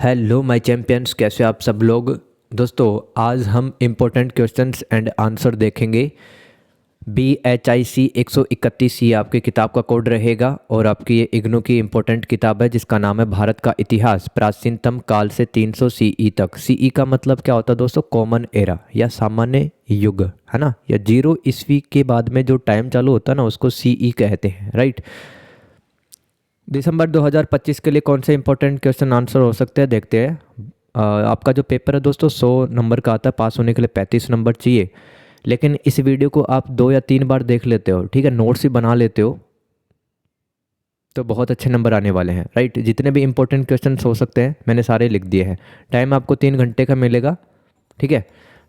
Hello my champions, कैसे आप सब लोग। दोस्तों, आज हम इम्पोर्टेंट क्वेश्चंस एंड आंसर देखेंगे। BHIC 131 ये आपकी किताब का कोड रहेगा और आपकी ये इग्नू की इम्पोर्टेंट किताब है जिसका नाम है भारत का इतिहास प्राचीनतम काल से 300 CE तक। CE का मतलब क्या होता है दोस्तों? कॉमन एरा या सामान्य युग, है ना। या 0 ईस्वी के बाद में जो टाइम चालू होता है ना, उसको CE कहते हैं, राइट। दिसंबर 2025 के लिए कौन से इंपॉर्टेंट क्वेश्चन आंसर हो सकते हैं, देखते हैं। आपका जो पेपर है दोस्तों 100 नंबर का आता है, पास होने के लिए 35 नंबर चाहिए। लेकिन इस वीडियो को आप 2 या 3 बार देख लेते हो, ठीक है, नोट्स ही बना लेते हो, तो बहुत अच्छे नंबर आने वाले हैं, राइट। जितने भी इंपॉर्टेंट क्वेश्चन हो सकते हैं मैंने सारे लिख दिए हैं। टाइम आपको 3 घंटे का मिलेगा, ठीक है।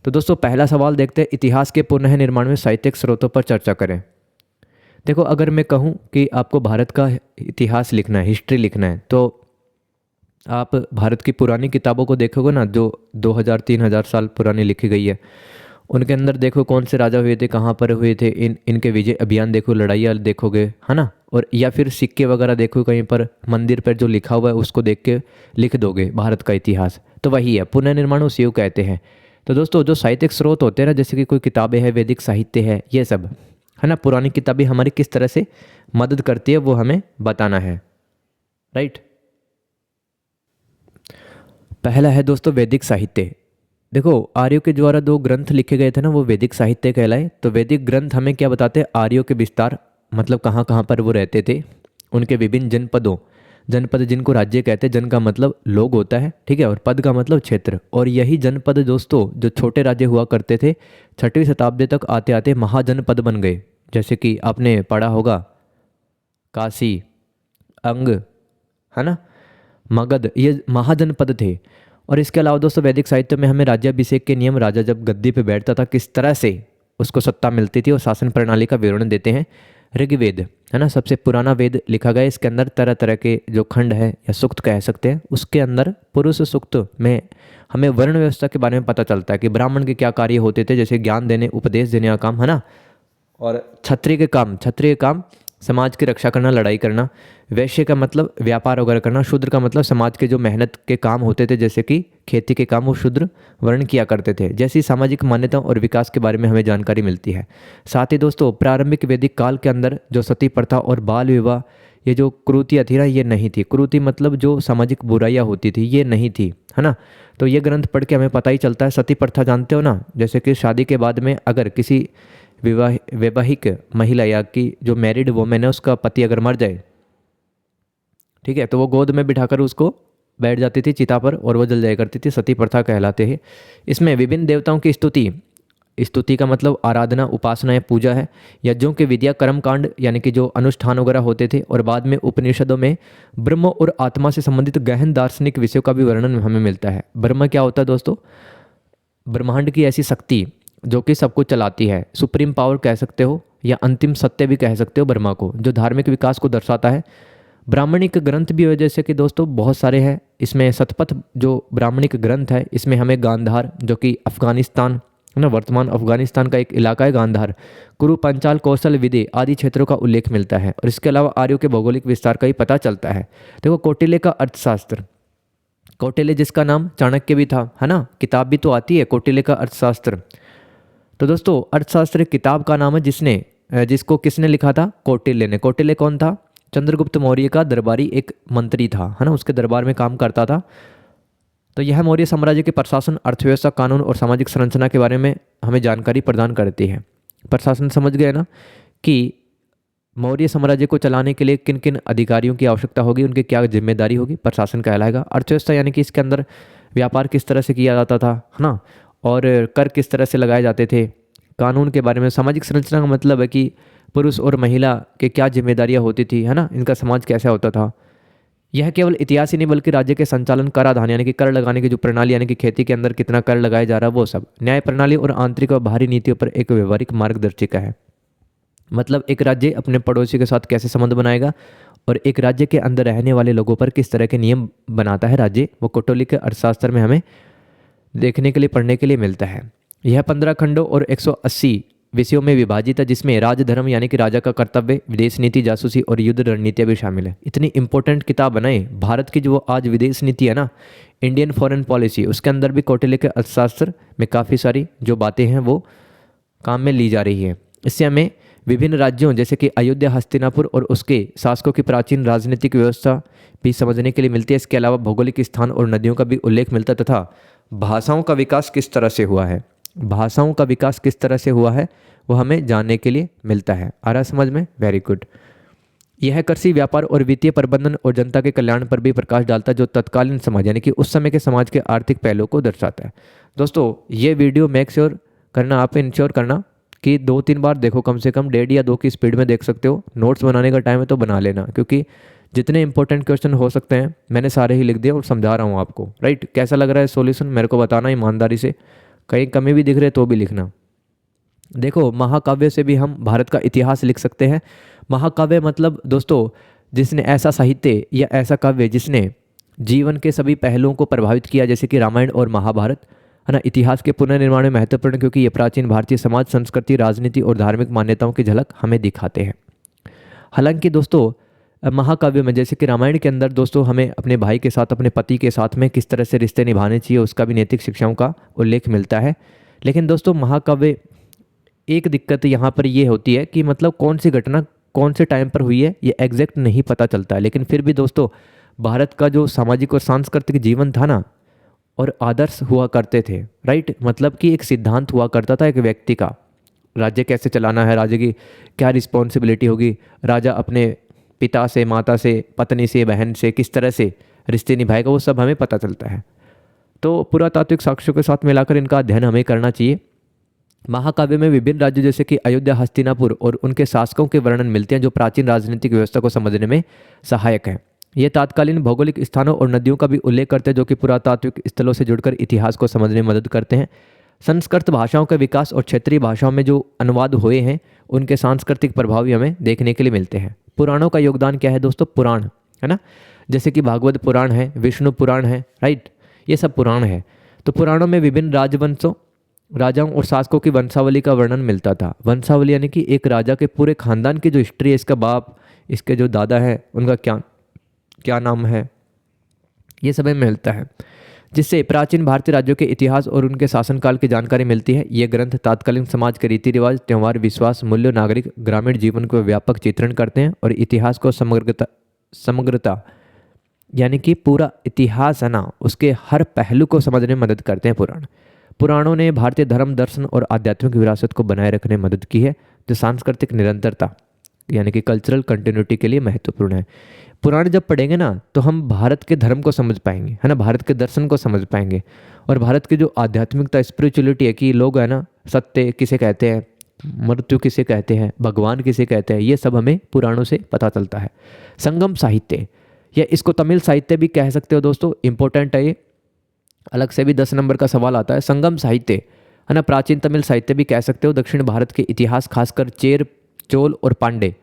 तो दोस्तों पहला सवाल देखते हैं, इतिहास के पुनः निर्माण में साहित्यिक स्रोतों पर चर्चा करें। देखो, अगर मैं कहूँ कि आपको भारत का इतिहास लिखना है, हिस्ट्री लिखना है, तो आप भारत की पुरानी किताबों को देखोगे ना, जो 2000-3000 साल पुरानी लिखी गई है, उनके अंदर देखो कौन से राजा हुए थे, कहाँ पर हुए थे, इनके विजय अभियान देखो, लड़ाइयाँ देखोगे, है ना। और या फिर सिक्के वगैरह देखो, कहीं पर मंदिर पर जो लिखा हुआ है उसको देख के लिख दोगे भारत का इतिहास, तो वही है पुनर्निर्माण, उसी को कहते हैं। तो दोस्तों जो साहित्यिक स्रोत होते हैं ना, जैसे कि कोई किताबें हैं, वैदिक साहित्य है, ये सब, है ना, पुरानी किताबें हमारी किस तरह से मदद करती है वो हमें बताना है, राइट। पहला है दोस्तों वैदिक साहित्य। देखो, आर्यों के द्वारा 2 ग्रंथ लिखे गए थे ना, वो वैदिक साहित्य कहलाए। तो वैदिक ग्रंथ हमें क्या बताते हैं? आर्यों के विस्तार, मतलब कहाँ कहाँ पर वो रहते थे, उनके विभिन्न जनपदों, जनपद जिनको राज्य कहते हैं, जन का मतलब लोग होता है, ठीक है, और पद का मतलब क्षेत्र। और यही जनपद दोस्तों, जो छोटे राज्य हुआ करते थे, 6वीं शताब्दी तक आते आते महाजनपद बन गए। जैसे कि आपने पढ़ा होगा काशी, अंग, है ना, मगध, ये महाजनपद थे। और इसके अलावा दोस्तों वैदिक साहित्य में हमें राज्याभिषेक के नियम, राजा जब गद्दी पे बैठता था किस तरह से उसको सत्ता मिलती थी, और शासन प्रणाली का विवरण देते हैं ऋग्वेद, है ना, सबसे पुराना वेद लिखा गया। इसके अंदर तरह तरह के जो खंड है या सूक्त कह सकते हैं, उसके अंदर पुरुष सूक्त में हमें वर्ण व्यवस्था के बारे में पता चलता है कि ब्राह्मण के क्या कार्य होते थे, जैसे ज्ञान देने, उपदेश देने का काम, है ना। और क्षत्रिय के काम समाज की रक्षा करना, लड़ाई करना। वैश्य का मतलब व्यापार वगैरह करना। शूद्र का मतलब समाज के जो मेहनत के काम होते थे, जैसे कि खेती के काम, वो शूद्र वर्ण किया करते थे। जैसी सामाजिक मान्यताओं और विकास के बारे में हमें जानकारी मिलती है। साथ ही दोस्तों प्रारंभिक वैदिक काल के अंदर जो सती प्रथा और बाल विवाह, ये जो कुरीतियाँ थी ना, ये नहीं थी। कुरीति मतलब जो सामाजिक बुराइयाँ होती थी, ये नहीं थी, है ना। तो ये ग्रंथ पढ़ के हमें पता ही चलता है। सती प्रथा जानते हो ना, जैसे कि शादी के बाद में अगर किसी वैवाहिक महिला या कि जो मैरिड वोमेन है, उसका पति अगर मर जाए, ठीक है, तो वो गोद में बिठाकर उसको बैठ जाती थी चिता पर और वो जल जाया करती थी, सती प्रथा कहलाते हैं। इसमें विभिन्न देवताओं की स्तुति, स्तुति का मतलब आराधना, उपासना या पूजा है। यज्ञों के विद्या, कर्मकांड यानी कि जो अनुष्ठान वगैरह होते थे। और बाद में उपनिषदों में ब्रह्म और आत्मा से संबंधित गहन दार्शनिक विषयों का भी वर्णन हमें मिलता है। ब्रह्म क्या होता है दोस्तों? ब्रह्मांड की ऐसी शक्ति जो कि सब कुछ चलाती है, सुप्रीम पावर कह सकते हो, या अंतिम सत्य भी कह सकते हो ब्रह्मा को, जो धार्मिक विकास को दर्शाता है। ब्राह्मणिक ग्रंथ भी है, जैसे कि दोस्तों बहुत सारे हैं। इसमें शतपथ जो ब्राह्मणिक ग्रंथ है, इसमें हमें गांधार, जो कि अफगानिस्तान, है ना, वर्तमान अफगानिस्तान का एक इलाका है गांधार, कुरु, पंचाल, कौशल, विदे आदि क्षेत्रों का उल्लेख मिलता है। और इसके अलावा आर्यों के भौगोलिक विस्तार का ही पता चलता है। देखो, कौटिल्य का अर्थशास्त्र, कौटिल्य जिसका नाम चाणक्य भी था, है ना, किताब भी तो आती है कौटिल्य का अर्थशास्त्र। तो दोस्तों अर्थशास्त्र किताब का नाम है जिसको किसने लिखा था? कौटिल्य ने। कौटिल्य कौन था? चंद्रगुप्त मौर्य का दरबारी एक मंत्री था, है ना, उसके दरबार में काम करता था। तो यह मौर्य साम्राज्य के प्रशासन, अर्थव्यवस्था, कानून और सामाजिक संरचना के बारे में हमें जानकारी प्रदान करती है। प्रशासन समझ गए ना, कि मौर्य साम्राज्य को चलाने के लिए किन किन अधिकारियों की आवश्यकता होगी, उनकी क्या जिम्मेदारी होगी, प्रशासन कहलाएगा। अर्थव्यवस्था यानी कि इसके अंदर व्यापार किस तरह से किया जाता था, है ना, और कर किस तरह से लगाए जाते थे। कानून के बारे में। सामाजिक संरचना का मतलब है कि पुरुष और महिला के क्या जिम्मेदारियां होती थी, है ना, इनका समाज कैसा होता था। यह केवल इतिहास ही नहीं बल्कि राज्य के संचालन, कराधान यानी कि कर लगाने की जो प्रणाली, यानी कि खेती के अंदर कितना कर लगाया जा रहा है वो सब, न्याय प्रणाली और आंतरिक और बाहरी नीतियों पर एक व्यवहारिक मार्गदर्शिका है। मतलब एक राज्य अपने पड़ोसी के साथ कैसे संबंध बनाएगा और एक राज्य के अंदर रहने वाले लोगों पर किस तरह के नियम बनाता है राज्य, वो कौटिल्य के अर्थशास्त्र में हमें देखने के लिए, पढ़ने के लिए मिलता है। यह 15 खंडों और 180 विषयों में विभाजित है, जिसमें राजधर्म यानी कि राजा का कर्तव्य, विदेश नीति, जासूसी और युद्ध रणनीतियाँ भी शामिल है। इतनी इंपॉर्टेंट किताब बनाई भारत की जो आज विदेश नीति है ना, इंडियन फॉरेन पॉलिसी, उसके अंदर भी कौटिल्य के अर्थशास्त्र में काफ़ी सारी जो बातें हैं वो काम में ली जा रही है। इससे हमें विभिन्न राज्यों जैसे कि अयोध्या, हस्तिनापुर और उसके शासकों की प्राचीन राजनीतिक व्यवस्था भी समझने के लिए मिलती है। इसके अलावा भौगोलिक स्थान और नदियों का भी उल्लेख मिलता है, तथा भाषाओं का विकास किस तरह से हुआ है, भाषाओं का विकास किस तरह से हुआ है वो हमें जानने के लिए मिलता है। आ रहा समझ में? Very good. यह कृषि, व्यापार और वित्तीय प्रबंधन और जनता के कल्याण पर भी प्रकाश डालता है, जो तत्कालीन समाज यानी कि उस समय के समाज के आर्थिक पहलुओं को दर्शाता है। दोस्तों ये वीडियो मेक श्योर करना, आप इंश्योर करना कि 2-3 बार देखो, कम से कम 1.5 या 2 की स्पीड में देख सकते हो। नोट्स बनाने का टाइम है तो बना लेना, क्योंकि जितने इंपॉर्टेंट क्वेश्चन हो सकते हैं मैंने सारे ही लिख दिए और समझा रहा हूँ आपको। राइट, कैसा लग रहा है सॉल्यूशन मेरे को बताना ईमानदारी से, कहीं कमी भी दिख रहे तो भी लिखना। देखो महाकाव्य से भी हम भारत का इतिहास लिख सकते हैं। महाकाव्य मतलब दोस्तों जिसने ऐसा साहित्य या ऐसा काव्य जिसने जीवन के सभी पहलुओं को प्रभावित किया, जैसे कि रामायण और महाभारत है ना। इतिहास के पुनर्निर्माण में महत्वपूर्ण, क्योंकि ये प्राचीन भारतीय समाज, संस्कृति, राजनीति और धार्मिक मान्यताओं की झलक हमें दिखाते हैं। हालांकि दोस्तों महाकाव्य में जैसे कि रामायण के अंदर दोस्तों हमें अपने भाई के साथ, अपने पति के साथ में किस तरह से रिश्ते निभाने चाहिए उसका भी नैतिक शिक्षाओं का उल्लेख मिलता है। लेकिन दोस्तों महाकाव्य एक दिक्कत यहाँ पर ये होती है कि मतलब कौन सी घटना कौन से टाइम पर हुई है ये एग्जैक्ट नहीं पता चलता है। लेकिन फिर भी दोस्तों भारत का जो सामाजिक और सांस्कृतिक जीवन था ना, और आदर्श हुआ करते थे। राइट, मतलब कि एक सिद्धांत हुआ करता था एक व्यक्ति का, राज्य कैसे चलाना है, राज्य की क्या रिस्पॉन्सिबिलिटी होगी, राजा अपने पिता से, माता से, पत्नी से, बहन से किस तरह से रिश्ते निभाएगा, वो सब हमें पता चलता है। तो पुरातात्विक साक्ष्यों के साथ मिलाकर इनका अध्ययन हमें करना चाहिए। महाकाव्य में विभिन्न राज्यों जैसे कि अयोध्या, हस्तिनापुर और उनके शासकों के वर्णन मिलते हैं, जो प्राचीन राजनीतिक व्यवस्था को समझने में सहायक हैं। ये तात्कालीन भौगोलिक स्थानों और नदियों का भी उल्लेख करते हैं, जो कि पुरातात्विक स्थलों से जुड़कर इतिहास को समझने में मदद करते हैं। संस्कृत भाषाओं का विकास और क्षेत्रीय भाषाओं में जो अनुवाद हुए हैं उनके सांस्कृतिक प्रभाव भी हमें देखने के लिए मिलते हैं। पुराणों का योगदान क्या है दोस्तों? पुराण है ना, जैसे कि भागवत पुराण है, विष्णु पुराण है, राइट, ये सब पुराण है। तो पुराणों में विभिन्न राजवंशों, राजाओं और शासकों की वंशावली का वर्णन मिलता था। वंशावली यानी कि एक राजा के पूरे खानदान की जो हिस्ट्री है, इसका बाप, इसके जो दादा है, उनका क्या नाम है, ये सब हमें मिलता है, जिससे प्राचीन भारतीय राज्यों के इतिहास और उनके शासनकाल की जानकारी मिलती है। ये ग्रंथ तात्कालीन समाज के रीति रिवाज, त्यौहार, विश्वास, मूल्य, नागरिक ग्रामीण जीवन को व्यापक चित्रण करते हैं और इतिहास को समग्रता यानी कि पूरा इतिहास है ना, उसके हर पहलू को समझने में मदद करते हैं। पुराणों ने भारतीय धर्म, दर्शन और आध्यात्मिक विरासत को बनाए रखने में मदद की है, जो सांस्कृतिक निरंतरता यानी कि कल्चरल कंटिन्यूटी के लिए महत्वपूर्ण है। पुराण जब पढ़ेंगे ना तो हम भारत के धर्म को समझ पाएंगे, है ना, भारत के दर्शन को समझ पाएंगे, और भारत की जो आध्यात्मिकता, स्पिरिचुअलिटी है कि लोग है ना, सत्य किसे कहते हैं, मृत्यु किसे कहते हैं, भगवान किसे कहते हैं, ये सब हमें पुराणों से पता चलता है। संगम साहित्य या इसको तमिल साहित्य भी कह सकते हो दोस्तों, इंपॉर्टेंट है ये, अलग से भी 10 नंबर का सवाल आता है। संगम साहित्य है ना, प्राचीन तमिल साहित्य भी कह सकते हो। दक्षिण भारत के इतिहास, खासकर चेर, चोल और पांडे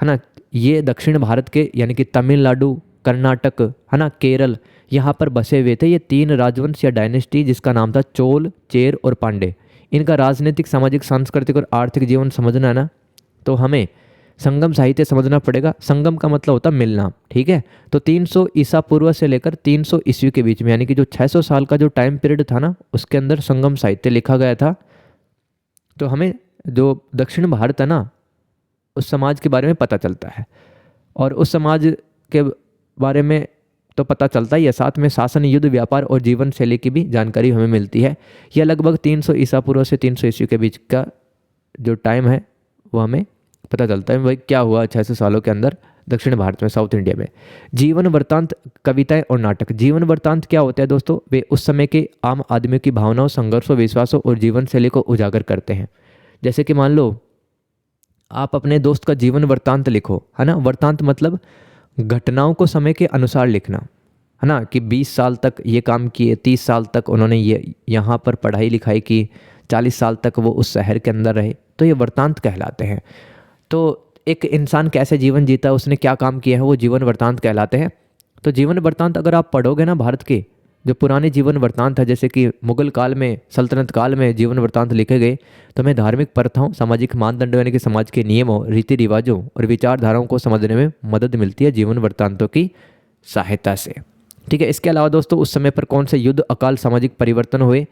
है ना, ये दक्षिण भारत के यानी कि तमिलनाडु, कर्नाटक है ना, केरल, यहाँ पर बसे हुए थे ये 3 राजवंश या डायनेस्टी, जिसका नाम था चोल, चेर और पांडे। इनका राजनीतिक, सामाजिक, सांस्कृतिक और आर्थिक जीवन समझना है ना, तो हमें संगम साहित्य समझना पड़ेगा। संगम का मतलब होता है मिलना, ठीक है। तो 300 ईसा पूर्व से लेकर 300 ईस्वी के बीच में यानी कि जो 600 साल का जो टाइम पीरियड था ना, उसके अंदर संगम साहित्य लिखा गया था। तो हमें जो दक्षिण भारत है ना, उस समाज के बारे में पता चलता है, और उस समाज के बारे में तो पता चलता ही है, साथ में शासन, युद्ध, व्यापार और जीवन शैली की भी जानकारी हमें मिलती है। यह लगभग 300 ईसा पूर्व से 300 ईस्वी के बीच का जो टाइम है वो हमें पता चलता है भाई क्या हुआ 600 सालों के अंदर दक्षिण भारत में, साउथ इंडिया में। जीवन वृत्तांत, कविताएं और नाटक। जीवन वृत्तांत क्या होता है दोस्तों? वे उस समय के आम आदमियों की भावनाओं, संघर्षों, विश्वासों और जीवन शैली को उजागर करते हैं। जैसे कि मान लो आप अपने दोस्त का जीवन वृत्तांत लिखो, है ना। वृत्तांत मतलब घटनाओं को समय के अनुसार लिखना, है ना, कि 20 साल तक ये काम किए, 30 साल तक उन्होंने ये यहाँ पर पढ़ाई लिखाई की, 40 साल तक वो उस शहर के अंदर रहे, तो ये वृत्तांत कहलाते हैं। तो एक इंसान कैसे जीवन जीता है, उसने क्या काम किया है, वो जीवन वृत्तांत कहलाते हैं। तो जीवन वृत्तांत अगर आप पढ़ोगे ना भारत के, जो पुराने जीवन वृत्तांत है, जैसे कि मुगल काल में, सल्तनत काल में जीवन वृत्तांत लिखे गए, तो हमें धार्मिक प्रथाओं, सामाजिक मानदंडों यानी कि समाज के नियमों, रीति रिवाजों और विचारधाराओं को समझने में मदद मिलती है जीवन वृत्तांतों की सहायता से। ठीक है। इसके अलावा दोस्तों उस समय पर कौन से युद्ध, अकाल, सामाजिक परिवर्तन हुए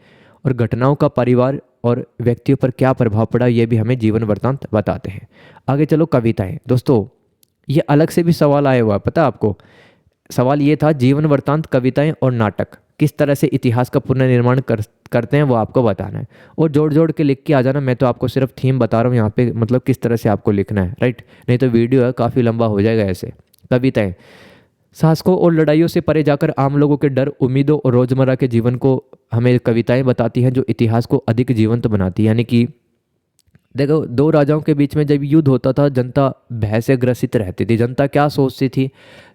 और घटनाओं का परिवार और व्यक्तियों पर क्या प्रभाव पड़ा, ये भी हमें जीवन वृत्तांत बताते हैं। आगे चलो, कविताएं। दोस्तों ये अलग से भी सवाल आया हुआ है, पता आपको। सवाल ये था, जीवन वृत्तांत, कविताएं और नाटक किस तरह से इतिहास का पुनर्निर्माण करते हैं, वो आपको बताना है। और जोड़ जोड़ के लिख के आ जाना, मैं तो आपको सिर्फ थीम बता रहा हूँ यहाँ पे, मतलब किस तरह से आपको लिखना है, राइट। नहीं तो वीडियो है काफ़ी लंबा हो जाएगा ऐसे। कविताएं शासकों और लड़ाइयों से परे जाकर आम लोगों के डर, उम्मीदों और रोजमर्रा के जीवन को हमें कविताएं बताती हैं, जो इतिहास को अधिक जीवंत बनाती है। यानी कि देखो, दो राजाओं के बीच में जब युद्ध होता था, जनता भय से ग्रसित रहती थी। जनता क्या सोचती थी,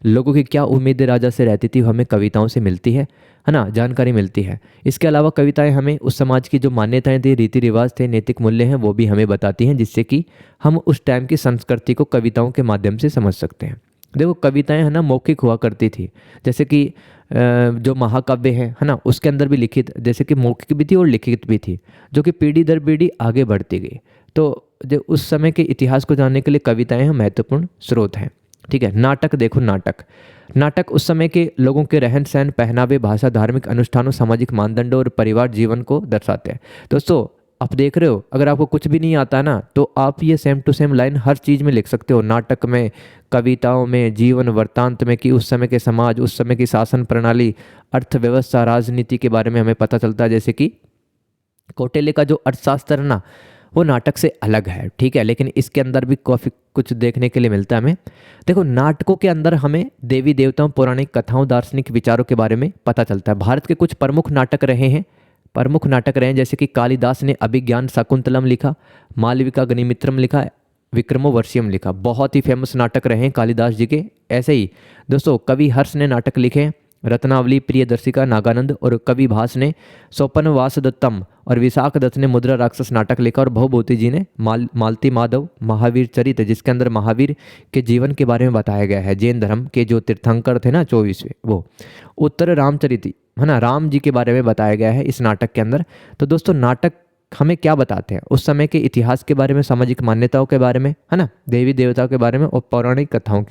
लोगों की क्या उम्मीदें राजा से रहती थी, हमें कविताओं से मिलती है ना, जानकारी मिलती है। इसके अलावा कविताएं हमें उस समाज की जो मान्यताएं थी, रीति रिवाज थे, नैतिक मूल्य हैं, वो भी हमें बताती हैं, जिससे कि हम उस टाइम की संस्कृति को कविताओं के माध्यम से समझ सकते हैं। देखो, कविताएं है ना मौखिक हुआ करती थी, जैसे कि जो महाकाव्य है ना, उसके अंदर भी लिखित, जैसे कि मौखिक भी थी और लिखित भी थी, जो कि पीढ़ी दर पीढ़ी आगे बढ़ती गई। तो जो उस समय के इतिहास को जानने के लिए कविताएं महत्वपूर्ण स्रोत हैं। ठीक है। नाटक देखो, नाटक उस समय के लोगों के रहन सहन, पहनावे, भाषा, धार्मिक अनुष्ठानों, सामाजिक मानदंडों और परिवार जीवन को दर्शाते हैं। दोस्तों आप देख रहे हो, अगर आपको कुछ भी नहीं आता ना, तो आप ये सेम टू सेम लाइन हर चीज़ में लिख सकते हो, नाटक में, कविताओं में, जीवन वृत्तांत में, कि उस समय के समाज, उस समय की शासन प्रणाली, अर्थव्यवस्था, राजनीति के बारे में हमें पता चलता है। जैसे कि कौटिल्य का जो अर्थशास्त्र है ना, वो नाटक से अलग है। ठीक है। लेकिन इसके अंदर भी काफ़ी कुछ देखने के लिए मिलता है हमें। देखो, नाटकों के अंदर हमें देवी देवताओं, पौराणिक कथाओं, दार्शनिक विचारों के बारे में पता चलता है। भारत के कुछ प्रमुख नाटक रहे हैं, जैसे कि कालिदास ने अभिज्ञान शाकुंतलम लिखा, मालविका अग्निमित्रम लिखा, विक्रमोर्वशीयम लिखा। बहुत ही फेमस नाटक रहे हैं कालिदास जी के। ऐसे ही दोस्तों कवि हर्ष ने नाटक लिखे हैं, रत्नावली, प्रियदर्शिका, नागानंद, और कवि भास ने सोपनवास दत्तम, और विशाख दत्त ने मुद्रा राक्षस नाटक लिखा, और भवभूति जी ने मालती माधव महावीर चरित, जिसके अंदर महावीर के जीवन के बारे में बताया गया है। जैन धर्म के जो तीर्थंकर थे ना 24वें, वो उत्तर रामचरित है ना, राम जी के बारे में बताया गया है इस नाटक के अंदर। तो दोस्तों नाटक हमें क्या बताते हैं, उस समय के इतिहास के बारे में, सामाजिक मान्यताओं के बारे में, है ना, देवी देवताओं के बारे में, और पौराणिक कथाओं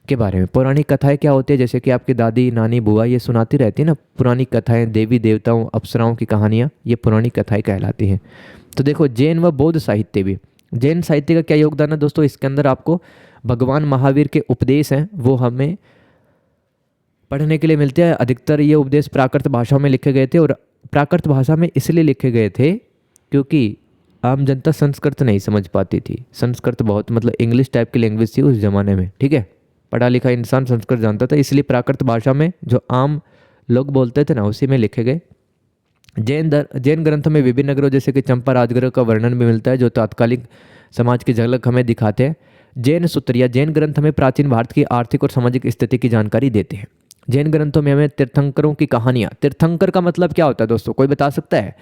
के बारे में। पौराणिक कथाएं क्या होती है, जैसे कि आपकी दादी, नानी, बुआ ये सुनाती रहती है ना, पुरानी कथाएं, देवी देवताओं, अप्सराओं की कहानियाँ, ये पुरानी कथाएं कहलाती हैं। तो देखो, जैन व बौद्ध साहित्य भी, जैन साहित्य का क्या योगदान है दोस्तों, इसके अंदर आपको भगवान महावीर के उपदेश हैं, वो हमें पढ़ने के लिए मिलते हैं। अधिकतर ये उपदेश प्राकृत भाषाओं में लिखे गए थे, और प्राकृत भाषा में इसलिए लिखे गए थे क्योंकि आम जनता संस्कृत नहीं समझ पाती थी। संस्कृत बहुत मतलब इंग्लिश टाइप की लैंग्वेज थी उस जमाने में। ठीक है। पढ़ा लिखा इंसान संस्कृत जानता था, इसलिए प्राकृत भाषा में जो आम लोग बोलते थे ना, उसी में लिखे गए। जैन ग्रंथों में विभिन्न नगरों जैसे कि चंपा राजगृह का वर्णन भी मिलता है, जो तात्कालिक समाज की झलक हमें दिखाते हैं। जैन सूत्र या जैन ग्रंथ हमें प्राचीन भारत की आर्थिक और सामाजिक स्थिति की जानकारी देते हैं। जैन ग्रंथों में हमें तीर्थंकरों की कहानियाँ, तीर्थंकर का मतलब क्या होता है दोस्तों, कोई बता सकता है?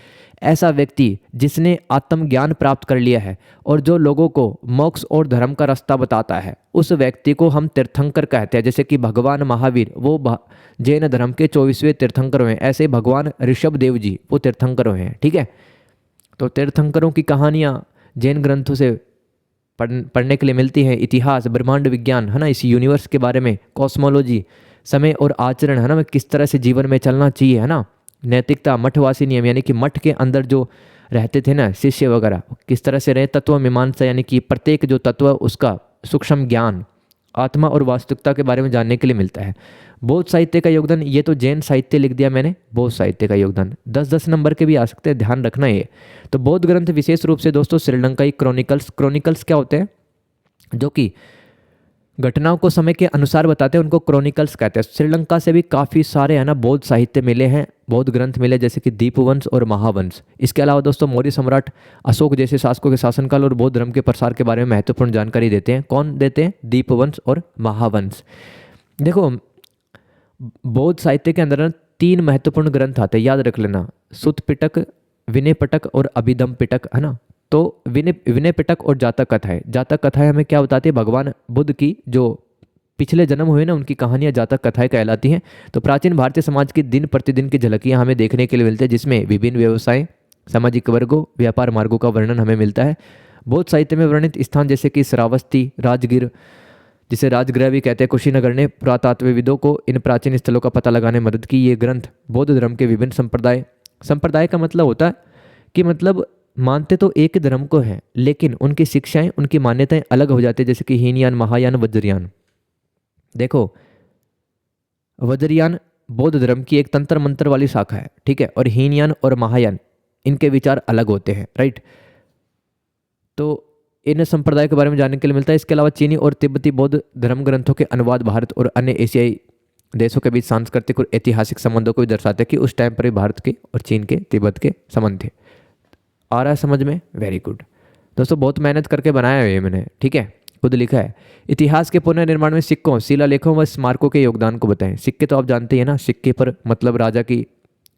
ऐसा व्यक्ति जिसने आत्मज्ञान प्राप्त कर लिया है और जो लोगों को मोक्ष और धर्म का रास्ता बताता है, उस व्यक्ति को हम तीर्थंकर कहते हैं। जैसे कि भगवान महावीर वो जैन धर्म के 24वें तीर्थंकर हुए हैं, ऐसे भगवान ऋषभ देव जी वो तीर्थंकर हुए हैं। ठीक है। तो तीर्थंकरों की कहानियाँ जैन ग्रंथों से पढ़ने के लिए मिलती हैं। इतिहास, ब्रह्मांड विज्ञान, है ना, इस यूनिवर्स के बारे में, कॉस्मोलॉजी, समय और आचरण, है ना, किस तरह से जीवन में चलना चाहिए, है ना, नैतिकता, मठवासी नियम, यानी कि मठ के अंदर जो रहते थे ना शिष्य वगैरह, किस तरह से रहे, तत्व मीमांसा, यानी कि प्रत्येक जो तत्व उसका सूक्ष्म ज्ञान, आत्मा और वास्तविकता के बारे में जानने के लिए मिलता है। बौद्ध साहित्य का योगदान, ये तो जैन साहित्य लिख दिया मैंने, बौद्ध साहित्य का योगदान 10-10 नंबर के भी आ सकते हैं, ध्यान रखना ये। तो बौद्ध ग्रंथ विशेष रूप से दोस्तों श्रीलंकाई क्रॉनिकल्स क्या होते हैं, जो कि घटनाओं को समय के अनुसार बताते हैं, उनको क्रॉनिकल्स कहते हैं। श्रीलंका से भी काफ़ी सारे है ना बौद्ध साहित्य मिले हैं, बौद्ध ग्रंथ मिले, जैसे कि दीपवंश और महावंश। इसके अलावा दोस्तों मौर्य सम्राट अशोक जैसे शासकों के शासनकाल और बौद्ध धर्म के प्रसार के बारे में महत्वपूर्ण जानकारी देते हैं। कौन देते हैं? दीपवंश और महावंश। देखो, बौद्ध साहित्य के अंदर 3 महत्वपूर्ण ग्रंथ आते हैं, याद रख लेना, सुत्त पिटक, विनय पिटक और अभिधम पिटक, है ना। तो विनय पिटक और जातक कथाएं हमें क्या बताती है? भगवान बुद्ध की जो पिछले जन्म हुए ना उनकी कहानियाँ जातक कथाएं कहलाती हैं। तो प्राचीन भारतीय समाज की दिन प्रतिदिन की झलकियाँ हमें देखने के लिए मिलती है, जिसमें विभिन्न व्यवसाय, सामाजिक वर्गों, व्यापार मार्गों का वर्णन हमें मिलता है। बौद्ध साहित्य में वर्णित स्थान जैसे कि श्रावस्ती, राजगीर, जिसे राजगृह भी कहते हैं, कुशीनगर ने पुरातत्वविदों को इन प्राचीन स्थलों का पता लगाने में मदद की। ये ग्रंथ बौद्ध धर्म के विभिन्न संप्रदाय, संप्रदाय का मतलब होता है कि मतलब मानते तो एक ही धर्म को है, लेकिन उनकी शिक्षाएं, उनकी मान्यताएं अलग हो जाती है, जैसे कि हीनयान, महायान, वज्रयान। देखो, वज्रयान बौद्ध धर्म की एक तंत्र मंत्र वाली शाखा है, ठीक है, और हीनयान और महायान इनके विचार अलग होते हैं, राइट। तो इन संप्रदाय के बारे में जानने के लिए मिलता है। इसके अलावा चीनी और तिब्बती बौद्ध धर्म ग्रंथों के अनुवाद भारत और अन्य एशियाई देशों के बीच सांस्कृतिक और ऐतिहासिक संबंधों को भी दर्शाते हैं कि उस टाइम पर ही भारत के और चीन के, तिब्बत के संबंध थे। आ रहा है समझ में? वेरी गुड दोस्तों, बहुत मेहनत करके बनाया है ये मैंने, ठीक है, खुद लिखा है। इतिहास के पुनर्निर्माण में सिक्कों, शिलालेखों व स्मारकों के योगदान को बताएं। सिक्के तो आप जानते हैं ना, सिक्के पर मतलब राजा की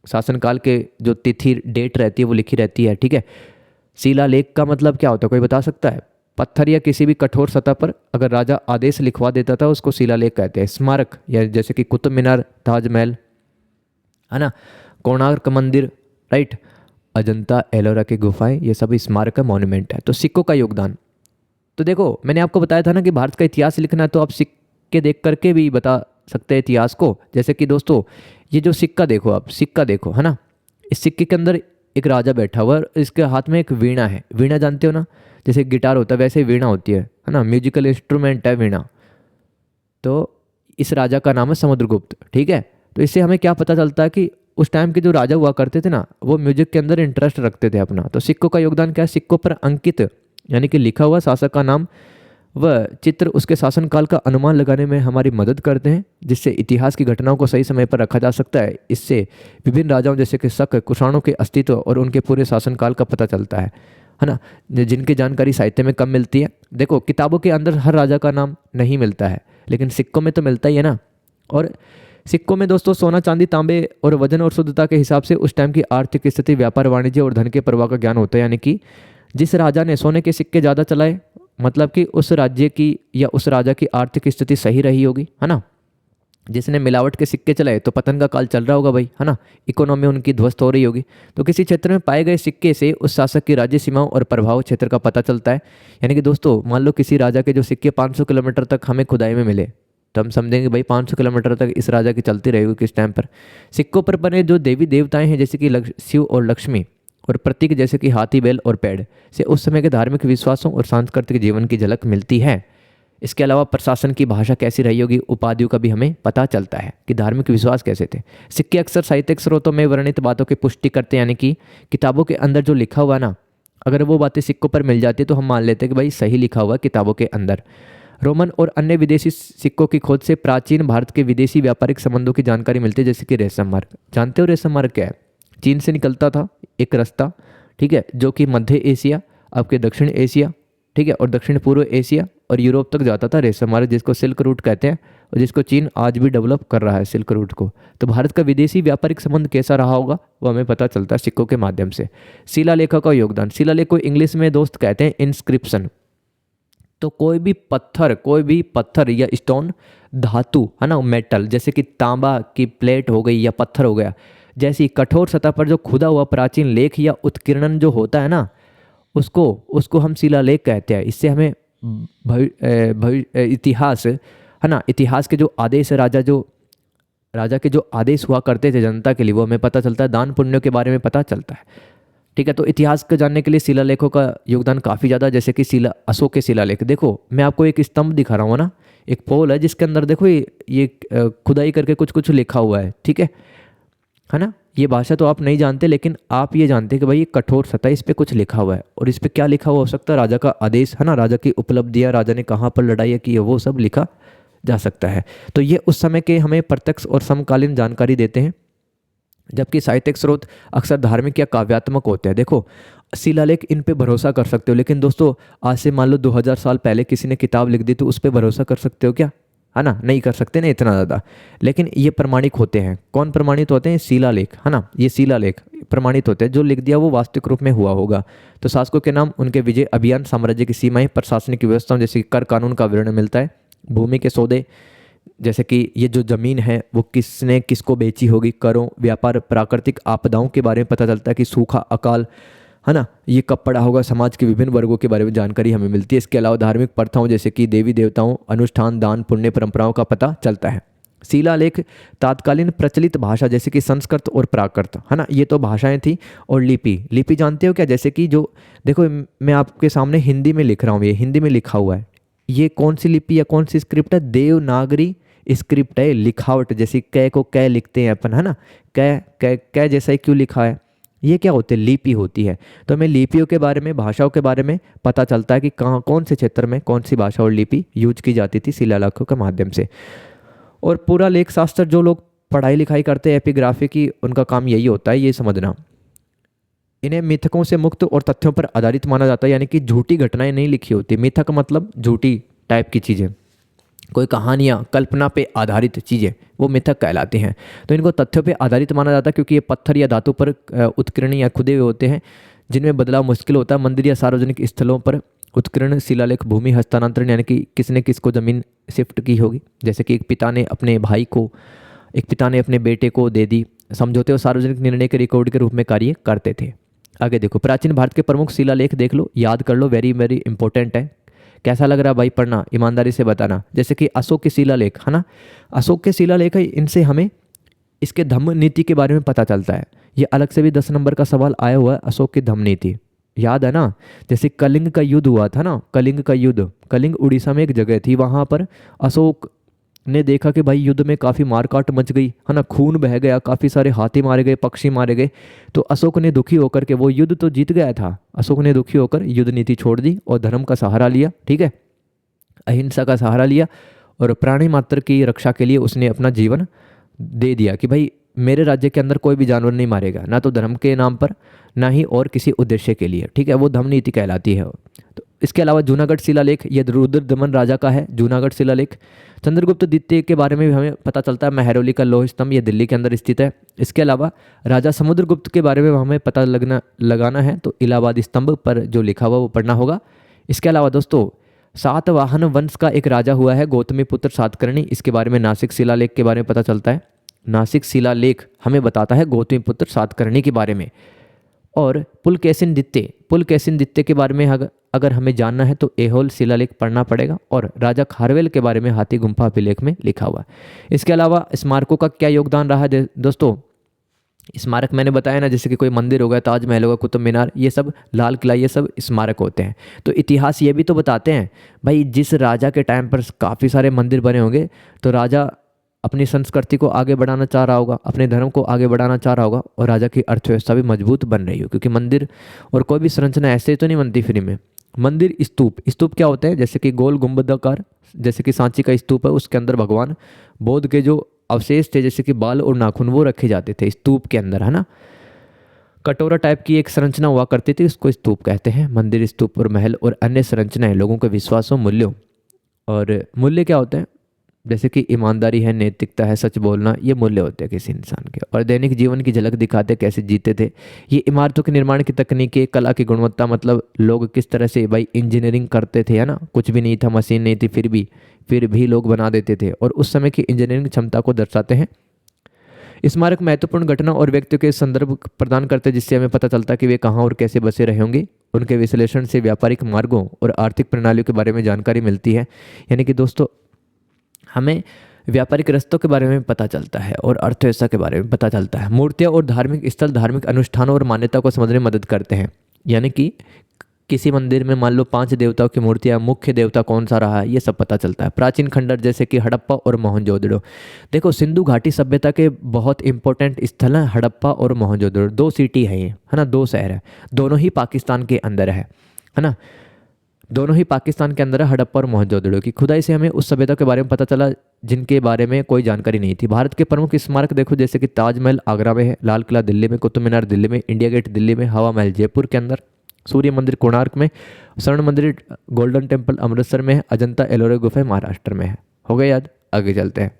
शासनकाल के जो तिथि डेट रहती है वो लिखी रहती है, ठीक है। शिलालेख का मतलब क्या होता है, कोई बता सकता है? पत्थर या किसी भी कठोर सतह पर अगर राजा आदेश लिखवा देता था उसको शिलालेख कहते हैं। स्मारक या जैसे कि कुतुब मीनार, ताजमहल, है ना, कोणार्क मंदिर, राइट, अजंता एलोरा की गुफाएं, ये सभी स्मारक का मॉन्यूमेंट है। तो सिक्कों का योगदान, तो देखो मैंने आपको बताया था ना कि भारत का इतिहास लिखना है तो आप सिक्के देख करके भी बता सकते हैं इतिहास को। जैसे कि दोस्तों ये जो सिक्का देखो, आप सिक्का देखो, है ना, इस सिक्के के अंदर एक राजा बैठा हुआ है, इसके हाथ में एक वीणा है। वीणा जानते हो ना, जैसे गिटार होता है वैसे ही वीणा होती है ना, म्यूजिकल इंस्ट्रूमेंट है वीणा। तो इस राजा का नाम है समुद्रगुप्त, ठीक है। तो इससे हमें क्या पता चलता है कि उस टाइम के जो राजा हुआ करते थे ना, वो म्यूजिक के अंदर इंटरेस्ट रखते थे अपना। तो सिक्कों का योगदान क्या है? सिक्कों पर अंकित यानी कि लिखा हुआ शासक का नाम व चित्र उसके शासनकाल का अनुमान लगाने में हमारी मदद करते हैं, जिससे इतिहास की घटनाओं को सही समय पर रखा जा सकता है। इससे विभिन्न राजाओं जैसे कि शक, कुषाणों के अस्तित्व और उनके पूरे शासनकाल का पता चलता है ना, जिनकी जानकारी साहित्य में कम मिलती है। देखो किताबों के अंदर हर राजा का नाम नहीं मिलता है, लेकिन सिक्कों में तो मिलता ही है ना। और सिक्कों में दोस्तों सोना, चांदी, तांबे और वजन और शुद्धता के हिसाब से उस टाइम की आर्थिक स्थिति, व्यापार, वाणिज्य और धन के प्रवाह का ज्ञान होता है। यानी कि जिस राजा ने सोने के सिक्के ज़्यादा चलाए, मतलब कि उस राज्य की या उस राजा की आर्थिक स्थिति सही रही होगी, है ना। जिसने मिलावट के सिक्के चलाए तो पतन का काल चल रहा होगा भाई, है ना, इकोनॉमी उनकी ध्वस्त हो रही होगी। तो किसी क्षेत्र में पाए गए सिक्के से उस शासक की राज्य सीमाओं और प्रभाव क्षेत्र का पता चलता है। यानी कि दोस्तों मान लो किसी राजा के जो सिक्के 500 किलोमीटर तक हमें खुदाई में मिले, तो हम समझेंगे भाई 500 किलोमीटर तक इस राजा की चलती रहेगी किस टाइम पर। सिक्कों पर बने जो देवी देवताएं हैं जैसे कि शिव और लक्ष्मी, और प्रतीक जैसे कि हाथी, बैल और पेड़ से उस समय के धार्मिक विश्वासों और सांस्कृतिक जीवन की झलक मिलती है। इसके अलावा प्रशासन की भाषा कैसी रही होगी, उपाधियों का भी हमें पता चलता है कि धार्मिक विश्वास कैसे थे। सिक्के अक्सर साहित्यिक स्रोतों में वर्णित बातों की पुष्टि करते हैं, यानी कि किताबों के अंदर जो लिखा हुआ ना, अगर वो बातें सिक्कों पर मिल जाती है तो हम मान लेते हैं कि भाई सही लिखा हुआ किताबों के अंदर। रोमन और अन्य विदेशी सिक्कों की खोज से प्राचीन भारत के विदेशी व्यापारिक संबंधों की जानकारी मिलती है, जैसे कि रेशम मार्ग। जानते हो रेशम मार्ग क्या है? चीन से निकलता था एक रास्ता, ठीक है, जो कि मध्य एशिया, आपके दक्षिण एशिया, ठीक है, और दक्षिण पूर्व एशिया और यूरोप तक जाता था रेशम मार्ग, जिसको सिल्क रूट कहते हैं और जिसको चीन आज भी डेवलप कर रहा है सिल्क रूट को। तो भारत का विदेशी व्यापारिक संबंध कैसा रहा होगा वो हमें पता चलता है सिक्कों के माध्यम से। शिलालेखों का योगदान, शिलालेख को इंग्लिश में दोस्त कहते हैं इंस्क्रिप्शन। तो कोई भी पत्थर या स्टोन, धातु, है ना, मेटल, जैसे कि तांबा की प्लेट हो गई या पत्थर हो गया, जैसी कठोर सतह पर जो खुदा हुआ प्राचीन लेख या उत्कीर्णन जो होता है ना, उसको हम शिलालेख कहते हैं। इससे हमें इतिहास, है ना, इतिहास के जो आदेश, राजा के जो आदेश हुआ करते थे जनता के लिए, वो हमें पता चलता है। दान पुण्यों के बारे में पता चलता है, ठीक है। तो इतिहास को जानने के लिए शिलालेखों का योगदान काफ़ी ज़्यादा, जैसे कि अशोक के शिलालेख। देखो मैं आपको एक स्तंभ दिखा रहा हूँ ना, एक पोल है जिसके अंदर देखो ये खुदाई करके कुछ कुछ लिखा हुआ है, ठीक है ना। ये भाषा तो आप नहीं जानते, लेकिन आप ये जानते हैं कि भाई ये कठोर सतह, इस पर कुछ लिखा हुआ है, और इस पर क्या लिखा हुआ हो सकता है? राजा का आदेश, है ना, राजा की उपलब्धियाँ, राजा ने कहाँ पर लड़ाई की है, वो सब लिखा जा सकता है। तो ये उस समय के हमें प्रत्यक्ष और समकालीन जानकारी देते हैं, जबकि साहित्यिक स्रोत अक्सर धार्मिक या काव्यात्मक होते हैं। देखो शिलालेख इन पे भरोसा कर सकते हो, लेकिन दोस्तों आज से मान लो 2000 साल पहले किसी ने किताब लिख दी तो उस पर भरोसा कर सकते हो क्या? है ना, नहीं कर सकते ना इतना ज़्यादा। लेकिन ये प्रमाणिक होते हैं। कौन प्रमाणित होते हैं? शिलालेख, है ना, ये शिलालेख प्रमाणित होते हैं। जो लिख दिया वो वास्तविक रूप में हुआ होगा। तो शासकों के नाम, उनके विजय अभियान, साम्राज्य की सीमाएं, प्रशासनिक व्यवस्थाओं जैसे कर कानून का विवरण मिलता है। भूमि के सौदे, जैसे कि ये जो ज़मीन है वो किसने किसको बेची होगी, करों, व्यापार, प्राकृतिक आपदाओं के बारे में पता चलता है कि सूखा, अकाल, है ना, ये कब पड़ा होगा। समाज के विभिन्न वर्गों के बारे में जानकारी हमें मिलती है। इसके अलावा धार्मिक प्रथाओं जैसे कि देवी देवताओं, अनुष्ठान, दान, पुण्य परंपराओं का पता चलता है। शिलालेख तत्कालीन प्रचलित भाषा जैसे कि संस्कृत और प्राकृत, है ना, ये तो भाषाएं थी। और लिपि, लिपि जानते हो क्या, जैसे कि जो देखो मैं आपके सामने हिंदी में लिख रहा हूँ, ये हिंदी में लिखा हुआ है, ये कौन सी लिपि या कौन सी स्क्रिप्ट है, देवनागरी स्क्रिप्ट है। लिखावट जैसे कै को कै लिखते हैं अपन, है ना, कै कै कै जैसा ही क्यों लिखा है, ये क्या होते हैं, लिपि होती है। तो हमें लिपियों के बारे में, भाषाओं के बारे में पता चलता है कि कहाँ कौन से क्षेत्र में कौन सी भाषा और लिपि यूज की जाती थी शिलालेखों के माध्यम से। और पूरा लेख शास्त्र, जो लोग पढ़ाई लिखाई करते हैं एपिग्राफी की, उनका काम यही होता है ये समझना। इन्हें मिथकों से मुक्त और तथ्यों पर आधारित माना जाता है, यानी कि झूठी घटनाएं नहीं लिखी होती। मिथक मतलब झूठी टाइप की चीज़ें, कोई कहानियाँ, कल्पना पे आधारित चीज़ें, वो मिथक कहलाती हैं। तो इनको तथ्यों पे आधारित माना जाता है क्योंकि ये पत्थर या धातु पर उत्कीर्ण या खुदे हुए होते हैं, जिनमें बदलाव मुश्किल होता है। मंदिर या सार्वजनिक स्थलों पर उत्कीर्ण शिलालेख भूमि हस्तांतरण, यानी कि किसने किसको ज़मीन शिफ्ट की होगी, जैसे कि एक पिता ने अपने भाई को, एक पिता ने अपने बेटे को दे दी। समझौते और सार्वजनिक निर्णय के रिकॉर्ड के रूप में कार्य करते थे। आगे देखो, प्राचीन भारत के प्रमुख शिलालेख देख लो, याद कर लो, वेरी वेरी इंपॉर्टेंट है। कैसा लग रहा है भाई पढ़ना, ईमानदारी से बताना। जैसे कि अशोक के शिलालेख, है ना, अशोक के शिलालेख है, इनसे हमें इसके धम्म नीति के बारे में पता चलता है। ये अलग से भी 10 नंबर का सवाल आया हुआ है, अशोक की धम्म नीति, याद है ना। जैसे कलिंग का युद्ध हुआ था ना, कलिंग का युद्ध, कलिंग उड़ीसा में एक जगह थी, वहाँ पर अशोक ने देखा कि भाई युद्ध में काफ़ी मारकाट मच गई, है ना, खून बह गया, काफ़ी सारे हाथी मारे गए, पक्षी मारे गए। तो अशोक ने दुखी होकर के, वो युद्ध तो जीत गया था, अशोक ने दुखी होकर युद्ध नीति छोड़ दी और धर्म का सहारा लिया, ठीक है, अहिंसा का सहारा लिया। और प्राणी मात्र की रक्षा के लिए उसने अपना जीवन दे दिया कि भाई मेरे राज्य के अंदर कोई भी जानवर नहीं मारेगा, ना तो धर्म के नाम पर, ना ही और किसी उद्देश्य के लिए, ठीक है, वो धम्म नीति कहलाती है। तो इसके अलावा जूनागढ़ शिलालेख, ये रुद्रदमन राजा का है, जूनागढ़ शिलालेख। चंद्रगुप्त द्वितीय के बारे में भी हमें पता चलता है, महरौली का लौह स्तंभ, ये दिल्ली के अंदर स्थित है। इसके अलावा राजा समुद्रगुप्त के बारे में हमें पता लगाना है तो इलाहाबाद स्तंभ पर जो लिखा हुआ वो पढ़ना होगा। इसके अलावा दोस्तों, सातवाहन वंश का एक राजा हुआ है गौतमी पुत्र सातकर्णी, इसके बारे में नासिक शिलालेख के बारे में पता चलता है। नासिक शिलालेख हमें बताता है गौतमी पुत्र सातकर्णी के बारे में। और पुलकेशिन द्वितीय, पुलकेशिन द्वितीय के बारे में अगर हमें जानना है तो ऐहोल शिलालेख पढ़ना पड़ेगा। और राजा खारवेल के बारे में हाथी गुम्फा अभिलेख में लिखा हुआ है। इसके अलावा स्मारकों का क्या योगदान रहा है दोस्तों, स्मारक मैंने बताया ना, जैसे कि कोई मंदिर होगा, ताजमहल होगा, कुतुब मीनार, ये सब, लाल किला, ये सब स्मारक होते हैं। तो इतिहास ये भी तो बताते हैं भाई, जिस राजा के टाइम पर काफ़ी सारे मंदिर बने होंगे तो राजा अपनी संस्कृति को आगे बढ़ाना चाह रहा होगा, अपने धर्म को आगे बढ़ाना चाह रहा होगा, और राजा की अर्थव्यवस्था भी मजबूत बन रही हो, क्योंकि मंदिर और कोई भी संरचना ऐसे तो नहीं बनती फ्री में। मंदिर, स्तूप, स्तूप क्या होते हैं, जैसे कि गोल गुंबदाकार, जैसे कि सांची का स्तूप है, उसके अंदर भगवान बुद्ध के जो अवशेष थे, जैसे कि बाल और नाखून, वो रखे जाते थे स्तूप के अंदर, है ना। कटोरा टाइप की एक संरचना हुआ करती थी, उसको स्तूप कहते हैं। मंदिर, स्तूप और महल और अन्य संरचनाएं लोगों के विश्वासों, मूल्यों, और मूल्य क्या होते हैं, जैसे कि ईमानदारी है, नैतिकता है, सच बोलना, ये मूल्य होते हैं किसी इंसान के। और दैनिक जीवन की झलक दिखाते कैसे जीते थे। ये इमारतों के निर्माण की तकनीकी, कला की गुणवत्ता, मतलब लोग किस तरह से भाई इंजीनियरिंग करते थे, है ना, कुछ भी नहीं था, मशीन नहीं थी, फिर भी लोग बना देते थे, और उस समय की इंजीनियरिंग क्षमता को दर्शाते हैं। स्मारक महत्वपूर्ण घटना और व्यक्तियों के संदर्भ प्रदान करते हैं, जिससे हमें पता चलता है कि वे कहाँ और कैसे बसे रहे होंगे। उनके विश्लेषण से व्यापारिक मार्गों और आर्थिक प्रणालियों के बारे में जानकारी मिलती है। यानी कि दोस्तों, हमें व्यापारिक रास्तों के बारे में पता चलता है और अर्थव्यवस्था के बारे में पता चलता है। मूर्तियाँ और धार्मिक स्थल धार्मिक अनुष्ठानों और मान्यता को समझने में मदद करते हैं। यानी कि किसी मंदिर में मान लो 5 देवताओं की मूर्तियाँ, मुख्य देवता कौन सा रहा है, ये सब पता चलता है। प्राचीन खंडहर जैसे कि हड़प्पा और मोहनजोदड़ो, देखो सिंधु घाटी सभ्यता के बहुत इंपॉर्टेंट स्थल हैं हड़प्पा और मोहनजोदड़ो। 2 सिटी है ये, है ना, 2 शहर है, दोनों ही पाकिस्तान के अंदर है ना, दोनों ही पाकिस्तान के अंदर है, हड़प्पा और मोहनजोदड़ो की खुदाई से हमें उस सभ्यता के बारे में पता चला जिनके बारे में कोई जानकारी नहीं थी। भारत के प्रमुख स्मारक देखो, जैसे कि ताजमहल आगरा में है, लाल किला दिल्ली में, कुतुब मीनार दिल्ली में, इंडिया गेट दिल्ली में, हवा महल जयपुर के अंदर, सूर्य मंदिर कोणार्क में, स्वर्ण मंदिर गोल्डन टेम्पल अमृतसर में है, अजंता एलोरा गुफा महाराष्ट्र में है। हो गया याद, आगे चलते हैं।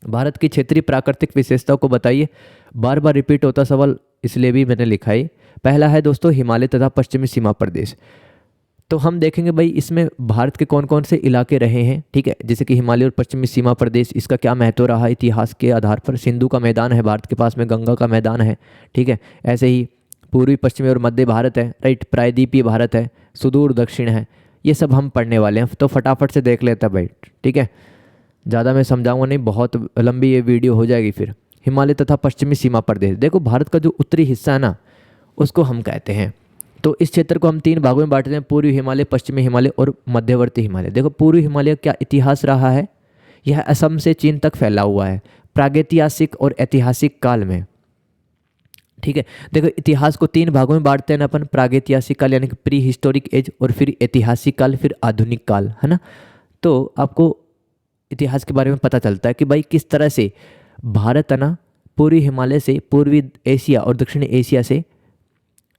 भारत की क्षेत्रीय प्राकृतिक विशेषताओं को बताइए। बार बार रिपीट होता सवाल, इसलिए भी मैंने लिखा है। पहला है दोस्तों हिमालय तथा पश्चिमी सीमा प्रदेश। तो हम देखेंगे भाई इसमें भारत के कौन कौन से इलाके रहे हैं, ठीक है, जैसे कि हिमालय और पश्चिमी सीमा प्रदेश, इसका क्या महत्व रहा इतिहास के आधार पर। सिंधु का मैदान है भारत के पास में, गंगा का मैदान है, ठीक है। ऐसे ही पूर्वी पश्चिमी और मध्य भारत है, राइट, प्रायद्वीपीय भारत है, सुदूर दक्षिण है। ये सब हम पढ़ने वाले हैं, तो फटाफट से देख लेते हैं भाई, ठीक है। ज़्यादा मैं समझाऊंगा नहीं, बहुत लंबी ये वीडियो हो जाएगी फिर। हिमालय तथा पश्चिमी सीमा प्रदेश, देखो भारत का जो उत्तरी हिस्सा है ना, उसको हम कहते हैं। तो इस क्षेत्र को हम 3 भागों में बांटते हैं, पूर्वी हिमालय, पश्चिमी हिमालय और मध्यवर्ती हिमालय। देखो पूर्वी हिमालय क्या इतिहास रहा है, यह असम से चीन तक फैला हुआ है प्रागैतिहासिक और ऐतिहासिक काल में, ठीक है। देखो इतिहास को 3 भागों में बांटते हैं ना अपन, प्रागैतिहासिक काल यानी कि प्री हिस्टोरिक एज, और फिर ऐतिहासिक काल, फिर आधुनिक काल, है ना। तो आपको इतिहास के बारे में पता चलता है कि भाई किस तरह से भारत है ना पूर्वी हिमालय से पूर्वी एशिया और दक्षिणी एशिया से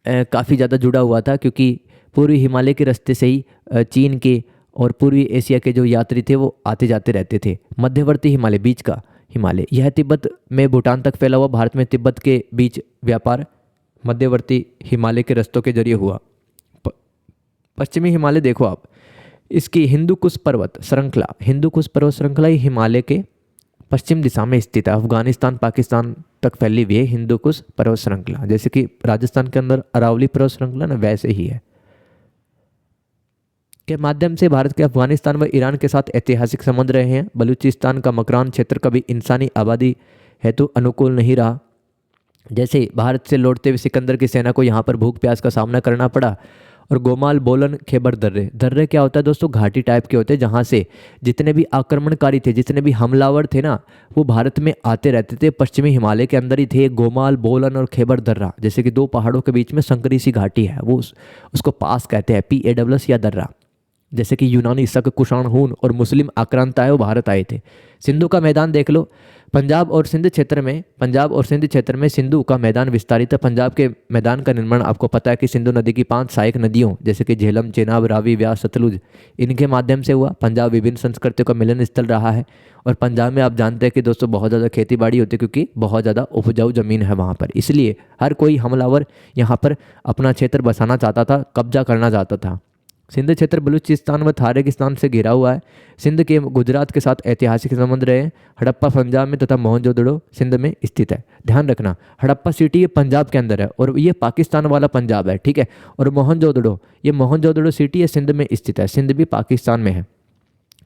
काफ़ी ज़्यादा जुड़ा हुआ था, क्योंकि पूर्वी हिमालय के रास्ते से ही चीन के और पूर्वी एशिया के जो यात्री थे वो आते जाते रहते थे। मध्यवर्ती हिमालय, बीच का हिमालय, यह तिब्बत में भूटान तक फैला हुआ। भारत में तिब्बत के बीच व्यापार मध्यवर्ती हिमालय के रास्तों के जरिए हुआ। पश्चिमी हिमालय देखो आप, इसकी हिंदू कुश पर्वत श्रृंखला, हिंदू कुश पर्वत श्रृंखला ही हिमालय के पश्चिम दिशा में स्थित है। अफगानिस्तान पाकिस्तान तक फैली हुई है हिंदू कुश पर्वत श्रृंखला, जैसे कि राजस्थान के अंदर अरावली पर्वत श्रृंखला ना, वैसे ही है। के माध्यम से भारत के अफगानिस्तान व ईरान के साथ ऐतिहासिक संबंध रहे हैं। बलूचिस्तान का मकरान क्षेत्र कभी इंसानी आबादी हेतु अनुकूल नहीं रहा। जैसे भारत से लौटते हुए सिकंदर की सेना को यहाँ पर भूख प्यास का सामना करना पड़ा। और गोमाल, बोलन, खेबर दर्रे, दर्रे क्या होता है दोस्तों, घाटी टाइप के होते हैं, जहाँ से जितने भी आक्रमणकारी थे, जितने भी हमलावर थे ना, वो भारत में आते रहते थे। पश्चिमी हिमालय के अंदर ही थे गोमाल, बोलन और खेबर दर्रा, जैसे कि 2 पहाड़ों के बीच में संकरी सी घाटी है, वो उसको पास कहते हैं, PASS या दर्रा। जैसे कि यूनानी, शक, कुषाण, हून और मुस्लिम आक्रांत आए, वो भारत आए थे। सिंधु का मैदान देख लो, पंजाब और सिंध क्षेत्र में सिंधु का मैदान विस्तारित है। पंजाब के मैदान का निर्माण आपको पता है कि सिंधु नदी की 5 सहायक नदियों जैसे कि झेलम, चेनाब, रावी, व्यास, सतलुज, इनके माध्यम से हुआ। पंजाब विभिन्न संस्कृतियों का मिलन स्थल रहा है। और पंजाब में आप जानते हैं कि दोस्तों बहुत ज़्यादा खेती बाड़ी होती है, क्योंकि बहुत ज़्यादा उपजाऊ ज़मीन है वहाँ पर, इसलिए हर कोई हमलावर यहाँ पर अपना क्षेत्र बसाना चाहता था, कब्जा करना चाहता था। सिंध क्षेत्र बलूचिस्तान व थारिकिस्तान से घिरा हुआ है। सिंध के गुजरात के साथ ऐतिहासिक संबंध रहे। हड़प्पा पंजाब में तथा मोहनजोदड़ो सिंध में स्थित है। ध्यान रखना, हड़प्पा सिटी ये पंजाब के अंदर है और ये पाकिस्तान वाला पंजाब है, ठीक है। और मोहनजोदड़ो सिटी ये सिंध में स्थित है, सिंध भी पाकिस्तान में है।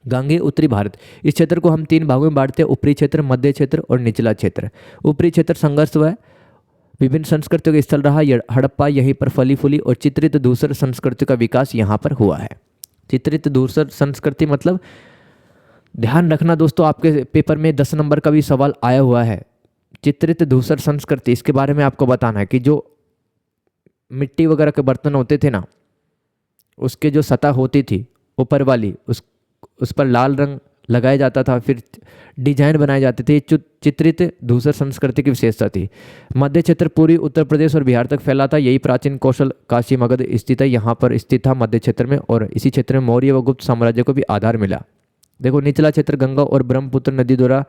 गांगे उत्तरी भारत, इस क्षेत्र को हम 3 भागों में बांटते हैं, ऊपरी क्षेत्र, मध्य क्षेत्र और निचला क्षेत्र। ऊपरी क्षेत्र संघर्ष हुआ है, विभिन्न संस्कृतियों का स्थल रहा। हड़प्पा यहीं पर फली फूली और चित्रित धूसर संस्कृति का विकास यहाँ पर हुआ है। चित्रित धूसर संस्कृति मतलब, ध्यान रखना दोस्तों, आपके पेपर में 10 नंबर का भी सवाल आया हुआ है। चित्रित धूसर संस्कृति, इसके बारे में आपको बताना है कि जो मिट्टी वगैरह के बर्तन होते थे ना, उसके जो सतह होती थी ऊपर वाली, उस पर लाल रंग लगाया जाता था, फिर डिजाइन बनाए जाते थे। चित्रित धूसर संस्कृति की विशेषता थी। मध्य क्षेत्र पूर्वी उत्तर प्रदेश और बिहार तक फैला था। यही प्राचीन कौशल काशी मगध स्थित है, यहाँ पर स्थित था मध्य क्षेत्र में। और इसी क्षेत्र में मौर्य व गुप्त साम्राज्य को भी आधार मिला। देखो निचला क्षेत्र गंगा और ब्रह्मपुत्र नदी द्वारा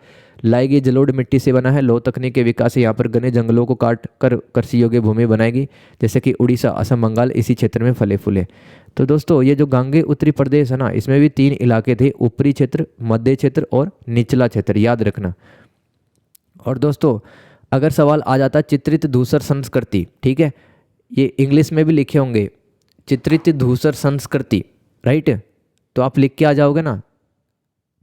लाई गई जलोढ़ मिट्टी से बना है। लोह तकनीक के विकास से यहाँ पर घने जंगलों को काट कर कृषि योग्य भूमि बनाएगी, जैसे कि उड़ीसा, असम, बंगाल इसी क्षेत्र में फले फूले। तो दोस्तों ये जो गांगे उत्तरी प्रदेश है ना, इसमें भी 3 इलाके थे, ऊपरी क्षेत्र, मध्य क्षेत्र और निचला क्षेत्र, याद रखना। और दोस्तों अगर सवाल आ जाता चित्रित धूसर संस्कृति, ठीक है, ये इंग्लिश में भी लिखे होंगे चित्रित धूसर संस्कृति, राइट, तो आप लिख के आ जाओगे ना।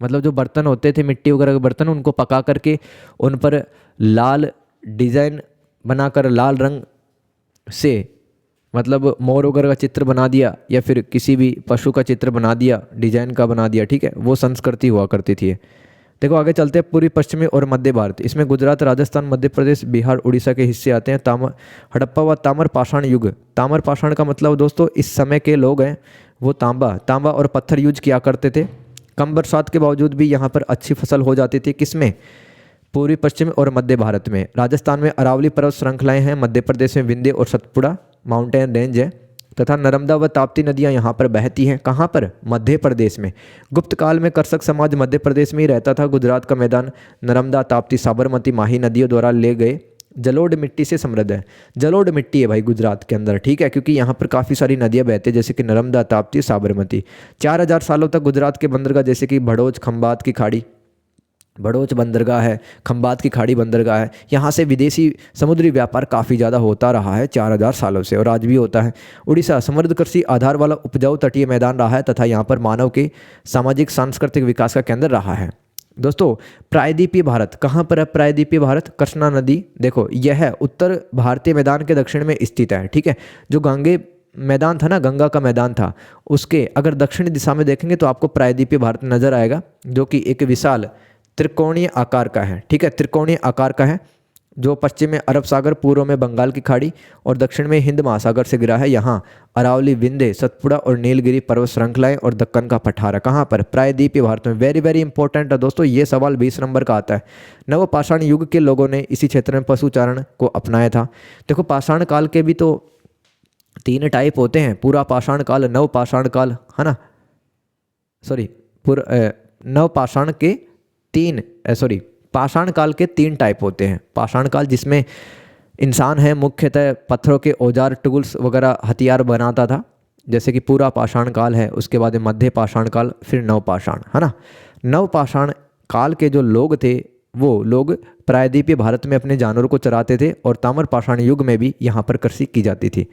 मतलब जो बर्तन होते थे, मिट्टी वगैरह के बर्तन, उनको पका करके उन पर लाल डिज़ाइन बनाकर लाल रंग से, मतलब मोर वगैरह का चित्र बना दिया या फिर किसी भी पशु का चित्र बना दिया, डिजाइन का बना दिया, ठीक है, वो संस्कृति हुआ करती थी। देखो आगे चलते हैं, पूर्वी पश्चिमी और मध्य भारत, इसमें गुजरात, राजस्थान, मध्य प्रदेश, बिहार, उड़ीसा के हिस्से आते हैं। हड़प्पा व ताम्र पाषाण युग, ताम्र पाषाण का मतलब दोस्तों इस समय के लोग हैं वो तांबा और पत्थर यूज किया करते थे। कम बरसात के बावजूद भी यहाँ पर अच्छी फसल हो जाती थी। किसमें? पूर्वी पश्चिम और मध्य भारत में। राजस्थान में अरावली पर्वत श्रृंखलाएं हैं, मध्य प्रदेश में विंध्य और सतपुड़ा माउंटेन रेंज है, तथा नर्मदा व ताप्ती नदियां यहाँ पर बहती हैं। कहाँ पर? मध्य प्रदेश में। गुप्त काल में कर्षक समाज मध्य प्रदेश में ही रहता था। गुजरात का मैदान नर्मदा, ताप्ती, साबरमती, माही नदियों द्वारा ले गए जलोढ़ मिट्टी से समृद्ध है। जलोढ़ मिट्टी है भाई गुजरात के अंदर, ठीक है, क्योंकि यहाँ पर काफ़ी सारी नदियाँ बहती हैं जैसे कि नर्मदा, ताप्ती, साबरमती। 4000 सालों तक गुजरात के बंदरगाह जैसे कि भड़ोच, खंबात की खाड़ी, भड़ोच बंदरगाह है, खंबात की खाड़ी बंदरगाह है, यहाँ से विदेशी समुद्री व्यापार काफ़ी ज़्यादा होता रहा है 4000 सालों से, और आज भी होता है। उड़ीसा समृद्ध कृषि आधार वाला उपजाऊ तटीय मैदान रहा है तथा यहाँ पर मानव के सामाजिक सांस्कृतिक विकास का केंद्र रहा है। दोस्तों, प्रायद्वीपीय भारत कहाँ पर है? प्रायद्वीपीय भारत कृष्णा नदी, देखो यह उत्तर भारतीय मैदान के दक्षिण में स्थित है, ठीक है। जो गांगे मैदान था ना, गंगा का मैदान था, उसके अगर दक्षिणी दिशा में देखेंगे तो आपको प्रायद्वीपीय भारत नजर आएगा, जो कि एक विशाल त्रिकोणीय आकार का है, ठीक है, त्रिकोणीय आकार का है, जो पश्चिम में अरब सागर, पूर्व में बंगाल की खाड़ी और दक्षिण में हिंद महासागर से गिरा है। यहाँ अरावली, विंध्य, सतपुड़ा और नीलगिरी पर्वत श्रृंखलाएं और दक्कन का पठारा कहाँ पर? प्रायद्वीपीय भारत में। वेरी वेरी इंपॉर्टेंट है दोस्तों, ये सवाल 20 नंबर का आता है। नवपाषाण युग के लोगों ने इसी क्षेत्र में पशुचारण को अपनाया था। देखो, पाषाण काल के भी तो 3 टाइप होते हैं, पूरा पाषाण काल, नवपाषाण काल, है ना, सॉरी नवपाषाण के पाषाण काल के 3 टाइप होते हैं। पाषाण काल जिसमें इंसान है मुख्यतः पत्थरों के औजार, टूल्स वगैरह, हथियार बनाता था, जैसे कि पूरा पाषाण काल है। उसके बाद मध्य पाषाण काल, फिर नवपाषाण, है ना। नवपाषाण काल के जो लोग थे वो लोग प्रायद्वीपीय भारत में अपने जानवरों को चराते थे, और ताम्र पाषाण युग में भी यहाँ पर कृषि की जाती थी।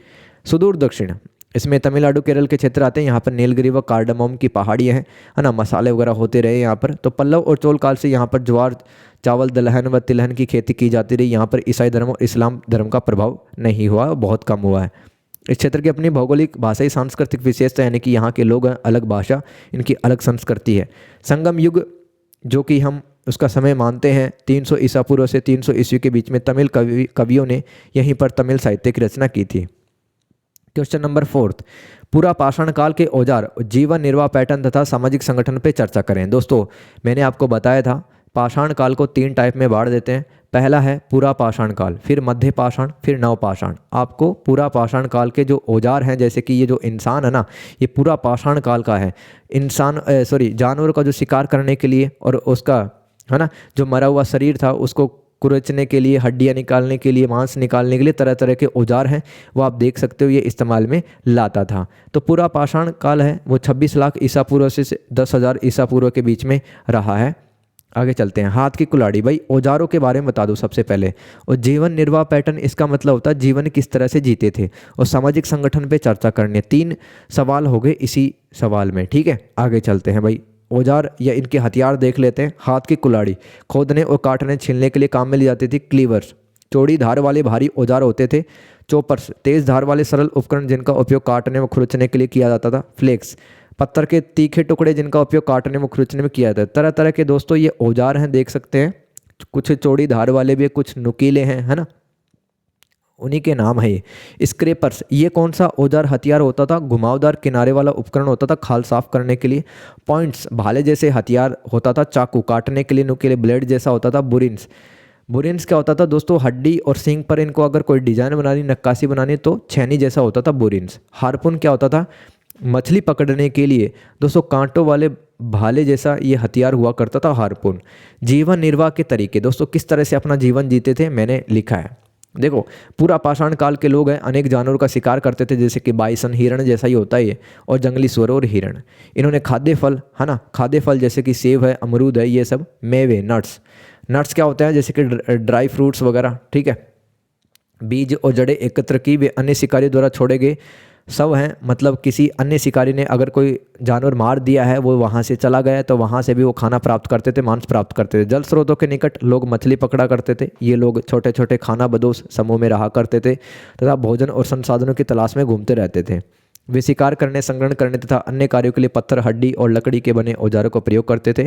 सुदूर दक्षिण, इसमें तमिलनाडु, केरल के क्षेत्र आते हैं। यहाँ पर नीलगिरी व कार्डमम की पहाड़ियाँ हैं, है ना, मसाले वगैरह होते रहे यहाँ पर। तो पल्लव और चोल काल से यहाँ पर ज्वार, चावल, दलहन व तिलहन की खेती की जाती रही। यहाँ पर ईसाई धर्म और इस्लाम धर्म का प्रभाव नहीं हुआ, बहुत कम हुआ है। इस क्षेत्र की अपनी भौगोलिक, भाषाई, सांस्कृतिक विशेषता, यानी कि यहाँ के लोग अलग भाषा, इनकी अलग संस्कृति है। संगम युग जो कि हम उसका समय मानते हैं 300 ईसा पूर्व से 300 ईस्वी के बीच में तमिल कवियों ने यहीं पर तमिल साहित्य की रचना की थी। क्वेश्चन नंबर 4, पूरा पाषाण काल के औजार, जीवन निर्वाह पैटर्न तथा सामाजिक संगठन पे चर्चा करें। दोस्तों, मैंने आपको बताया था पाषाण काल को 3 टाइप में बांट देते हैं। पहला है पूरा पाषाण काल, फिर मध्य पाषाण, फिर नवपाषाण। आपको पूरा पाषाण काल के जो औजार हैं, जैसे कि ये जो इंसान है ना, ये पूरा पाषाण काल का है। जानवर का जो शिकार करने के लिए, और उसका, है ना, जो मरा हुआ शरीर था उसको कुरेचने के लिए, हड्डियाँ निकालने के लिए, मांस निकालने के लिए तरह तरह के औजार हैं, वो आप देख सकते हो, ये इस्तेमाल में लाता था। तो पूरा पाषाण काल है वो 26 लाख ईसा पूर्व से 10,000 ईसा पूर्व के बीच में रहा है। आगे चलते हैं। हाथ की कुल्हाड़ी, भाई औजारों के बारे में बता दो सबसे पहले। और जीवन निर्वाह पैटर्न, इसका मतलब होता है जीवन किस तरह से जीते थे। और सामाजिक संगठन पे चर्चा करनी है। 3 सवाल हो गए इसी सवाल में, ठीक है। आगे चलते हैं भाई, औजार या इनके हथियार देख लेते हैं। हाथ की कुल्हाड़ी खोदने और काटने, छीलने के लिए काम में ली जाती थी। क्लीवर्स, चौड़ी धार वाले भारी औजार होते थे। चॉपर्स, तेज धार वाले सरल उपकरण जिनका उपयोग काटने व खुरचने के लिए किया जाता था। फ्लेक्स, पत्थर के तीखे टुकड़े जिनका उपयोग काटने व खुरचने में किया जाता है। तरह तरह के दोस्तों ये औजार हैं, देख सकते हैं। कुछ चौड़ी धार वाले भी, कुछ नुकीले हैं, है ना, उन्हीं के नाम है ये। स्क्रेपर्स, ये कौन सा औजार हथियार होता था? घुमावदार किनारे वाला उपकरण होता था खाल साफ करने के लिए। पॉइंट्स, भाले जैसे हथियार होता था। चाकू, काटने के लिए नुकीले ब्लेड जैसा होता था। बुरिन्स, बुरिन्स क्या होता था दोस्तों? हड्डी और सींग पर इनको अगर कोई डिजाइन बनानी, नक्काशी बनानी तो छेनी जैसा होता था बुरिन्स। हार्पुन क्या होता था? मछली पकड़ने के लिए दोस्तों कांटों वाले भाले जैसा ये हथियार हुआ करता था हार्पुन। जीवन निर्वाह के तरीके, दोस्तों किस तरह से अपना जीवन जीते थे मैंने लिखा है। देखो, पूरा पाषाण काल के लोग हैं, अनेक जानवरों का शिकार करते थे, जैसे कि बाइसन, हिरण जैसा ही होता है ये, और जंगली सुअर और हिरण। इन्होंने खाद्य फल, है ना, खाद्य फल जैसे कि सेब है, अमरूद है, ये सब मेवे, नट्स। नट्स क्या होते हैं? जैसे कि ड्राई फ्रूट्स वगैरह, ठीक है। बीज और जड़ें एकत्र की वे अन्य शिकारियों द्वारा छोड़े गए सब हैं, मतलब किसी अन्य शिकारी ने अगर कोई जानवर मार दिया है, वो वहाँ से चला गया तो वहाँ से भी वो खाना प्राप्त करते थे, मांस प्राप्त करते थे। जल स्रोतों के निकट लोग मछली पकड़ा करते थे। ये लोग छोटे छोटे खाना बदोश समूह में रहा करते थे तथा भोजन और संसाधनों की तलाश में घूमते रहते थे। वे शिकार करने, संग्रहण करने तथा अन्य कार्यों के लिए पत्थर, हड्डी और लकड़ी के बने औजारों का प्रयोग करते थे।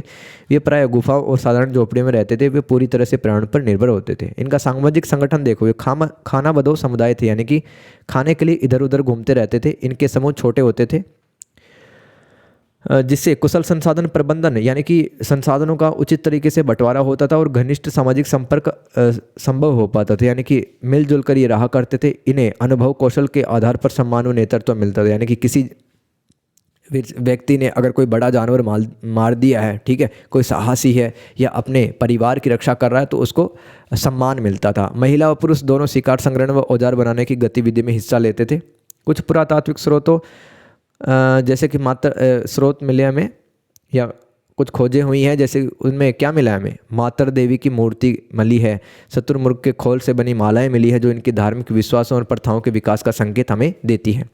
वे प्राय गुफाओं और साधारण झोपड़ियों में रहते थे। वे पूरी तरह से पर्यावरण पर निर्भर होते थे। इनका सामाजिक संगठन देखो, ये खाना बदोश समुदाय थे, यानी कि खाने के लिए इधर उधर घूमते रहते थे। इनके समूह छोटे होते थे, जिससे कुशल संसाधन प्रबंधन, यानी कि संसाधनों का उचित तरीके से बंटवारा होता था और घनिष्ठ सामाजिक संपर्क संभव हो पाता था, यानी कि मिलजुल कर ये रहा करते थे। इन्हें अनुभव, कौशल के आधार पर सम्मान और नेतृत्व मिलता था, यानी कि किसी व्यक्ति ने अगर कोई बड़ा जानवर मार दिया है, ठीक है, कोई साहसी है या अपने परिवार की रक्षा कर रहा है, तो उसको सम्मान मिलता था। महिला और पुरुष दोनों शिकार संग्रहण व औजार बनाने की गतिविधि में हिस्सा लेते थे। कुछ पुरातात्विक स्रोतों जैसे कि मात्र स्रोत मिले हमें या कुछ खोजें हुई हैं, जैसे उनमें क्या मिला है हमें, मातर देवी की मूर्ति मिली है, शत्रुमुर्ग के खोल से बनी मालाएं मिली है जो इनकी धार्मिक विश्वासों और प्रथाओं के विकास का संकेत हमें देती है।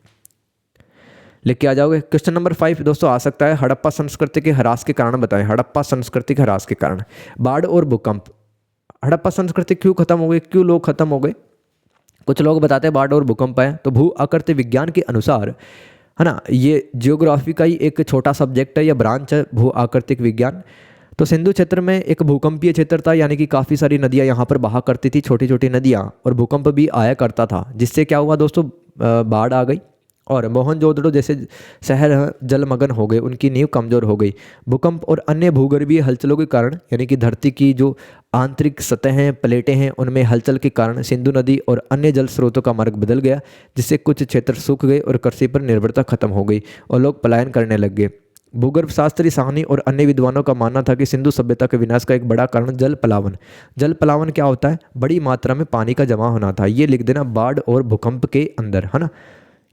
लिख के आ जाओगे। क्वेश्चन नंबर 5 दोस्तों आ सकता है, हड़प्पा संस्कृति के ह्रास के कारण बताएं। हड़प्पा संस्कृति के ह्रास के कारण, बाढ़ और भूकंप। हड़प्पा संस्कृति क्यों खत्म हो गई, क्यों लोग खत्म हो गए? कुछ लोग बताते हैं बाढ़ और भूकंप आए। तो भू आकृति विज्ञान के अनुसार, है ना, ये जियोग्राफी का ही एक छोटा सब्जेक्ट है या ब्रांच है, भू आकृतिक विज्ञान। तो सिंधु क्षेत्र में एक भूकंपीय क्षेत्र था, यानी कि काफ़ी सारी नदियाँ यहाँ पर बहा करती थी, छोटी छोटी नदियाँ, और भूकंप भी आया करता था, जिससे क्या हुआ दोस्तों, बाढ़ आ गई और मोहनजोदड़ो जैसे शहर जलमग्न हो गए, उनकी नींव कमज़ोर हो गई। भूकंप और अन्य भूगर्भीय हलचलों के कारण, यानी कि धरती की जो आंतरिक सतहें प्लेटें हैं उनमें हलचल के कारण सिंधु नदी और अन्य जल स्रोतों का मार्ग बदल गया, जिससे कुछ क्षेत्र सूख गए और कृषि पर निर्भरता खत्म हो गई और लोग पलायन करने लग गए। भूगर्भ शास्त्री साहनी और अन्य विद्वानों का मानना था कि सिंधु सभ्यता के विनाश का एक बड़ा कारण जल पलावन। जल पलावन क्या होता है? बड़ी मात्रा में पानी का जमा होना था। ये लिख देना बाढ़ और भूकंप के अंदर, है ना।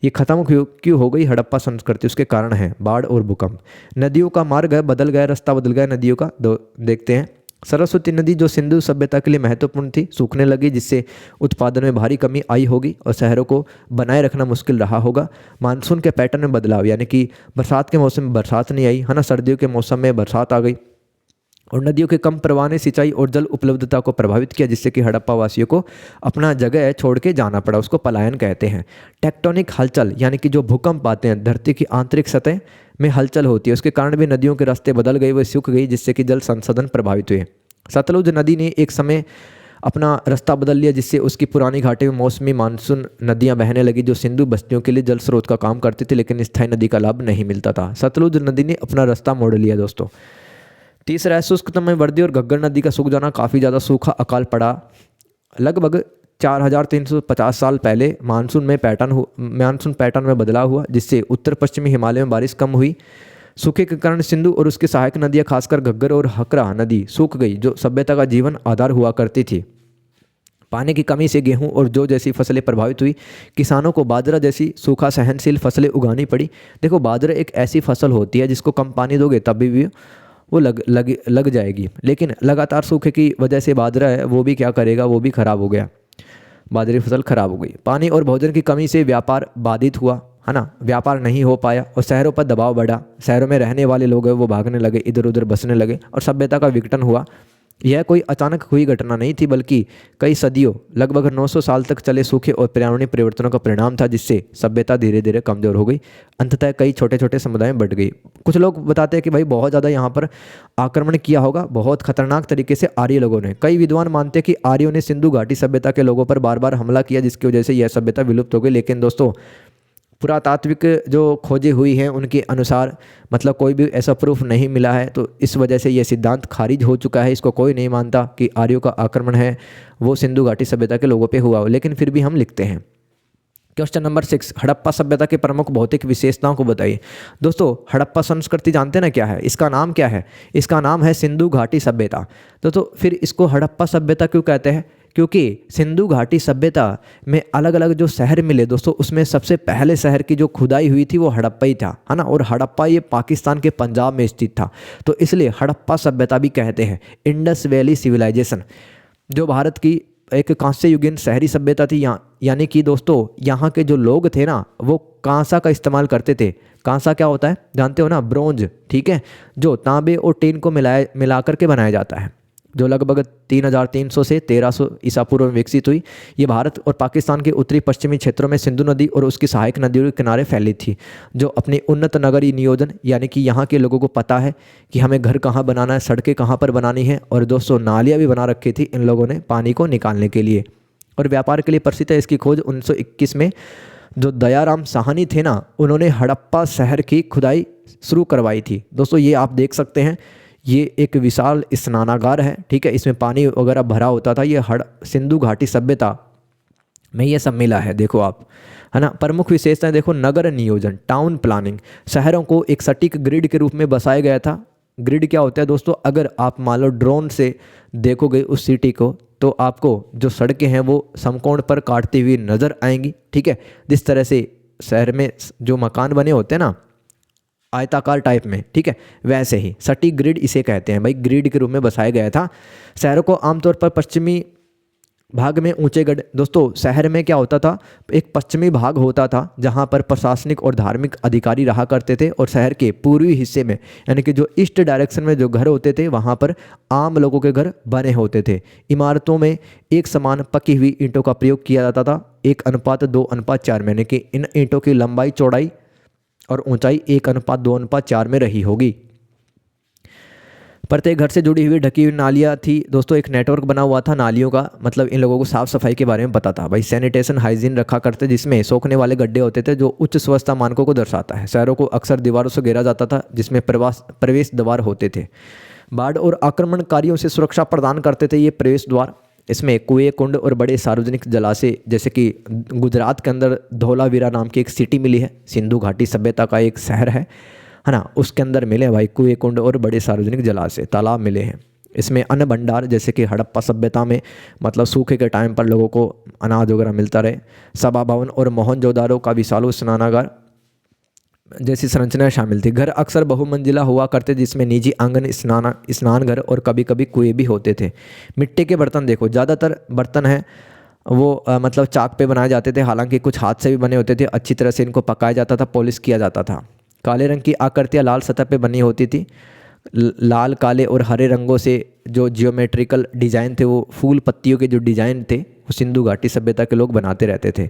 ये खत्म क्यों हो गई हड़प्पा संस्कृति, उसके कारण है बाढ़ और भूकंप। नदियों का मार्ग है बदल गया, रास्ता बदल गया नदियों का। देखते हैं। सरस्वती नदी जो सिंधु सभ्यता के लिए महत्वपूर्ण थी, सूखने लगी, जिससे उत्पादन में भारी कमी आई होगी और शहरों को बनाए रखना मुश्किल रहा होगा। मानसून के पैटर्न में बदलाव, यानी कि बरसात के मौसम में बरसात नहीं आई, है ना, सर्दियों के मौसम में बरसात आ गई। और नदियों के कम प्रवाह ने सिंचाई और जल उपलब्धता को प्रभावित किया, जिससे कि हड़प्पा वासियों को अपना जगह छोड़ के जाना पड़ा। उसको पलायन कहते हैं। टेक्टोनिक हलचल, यानी कि जो भूकंप आते हैं, धरती की आंतरिक सतह में हलचल होती है, उसके कारण भी नदियों के रास्ते बदल गए, वे सूख गई, जिससे कि जल संसाधन प्रभावित हुए। सतलुज नदी ने एक समय अपना रास्ता बदल लिया, जिससे उसकी पुरानी घाटी में मौसमी मानसून नदियां बहने लगी, जो सिंधु बस्तियों के लिए जल स्रोत का काम करती थी, लेकिन स्थायी नदी का लाभ नहीं मिलता था। सतलुज नदी ने अपना रास्ता मोड़ लिया दोस्तों। तीसरा है शुष्कतम में वृद्धि और घग्गर नदी का सूख जाना। काफ़ी ज़्यादा सूखा अकाल पड़ा। लगभग 4350 साल पहले मानसून पैटर्न में बदलाव हुआ, जिससे उत्तर पश्चिमी हिमालय में बारिश कम हुई। सूखे के कारण सिंधु और उसकी सहायक नदियाँ, खासकर घग्गर और हकरा नदी सूख गई, जो सभ्यता का जीवन आधार हुआ करती थी। पानी की कमी से गेहूं और जौ जैसी फसलें प्रभावित हुई। किसानों को बाजरा जैसी सूखा सहनशील फसलें उगानी पड़ी। देखो, बाजरा एक ऐसी फसल होती है जिसको कम पानी दोगे तभी भी वो लग जाएगी, लेकिन लगातार सूखे की वजह से बाजरा है वो भी क्या करेगा, वो भी खराब हो गया, बाजरे की फसल खराब हो गई। पानी और भोजन की कमी से व्यापार बाधित हुआ, है ना, व्यापार नहीं हो पाया और शहरों पर दबाव बढ़ा। शहरों में रहने वाले लोग हैं वो भागने लगे, इधर उधर बसने लगे और सभ्यता का विघटन हुआ। यह कोई अचानक हुई घटना नहीं थी, बल्कि कई सदियों, लगभग 900 साल तक चले सूखे और पर्यावरणीय परिवर्तनों का परिणाम था, जिससे सभ्यता धीरे धीरे कमजोर हो गई। अंततः कई छोटे छोटे समुदाय बढ़ गई। कुछ लोग बताते हैं कि भाई बहुत ज़्यादा यहाँ पर आक्रमण किया होगा, बहुत खतरनाक तरीके से आर्य लोगों ने। कई विद्वान मानते हैं कि आर्यों ने सिंधु घाटी सभ्यता के लोगों पर बार बार हमला किया, जिसकी वजह से यह सभ्यता विलुप्त हो गई। लेकिन दोस्तों, पुरातात्विक जो खोजें हुई हैं उनके अनुसार मतलब कोई भी ऐसा प्रूफ नहीं मिला है, तो इस वजह से यह सिद्धांत खारिज हो चुका है। इसको कोई नहीं मानता कि आर्यों का आक्रमण है वो सिंधु घाटी सभ्यता के लोगों पे हुआ हो, लेकिन फिर भी हम लिखते हैं। क्वेश्चन नंबर 6, हड़प्पा सभ्यता के प्रमुख भौतिक विशेषताओं को बताइए। दोस्तों, हड़प्पा संस्कृति जानते ना क्या है, इसका नाम क्या है? इसका नाम है सिंधु घाटी सभ्यता। तो फिर इसको हड़प्पा सभ्यता क्यों कहते हैं? क्योंकि सिंधु घाटी सभ्यता में अलग अलग जो शहर मिले दोस्तों, उसमें सबसे पहले शहर की जो खुदाई हुई थी वो हड़प्पा ही था, है ना। और हड़प्पा ये पाकिस्तान के पंजाब में स्थित था, तो इसलिए हड़प्पा सभ्यता भी कहते हैं। इंडस वैली सिविलाइजेशन जो भारत की एक कांस्य युगीन शहरी सभ्यता थी, यानी कि दोस्तों यहाँ के जो लोग थे ना वो कांसा का इस्तेमाल करते थे। कांसा क्या होता है जानते हो ना, ब्रोंज, ठीक है, जो तांबे और टीन को मिला करके बनाया जाता है, जो लगभग 3300 से 1300 ईसा पूर्व में विकसित हुई। ये भारत और पाकिस्तान के उत्तरी पश्चिमी क्षेत्रों में सिंधु नदी और उसकी सहायक नदियों के किनारे फैली थी, जो अपने उन्नत नगरीय नियोजन, यानी कि यहाँ के लोगों को पता है कि हमें घर कहाँ बनाना है, सड़कें कहाँ पर बनानी है, और दोस्तों नालियाँ भी बना रखी थी इन लोगों ने पानी को निकालने के लिए, और व्यापार के लिए प्रसिद्ध है। इसकी खोज 1921 में जो दयाराम साहनी थे ना, उन्होंने हड़प्पा शहर की खुदाई शुरू करवाई थी। दोस्तों ये आप देख सकते हैं, ये एक विशाल स्नानागार है, ठीक है, इसमें पानी वगैरह भरा होता था। ये सिंधु घाटी सभ्यता में ये सब मिला है, देखो आप, है ना। प्रमुख विशेषताएं देखो, नगर नियोजन, टाउन प्लानिंग, शहरों को एक सटीक ग्रिड के रूप में बसाया गया था। ग्रिड क्या होता है दोस्तों, अगर आप मान लो ड्रोन से देखोगे उस सिटी को, तो आपको जो सड़कें हैं वो समकोण पर काटती हुई नजर आएंगी, ठीक है। जिस तरह से शहर में जो मकान बने होते हैं ना आयताकार टाइप में, ठीक है, वैसे ही सटीक ग्रिड इसे कहते हैं भाई, ग्रिड के रूप में बसाया गया था। शहरों को आमतौर पर पश्चिमी भाग में ऊंचे गढ़, दोस्तों शहर में क्या होता था, एक पश्चिमी भाग होता था जहां पर प्रशासनिक और धार्मिक अधिकारी रहा करते थे, और शहर के पूर्वी हिस्से में यानी कि जो ईस्ट डायरेक्शन में जो घर होते थे वहां पर आम लोगों के घर बने होते थे। इमारतों में एक समान पकी हुई ईंटों का प्रयोग किया जाता था, 1:2:4 यानी कि इन ईंटों की लंबाई चौड़ाई और ऊंचाई 1:2:4 में रही होगी। प्रत्येक घर से जुड़ी हुई ढकी हुई नालियाँ थी दोस्तों, एक नेटवर्क बना हुआ था नालियों का, मतलब इन लोगों को साफ सफाई के बारे में पता था भाई। सैनिटेशन हाइजीन रखा करते, जिसमें सोखने वाले गड्ढे होते थे जो उच्च स्वच्छता मानकों को दर्शाता है। शहरों को अक्सर दीवारों से घेरा जाता था जिसमें प्रवेश द्वार होते थे। बाढ़ और आक्रमणकारियों से सुरक्षा प्रदान करते थे ये प्रवेश द्वार। इसमें कुएं, कुंड और बड़े सार्वजनिक जलाशय, जैसे कि गुजरात के अंदर धोलावीरा नाम की एक सिटी मिली है, सिंधु घाटी सभ्यता का एक शहर है ना, उसके अंदर मिले भाई कुएं, कुंड और बड़े सार्वजनिक जलाशय, तालाब मिले हैं। इसमें अन्न भंडार, जैसे कि हड़प्पा सभ्यता में मतलब सूखे के टाइम पर लोगों को अनाज वगैरह मिलता रहे। सभा भवन और मोहनजोदारो का विशाल स्नानागार जैसी संरचनाएं शामिल थी। घर अक्सर बहुमंजिला हुआ करते, जिसमें निजी आंगन, स्नानघर और कभी कभी कुएं भी होते थे। मिट्टी के बर्तन देखो, ज़्यादातर बर्तन हैं वो मतलब चाक पे बनाए जाते थे, हालांकि कुछ हाथ से भी बने होते थे। अच्छी तरह से इनको पकाया जाता था, पॉलिश किया जाता था। काले रंग की आकृतियाँ लाल सतह पे बनी होती थी। लाल, काले और हरे रंगों से जो जियोमेट्रिकल डिज़ाइन थे, वो फूल पत्तियों के जो डिज़ाइन थे वो सिंधु घाटी सभ्यता के लोग बनाते रहते थे।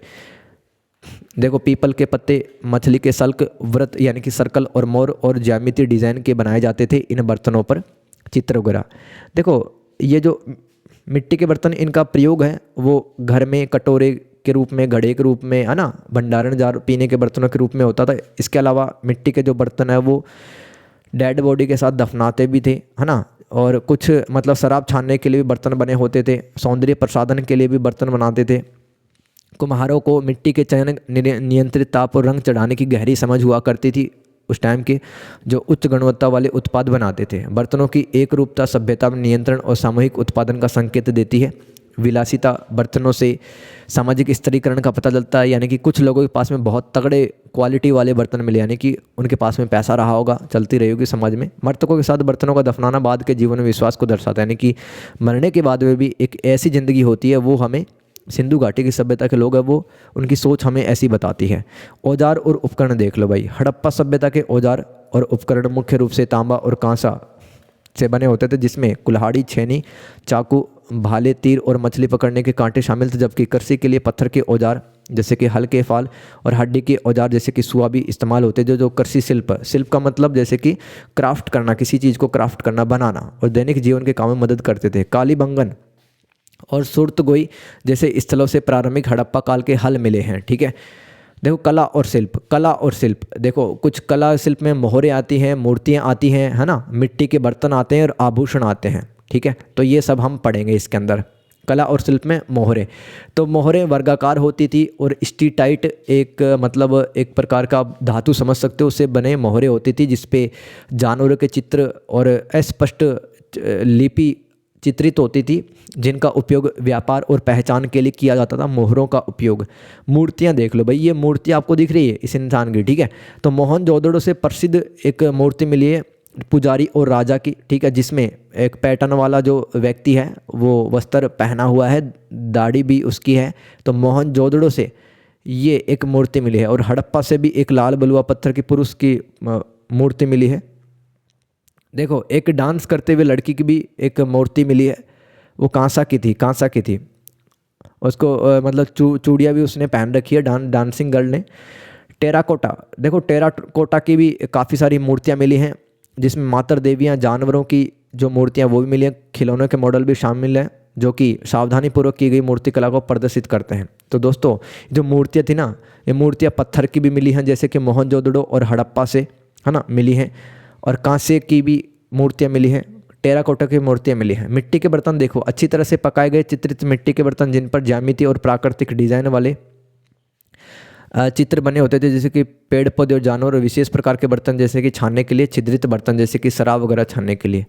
देखो पीपल के पत्ते, मछली के सल्क, वृत्त यानी कि सर्कल और मोर और ज्यामितीय डिज़ाइन के बनाए जाते थे इन बर्तनों पर, चित्र वगैरह। देखो ये जो मिट्टी के बर्तन, इनका प्रयोग है वो घर में कटोरे के रूप में, घड़े के रूप में, है ना, भंडारण जार, पीने के बर्तनों के रूप में होता था। इसके अलावा मिट्टी के जो बर्तन है वो डेड बॉडी के साथ दफनाते भी थे, है ना। और कुछ मतलब शराब छानने के लिए भी बर्तन बने होते थे, सौंदर्य प्रसाधन के लिए भी बर्तन बनाते थे। कुम्हारों को मिट्टी के चयन, नियंत्रित ताप और रंग चढ़ाने की गहरी समझ हुआ करती थी। उस टाइम के जो उच्च गुणवत्ता वाले उत्पाद बनाते थे। बर्तनों की एक रूपता सभ्यता में नियंत्रण और सामूहिक उत्पादन का संकेत देती है। विलासिता, बर्तनों से सामाजिक स्तरीकरण का पता चलता है, यानी कि कुछ लोगों के पास में बहुत तगड़े क्वालिटी वाले बर्तन मिले, यानी कि उनके पास में पैसा रहा होगा, चलती रही होगी समाज में। मृतकों के साथ बर्तनों का दफनाना बाद के जीवन में विश्वास को दर्शाता है, यानी कि मरने के बाद में भी एक ऐसी ज़िंदगी होती है, वो हमें सिंधु घाटी की सभ्यता के लोग हैं वो, उनकी सोच हमें ऐसी बताती है। औजार और उपकरण देख लो भाई, हड़प्पा सभ्यता के औजार और उपकरण मुख्य रूप से तांबा और कांसा से बने होते थे, जिसमें कुल्हाड़ी, छेनी, चाकू, भाले, तीर और मछली पकड़ने के कांटे शामिल थे। जबकि कृषि के लिए पत्थर के औजार जैसे कि हल के फाल और हड्डी के औजार जैसे कि सुआ भी इस्तेमाल होते थे। जो कृषि शिल्प का मतलब जैसे कि क्राफ्ट करना, किसी चीज़ को क्राफ्ट करना, बनाना, और दैनिक जीवन के काम में मदद करते थे। कालीबंगन और सुरतगोई जैसे स्थलों से प्रारंभिक हड़प्पा काल के हल मिले हैं, ठीक है। देखो कला और शिल्प, देखो कुछ कला शिल्प में मोहरें आती हैं, मूर्तियाँ आती हैं, है ना, मिट्टी के बर्तन आते हैं और आभूषण आते हैं, ठीक है। तो ये सब हम पढ़ेंगे इसके अंदर। कला और शिल्प में मोहरें, तो मोहरें वर्गाकार होती थी और स्टीटाइट एक मतलब एक प्रकार का धातु समझ सकते हो, उससे बने मोहरें होती थी जिसपे जानवरों के चित्र और अस्पष्ट लिपि चित्रित होती थी, जिनका उपयोग व्यापार और पहचान के लिए किया जाता था। मोहरों का उपयोग। मूर्तियां देख लो भाई, ये मूर्ति आपको दिख रही है इस इंसान की, ठीक है। तो मोहनजोदड़ो से प्रसिद्ध एक मूर्ति मिली है पुजारी और राजा की, ठीक है, जिसमें एक पैटर्न वाला जो व्यक्ति है वो वस्त्र पहना हुआ है, दाढ़ी भी उसकी है। तो मोहनजोदड़ो से ये एक मूर्ति मिली है। और हड़प्पा से भी एक लाल बलुआ पत्थर की पुरुष की मूर्ति मिली है। देखो एक डांस करते हुए लड़की की भी एक मूर्ति मिली है, वो कांसा की थी। उसको मतलब चूड़ियाँ भी उसने पहन रखी है, डांसिंग गर्ल ने। टेराकोटा, देखो टेराकोटा की भी काफ़ी सारी मूर्तियाँ मिली हैं, जिसमें मातर देवियाँ, जानवरों की जो मूर्तियाँ वो भी मिली हैं। खिलौनों के मॉडल भी शामिल हैं, जो कि सावधानीपूर्वक की गई मूर्ति कला को प्रदर्शित करते हैं। तो दोस्तों जो मूर्तियाँ थी ना, ये मूर्तियाँ पत्थर की भी मिली हैं, जैसे कि मोहनजोदड़ो और हड़प्पा से, है ना, मिली हैं। और कांसे की भी मूर्तियाँ मिली हैं, टेराकोटा की मूर्तियाँ मिली हैं। मिट्टी के बर्तन देखो, अच्छी तरह से पकाए गए चित्रित मिट्टी के बर्तन जिन पर ज्यामिति और प्राकृतिक डिजाइन वाले चित्र बने होते थे, जैसे कि पेड़ पौधे और जानवर, और विशेष प्रकार के बर्तन जैसे कि छानने के लिए छिद्रित बर्तन, जैसे कि शराब वगैरह छानने के लिए।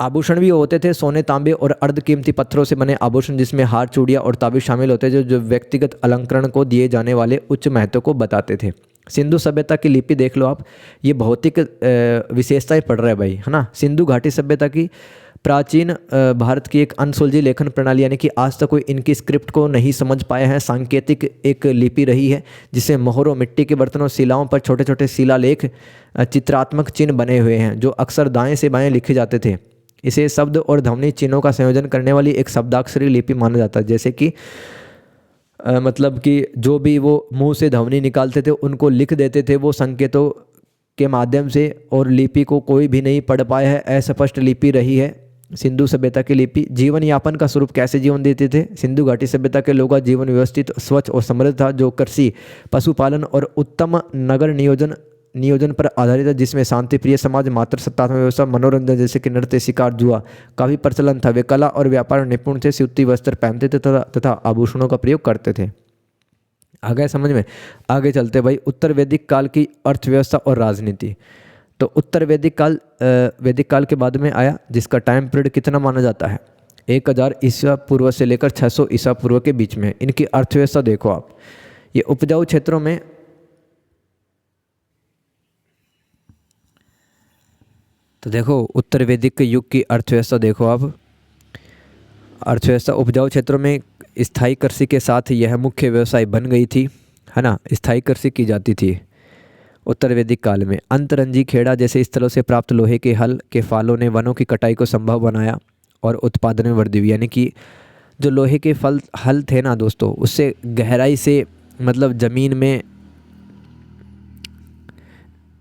आभूषण भी होते थे, सोने तांबे और अर्ध कीमती पत्थरों से बने आभूषण, जिसमें हार चूड़ियाँ और ताबीज शामिल होते थे, जो व्यक्तिगत अलंकरण को दिए जाने वाले उच्च महत्व को बताते थे। सिंधु सभ्यता की लिपि देख लो आप, ये भौतिक विशेषताएं पढ़ रहे हैं भाई, है ना। सिंधु घाटी सभ्यता की प्राचीन भारत की एक अनसुलझी लेखन प्रणाली, यानी कि आज तक कोई इनकी स्क्रिप्ट को नहीं समझ पाया है, सांकेतिक एक लिपि रही है, जिसमें मोहरों, मिट्टी के बर्तनों, शिलाओं पर छोटे छोटे शिलालेख, चित्रात्मक चिन्ह बने हुए हैं, जो अक्सर दाएं से बाएं लिखे जाते थे। इसे शब्द और ध्वनि चिन्हों का संयोजन करने वाली एक शब्दाक्षरी लिपि माना जाता है, जैसे कि मतलब कि जो भी वो मुंह से ध्वनि निकालते थे उनको लिख देते थे वो संकेतों के माध्यम से, और लिपि को कोई भी नहीं पढ़ पाया है, अस्पष्ट लिपि रही है सिंधु सभ्यता की लिपि। जीवन यापन का स्वरूप कैसे जीवन देते थे? सिंधु घाटी सभ्यता के लोगों का जीवन व्यवस्थित, स्वच्छ और समृद्ध था, जो कृषि, पशुपालन और उत्तम नगर नियोजन पर आधारित है, जिसमें शांति प्रिय समाज, मात्र सत्तात्मक व्यवस्था, मनोरंजन जैसे कि नृत्य, शिकार, जुआ का भी प्रचलन था। वे कला और व्यापार निपुण थे, सूती वस्त्र पहनते थे तथा आभूषणों का प्रयोग करते थे। आ गए समझ में? आगे चलते भाई, उत्तर वैदिक काल की अर्थव्यवस्था और राजनीति। तो उत्तर वैदिक काल के बाद में आया, जिसका टाइम पीरियड कितना माना जाता है? 1000 ईसा पूर्व से लेकर 600 ईसा पूर्व के बीच में। इनकी अर्थव्यवस्था देखो आप, ये उपजाऊ क्षेत्रों में, तो देखो उत्तर वैदिक युग की अर्थव्यवस्था देखो आप। अर्थव्यवस्था उपजाऊ क्षेत्रों में स्थायी कृषि के साथ यह मुख्य व्यवसाय बन गई थी, है ना। स्थायी कृषि की जाती थी उत्तर वैदिक काल में। अंतरंजी खेड़ा जैसे स्थलों से प्राप्त लोहे के हल के फालों ने वनों की कटाई को संभव बनाया और उत्पादन में वृद्धि हुई। यानी कि जो लोहे के हल थे ना दोस्तों, उससे गहराई से मतलब ज़मीन में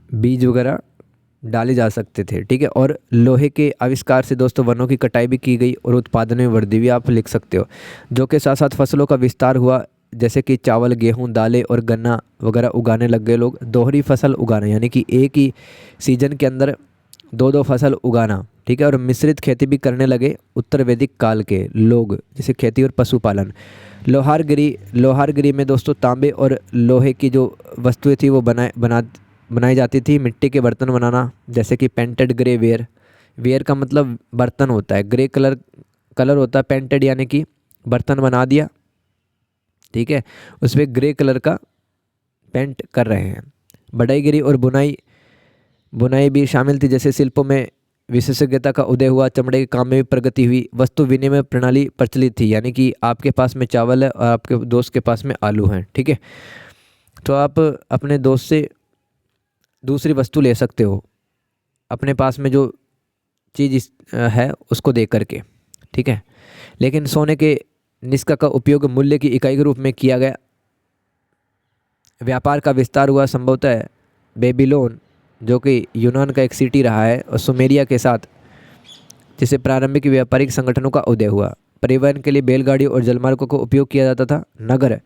बीज वगैरह डाले जा सकते थे, ठीक है। और लोहे के आविष्कार से दोस्तों वनों की कटाई भी की गई और उत्पादन में वृद्धि भी आप लिख सकते हो। जो के साथ साथ फसलों का विस्तार हुआ, जैसे कि चावल, गेहूं, दालें और गन्ना वगैरह उगाने लग गए लोग। दोहरी फसल उगाना, यानी कि एक ही सीजन के अंदर दो फसल उगाना, ठीक है। और मिश्रित खेती भी करने लगे उत्तर वैदिक काल के लोग, जैसे खेती और पशुपालन। लोहारगिरी में दोस्तों तांबे और लोहे की जो वस्तुएं थी वो बनाई जाती थी। मिट्टी के बर्तन बनाना, जैसे कि पेंटेड ग्रे वेयर का मतलब बर्तन होता है, ग्रे कलर होता है, पेंटेड यानी कि बर्तन बना दिया, ठीक है, उस पर ग्रे कलर का पेंट कर रहे हैं। बढ़ईगिरी और बुनाई भी शामिल थी, जैसे शिल्पों में विशेषज्ञता का उदय हुआ, चमड़े के काम में भी प्रगति हुई। वस्तु विनिमय प्रणाली प्रचलित थी, यानी कि आपके पास में चावल है और आपके दोस्त के पास में आलू हैं, ठीक है, तो आप अपने दोस्त से दूसरी वस्तु ले सकते हो अपने पास में जो चीज़ है उसको दे करके, ठीक है। लेकिन सोने के निष्का का उपयोग मूल्य की इकाई के रूप में किया गया। व्यापार का विस्तार हुआ, संभवतः बेबीलोन जो कि यूनान का एक सिटी रहा है, और सुमेरिया के साथ, जिसे प्रारंभिक व्यापारिक संगठनों का उदय हुआ। परिवहन के लिए बैलगाड़ियों और जलमार्गों का उपयोग किया जाता था। नगर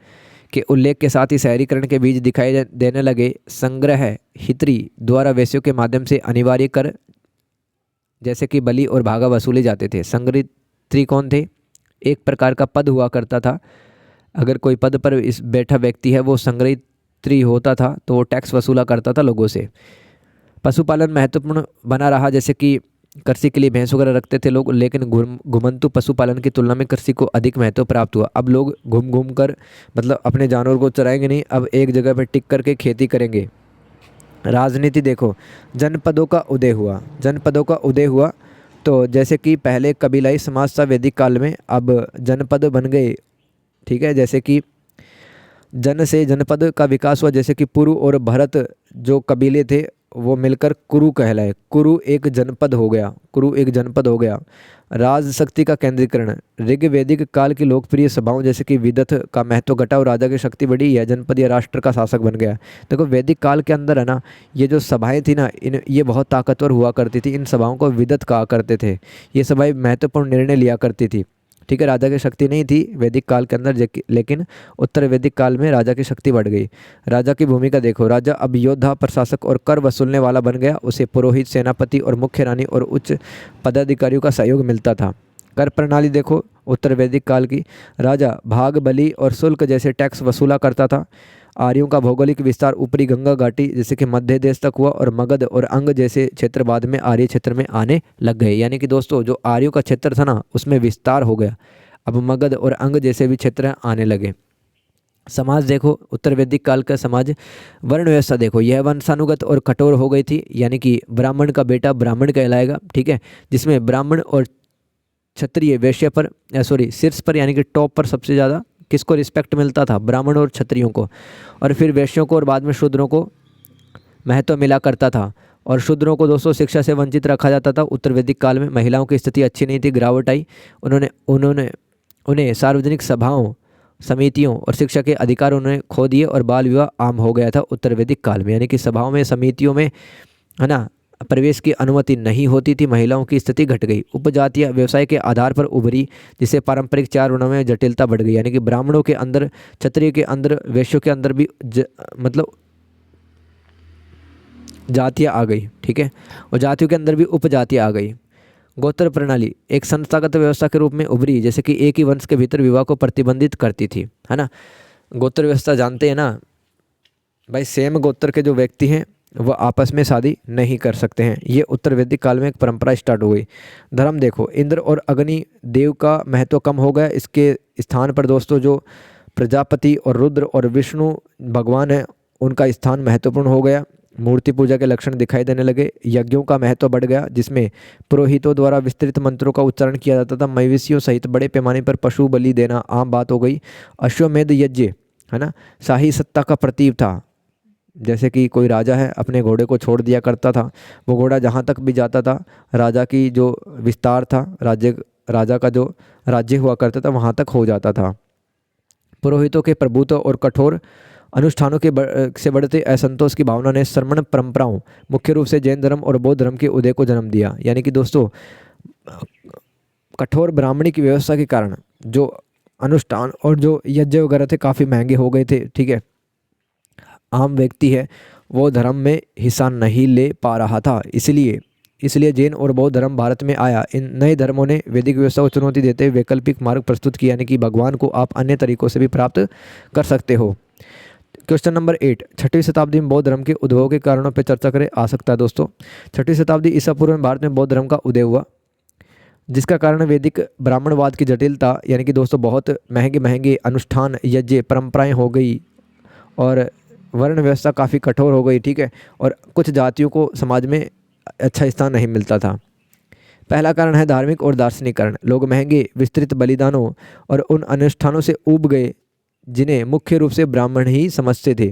के उल्लेख के साथ ही शहरीकरण के बीज दिखाई देने लगे। संग्रह हित्री द्वारा वेश्यों के माध्यम से अनिवार्य कर, जैसे कि बलि और भागा वसूले जाते थे। संग्रहित्री कौन थे? एक प्रकार का पद हुआ करता था, अगर कोई पद पर इस बैठा व्यक्ति है वो संग्रहित्री होता था, तो वो टैक्स वसूला करता था लोगों से। पशुपालन महत्वपूर्ण बना रहा, जैसे कि कृषि के लिए भैंस वगैरह रखते थे लोग, लेकिन घुमंतु पशुपालन की तुलना में कृषि को अधिक महत्व प्राप्त हुआ। अब लोग घूम घूम कर मतलब अपने जानवर को चराएंगे नहीं, अब एक जगह पर टिक करके खेती करेंगे। राजनीति देखो, जनपदों का उदय हुआ, तो जैसे कि पहले कबीलाई समाज था वैदिक काल में, अब जनपद बन गए, ठीक है। जैसे कि जन से जनपद का विकास हुआ, जैसे कि पुरु और भरत जो कबीले थे वो मिलकर कुरु कहलाए। कुरु एक जनपद हो गया। राजशक्ति का केंद्रीकरण, ऋग वैदिक काल की लोकप्रिय सभाओं जैसे कि विदथ का महत्व घटा और राजा की शक्ति बढ़ी, यह जनपद या राष्ट्र का शासक बन गया। देखो वैदिक काल के अंदर है ना, ये जो सभाएं थी ना, ये बहुत ताकतवर हुआ करती थी। इन सभाओं को विदथ कहा करते थे। ये सभाएं महत्वपूर्ण निर्णय लिया करती थी। ठीक है, राजा की शक्ति नहीं थी वैदिक काल के अंदर, लेकिन उत्तर वैदिक काल में राजा की शक्ति बढ़ गई। राजा की भूमिका देखो, राजा अब योद्धा, प्रशासक और कर वसूलने वाला बन गया। उसे पुरोहित, सेनापति और मुख्य रानी और उच्च पदाधिकारियों का सहयोग मिलता था। कर प्रणाली देखो उत्तर वैदिक काल की, राजा भाग, बलि और शुल्क जैसे टैक्स वसूला करता था। आर्यों का भौगोलिक विस्तार ऊपरी गंगा घाटी जैसे कि मध्य देश तक हुआ और मगध और अंग जैसे क्षेत्र बाद में आर्य क्षेत्र में आने लग गए। यानी कि दोस्तों जो आर्यों का क्षेत्र था ना उसमें विस्तार हो गया, अब मगध और अंग जैसे भी क्षेत्र आने लगे। समाज देखो उत्तर वैदिक काल का समाज, वर्ण व्यवस्था देखो, यह वंशानुगत और कठोर हो गई थी। यानी कि ब्राह्मण का बेटा ब्राह्मण कहलाएगा, ठीक है, जिसमें ब्राह्मण और क्षत्रिय वैश्य पर शीर्ष पर यानी कि टॉप पर सबसे ज़्यादा किसको रिस्पेक्ट मिलता था, ब्राह्मण और क्षत्रियों को, और फिर वैश्यों को और बाद में शूद्रों को महत्व मिला करता था। और शूद्रों को दोस्तों शिक्षा से वंचित रखा जाता था। उत्तर वैदिक काल में महिलाओं की स्थिति अच्छी नहीं थी, गिरावट आई। उन्होंने उन्होंने उन्हें सार्वजनिक सभाओं, समितियों और शिक्षा के अधिकार उन्होंने खो दिए और बाल विवाह आम हो गया था उत्तर वैदिक काल में। यानी कि सभाओं में, समितियों में, है ना, प्रवेश की अनुमति नहीं होती थी। महिलाओं की स्थिति घट गई। उपजातीय व्यवसाय के आधार पर उभरी, जिससे पारंपरिक चार वर्णों में जटिलता बढ़ गई। यानी कि ब्राह्मणों के अंदर, क्षत्रिय के अंदर, वैश्यों के अंदर भी मतलब जातियाँ आ गई, ठीक है, और जातियों के अंदर भी उपजातियाँ आ गई। गोत्र प्रणाली एक संस्थागत व्यवस्था के रूप में उभरी, जैसे कि एक ही वंश के भीतर विवाह को प्रतिबंधित करती थी, है ना। गोत्र व्यवस्था जानते हैं ना भाई, सेम गोत्र के जो व्यक्ति हैं वह आपस में शादी नहीं कर सकते हैं। ये उत्तर वैदिक काल में एक परंपरा स्टार्ट हो गई। धर्म देखो, इंद्र और अग्नि देव का महत्व कम हो गया। इसके स्थान पर दोस्तों जो प्रजापति और रुद्र और विष्णु भगवान है उनका स्थान महत्वपूर्ण हो गया। मूर्ति पूजा के लक्षण दिखाई देने लगे। यज्ञों का महत्व बढ़ गया, जिसमें पुरोहितों द्वारा विस्तृत मंत्रों का उच्चारण किया जाता था। मवेशियों सहित बड़े पैमाने पर पशु बलि देना आम बात हो गई। अश्वमेध यज्ञ, है ना, शाही सत्ता का प्रतीक था। जैसे कि कोई राजा है, अपने घोड़े को छोड़ दिया करता था, वो घोड़ा जहाँ तक भी जाता था, राजा की जो विस्तार था, राजा का जो राज्य हुआ करता था वहाँ तक हो जाता था। पुरोहितों के प्रभुत्व और कठोर अनुष्ठानों से बढ़ते असंतोष की भावना ने श्रमण परंपराओं, मुख्य रूप से जैन धर्म और बौद्ध धर्म के उदय को जन्म दिया। यानी कि दोस्तों कठोर ब्राह्मणी की व्यवस्था के कारण जो अनुष्ठान और जो यज्ञ वगैरह थे काफ़ी महंगे हो गए थे, ठीक है। आम व्यक्ति है वो धर्म में हिस्सा नहीं ले पा रहा था। इसलिए जैन और बौद्ध धर्म भारत में आया। इन नए धर्मों ने वैदिक व्यवस्था को चुनौती देते हुए वैकल्पिक मार्ग प्रस्तुत किया, यानी कि भगवान को आप अन्य तरीकों से भी प्राप्त कर सकते हो। क्वेश्चन नंबर 8, 6वीं शताब्दी में बौद्ध धर्म के उद्भव के कारणों पर चर्चा करें आ सकता है दोस्तों। 6वीं शताब्दी ईसा पूर्व में भारत में बौद्ध धर्म का उदय हुआ, जिसका कारण वैदिक ब्राह्मणवाद की जटिलता, यानी कि दोस्तों बहुत महंगे महंगे अनुष्ठान, यज्ञ, परंपराएं हो गई और वर्ण व्यवस्था काफ़ी कठोर हो गई, ठीक है, और कुछ जातियों को समाज में अच्छा स्थान नहीं मिलता था। पहला कारण है धार्मिक और दार्शनिक कारण। लोग महंगे विस्तृत बलिदानों और उन अनुष्ठानों से ऊब गए जिन्हें मुख्य रूप से ब्राह्मण ही समझते थे।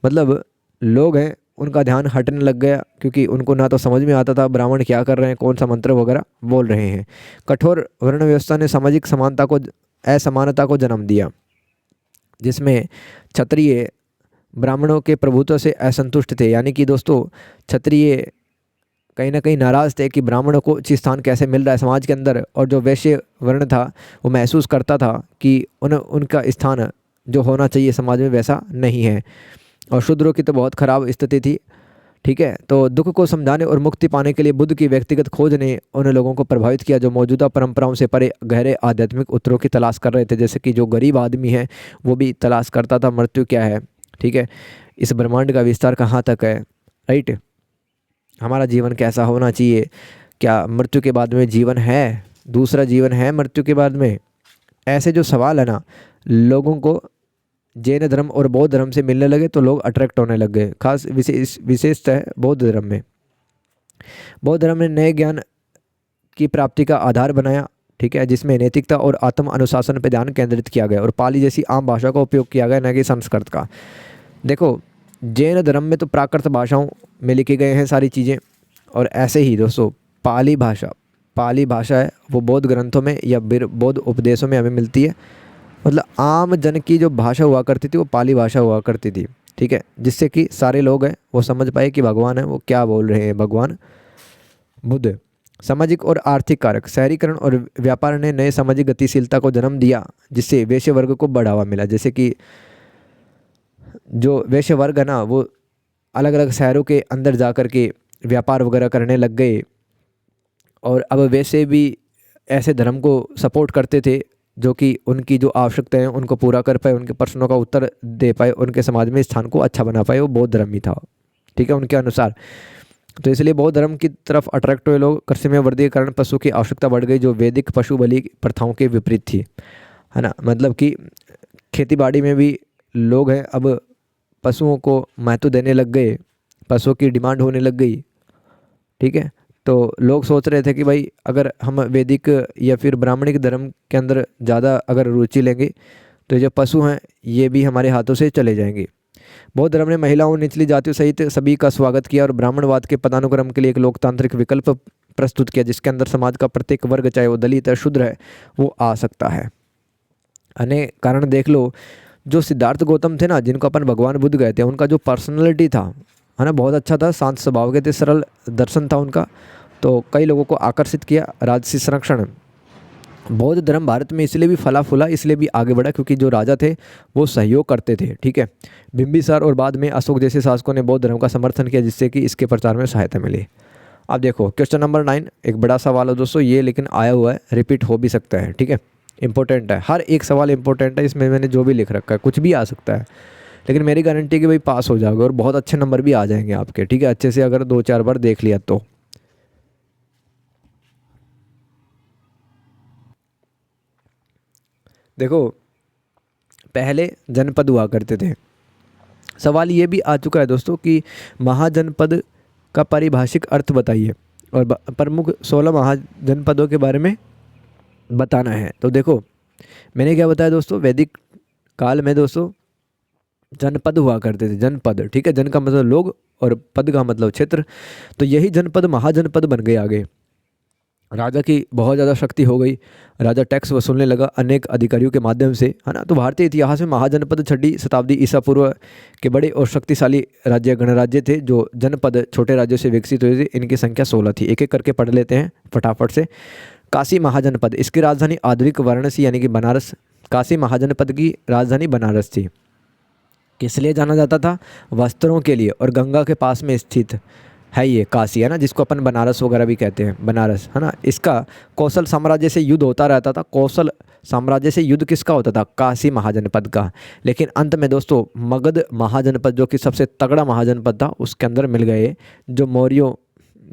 मतलब लोग हैं उनका ध्यान हटने लग गया, क्योंकि उनको ना तो समझ में आता था ब्राह्मण क्या कर रहे हैं, कौन सा मंत्र वगैरह बोल रहे हैं। कठोर वर्ण व्यवस्था ने सामाजिक असमानता को जन्म दिया, जिसमें क्षत्रिय ब्राह्मणों के प्रभुत्व से असंतुष्ट थे। यानी कि दोस्तों क्षत्रिय कहीं ना कहीं नाराज़ थे कि ब्राह्मणों को उचित स्थान कैसे मिल रहा है समाज के अंदर, और जो वैश्य वर्ण था वो महसूस करता था कि उनका स्थान जो होना चाहिए समाज में वैसा नहीं है। और शूद्रों की तो बहुत ख़राब स्थिति थी, ठीक है। तो दुख को समझाने और मुक्ति पाने के लिए बुद्ध की व्यक्तिगत खोज ने उन लोगों को प्रभावित किया जो मौजूदा परंपराओं से परे गहरे आध्यात्मिक उत्तरों की तलाश कर रहे थे। जैसे कि जो गरीब आदमी है वो भी तलाश करता था मृत्यु क्या है, ठीक है, इस ब्रह्मांड का विस्तार कहाँ तक है, राइट, हमारा जीवन कैसा होना चाहिए, क्या मृत्यु के बाद में जीवन है, दूसरा जीवन है मृत्यु के बाद में। ऐसे जो सवाल है ना लोगों को जैन धर्म और बौद्ध धर्म से मिलने लगे तो लोग अट्रैक्ट होने लग गए। खास विशेषता है बौद्ध धर्म में। बौद्ध धर्म ने नए ज्ञान की प्राप्ति का आधार बनाया, ठीक है, जिसमें नैतिकता और आत्म अनुशासन पर ध्यान केंद्रित किया गया और पाली जैसी आम भाषा का उपयोग किया गया, न कि संस्कृत का। देखो जैन धर्म में तो प्राकृत भाषाओं में लिखे गए हैं सारी चीज़ें, और ऐसे ही दोस्तों पाली भाषा है वो बौद्ध ग्रंथों में या बौद्ध उपदेशों में हमें मिलती है। मतलब आम जन की जो भाषा हुआ करती थी वो पाली भाषा हुआ करती थी, ठीक है, जिससे कि सारे लोग हैं वो समझ पाए कि भगवान है वो क्या बोल रहे हैं, भगवान बुद्ध। सामाजिक और आर्थिक कारक, शहरीकरण और व्यापार ने नए सामाजिक गतिशीलता को जन्म दिया, जिससे वैश्य वर्ग को बढ़ावा मिला। जैसे कि जो वैश्य वर्ग है ना, वो अलग अलग शहरों के अंदर जा कर के व्यापार वगैरह करने लग गए, और अब वैसे भी ऐसे धर्म को सपोर्ट करते थे जो कि उनकी जो आवश्यकताएं हैं उनको पूरा कर पाए, उनके प्रश्नों का उत्तर दे पाए, उनके समाज में स्थान को अच्छा बना पाए। वो बौद्ध धर्म ही था, ठीक है, उनके अनुसार। तो इसलिए बौद्ध धर्म की तरफ अट्रैक्ट हुए लोग। कृषि में वृद्धि के कारण पशु की आवश्यकता बढ़ गई, जो वैदिक पशु बलि प्रथाओं के विपरीत थी, है ना। मतलब कि खेती बाड़ी में भी लोग हैं अब पशुओं को महत्व देने लग गए, पशुओं की डिमांड होने लग गई, ठीक है। तो लोग सोच रहे थे कि भाई अगर हम वैदिक या फिर ब्राह्मणिक धर्म के अंदर ज़्यादा अगर रुचि लेंगे तो जो पशु हैं ये भी हमारे हाथों से चले जाएंगे। बौद्ध धर्म ने महिलाओं, निचली जातियों सहित सभी का स्वागत किया और ब्राह्मणवाद के पदानुक्रम के लिए एक लोकतांत्रिक विकल्प प्रस्तुत किया, जिसके अंदर समाज का प्रत्येक वर्ग, चाहे वो दलित है, शूद्र है, वो आ सकता है। अने कारण देख लो, जो सिद्धार्थ गौतम थे ना, जिनको अपन भगवान बुद्ध कहते हैं, उनका जो पर्सनैलिटी था, है ना, बहुत अच्छा था, शांत स्वभाव के थे, सरल दर्शन था उनका, तो कई लोगों को आकर्षित किया। राजसी संरक्षण, बौद्ध धर्म भारत में इसलिए भी फला फूला, इसलिए भी आगे बढ़ा क्योंकि जो राजा थे वो सहयोग करते थे, ठीक है। बिंबिसार और बाद में अशोक जैसे शासकों ने बौद्ध धर्म का समर्थन किया, जिससे कि इसके प्रचार में सहायता मिली। अब देखो क्वेश्चन नंबर 9, एक बड़ा सवाल है दोस्तों ये, लेकिन आया हुआ है, रिपीट हो भी सकता है, ठीक है, इंपॉर्टेंट है, हर एक सवाल इंपॉर्टेंट है, इसमें मैंने जो भी लिख रखा है, कुछ भी आ सकता है, लेकिन मेरी गारंटी है कि भाई पास हो जाओगे और बहुत अच्छे नंबर भी आ जाएंगे आपके, ठीक है, अच्छे से अगर 2-4 बार देख लिया तो। देखो पहले जनपद हुआ करते थे। सवाल ये भी आ चुका है दोस्तों कि महाजनपद का पारिभाषिक अर्थ बताइए, और प्रमुख 16 महाजनपदों के बारे में बताना है। तो देखो मैंने क्या बताया दोस्तों, वैदिक काल में दोस्तों जनपद हुआ करते थे, जनपद, ठीक है, जन का मतलब लोग और पद का मतलब क्षेत्र, तो यही जनपद महाजनपद बन गए आगे। राजा की बहुत ज़्यादा शक्ति हो गई, राजा टैक्स वसूलने लगा अनेक अधिकारियों के माध्यम से, है ना। तो भारतीय इतिहास में महाजनपद 6वीं शताब्दी ईसा पूर्व के बड़े और शक्तिशाली राज्य गणराज्य थे। जो जनपद छोटे राज्यों से विकसित हुए थे, इनकी संख्या 16 थी। एक एक करके पढ़ लेते हैं फटाफट से। काशी महाजनपद, इसकी राजधानी आधुनिक वाराणसी यानी कि बनारस, काशी महाजनपद की राजधानी बनारस थी। किस लिए जाना जाता था? वस्त्रों के लिए, और गंगा के पास में स्थित है ये काशी, है ना, जिसको अपन बनारस वगैरह भी कहते हैं, बनारस, है ना। इसका कौशल साम्राज्य से युद्ध होता रहता था। कौशल साम्राज्य से युद्ध किसका होता था? काशी महाजनपद का। लेकिन अंत में दोस्तों मगध महाजनपद, जो कि सबसे तगड़ा महाजनपद था, उसके अंदर मिल गए, जो मौर्यों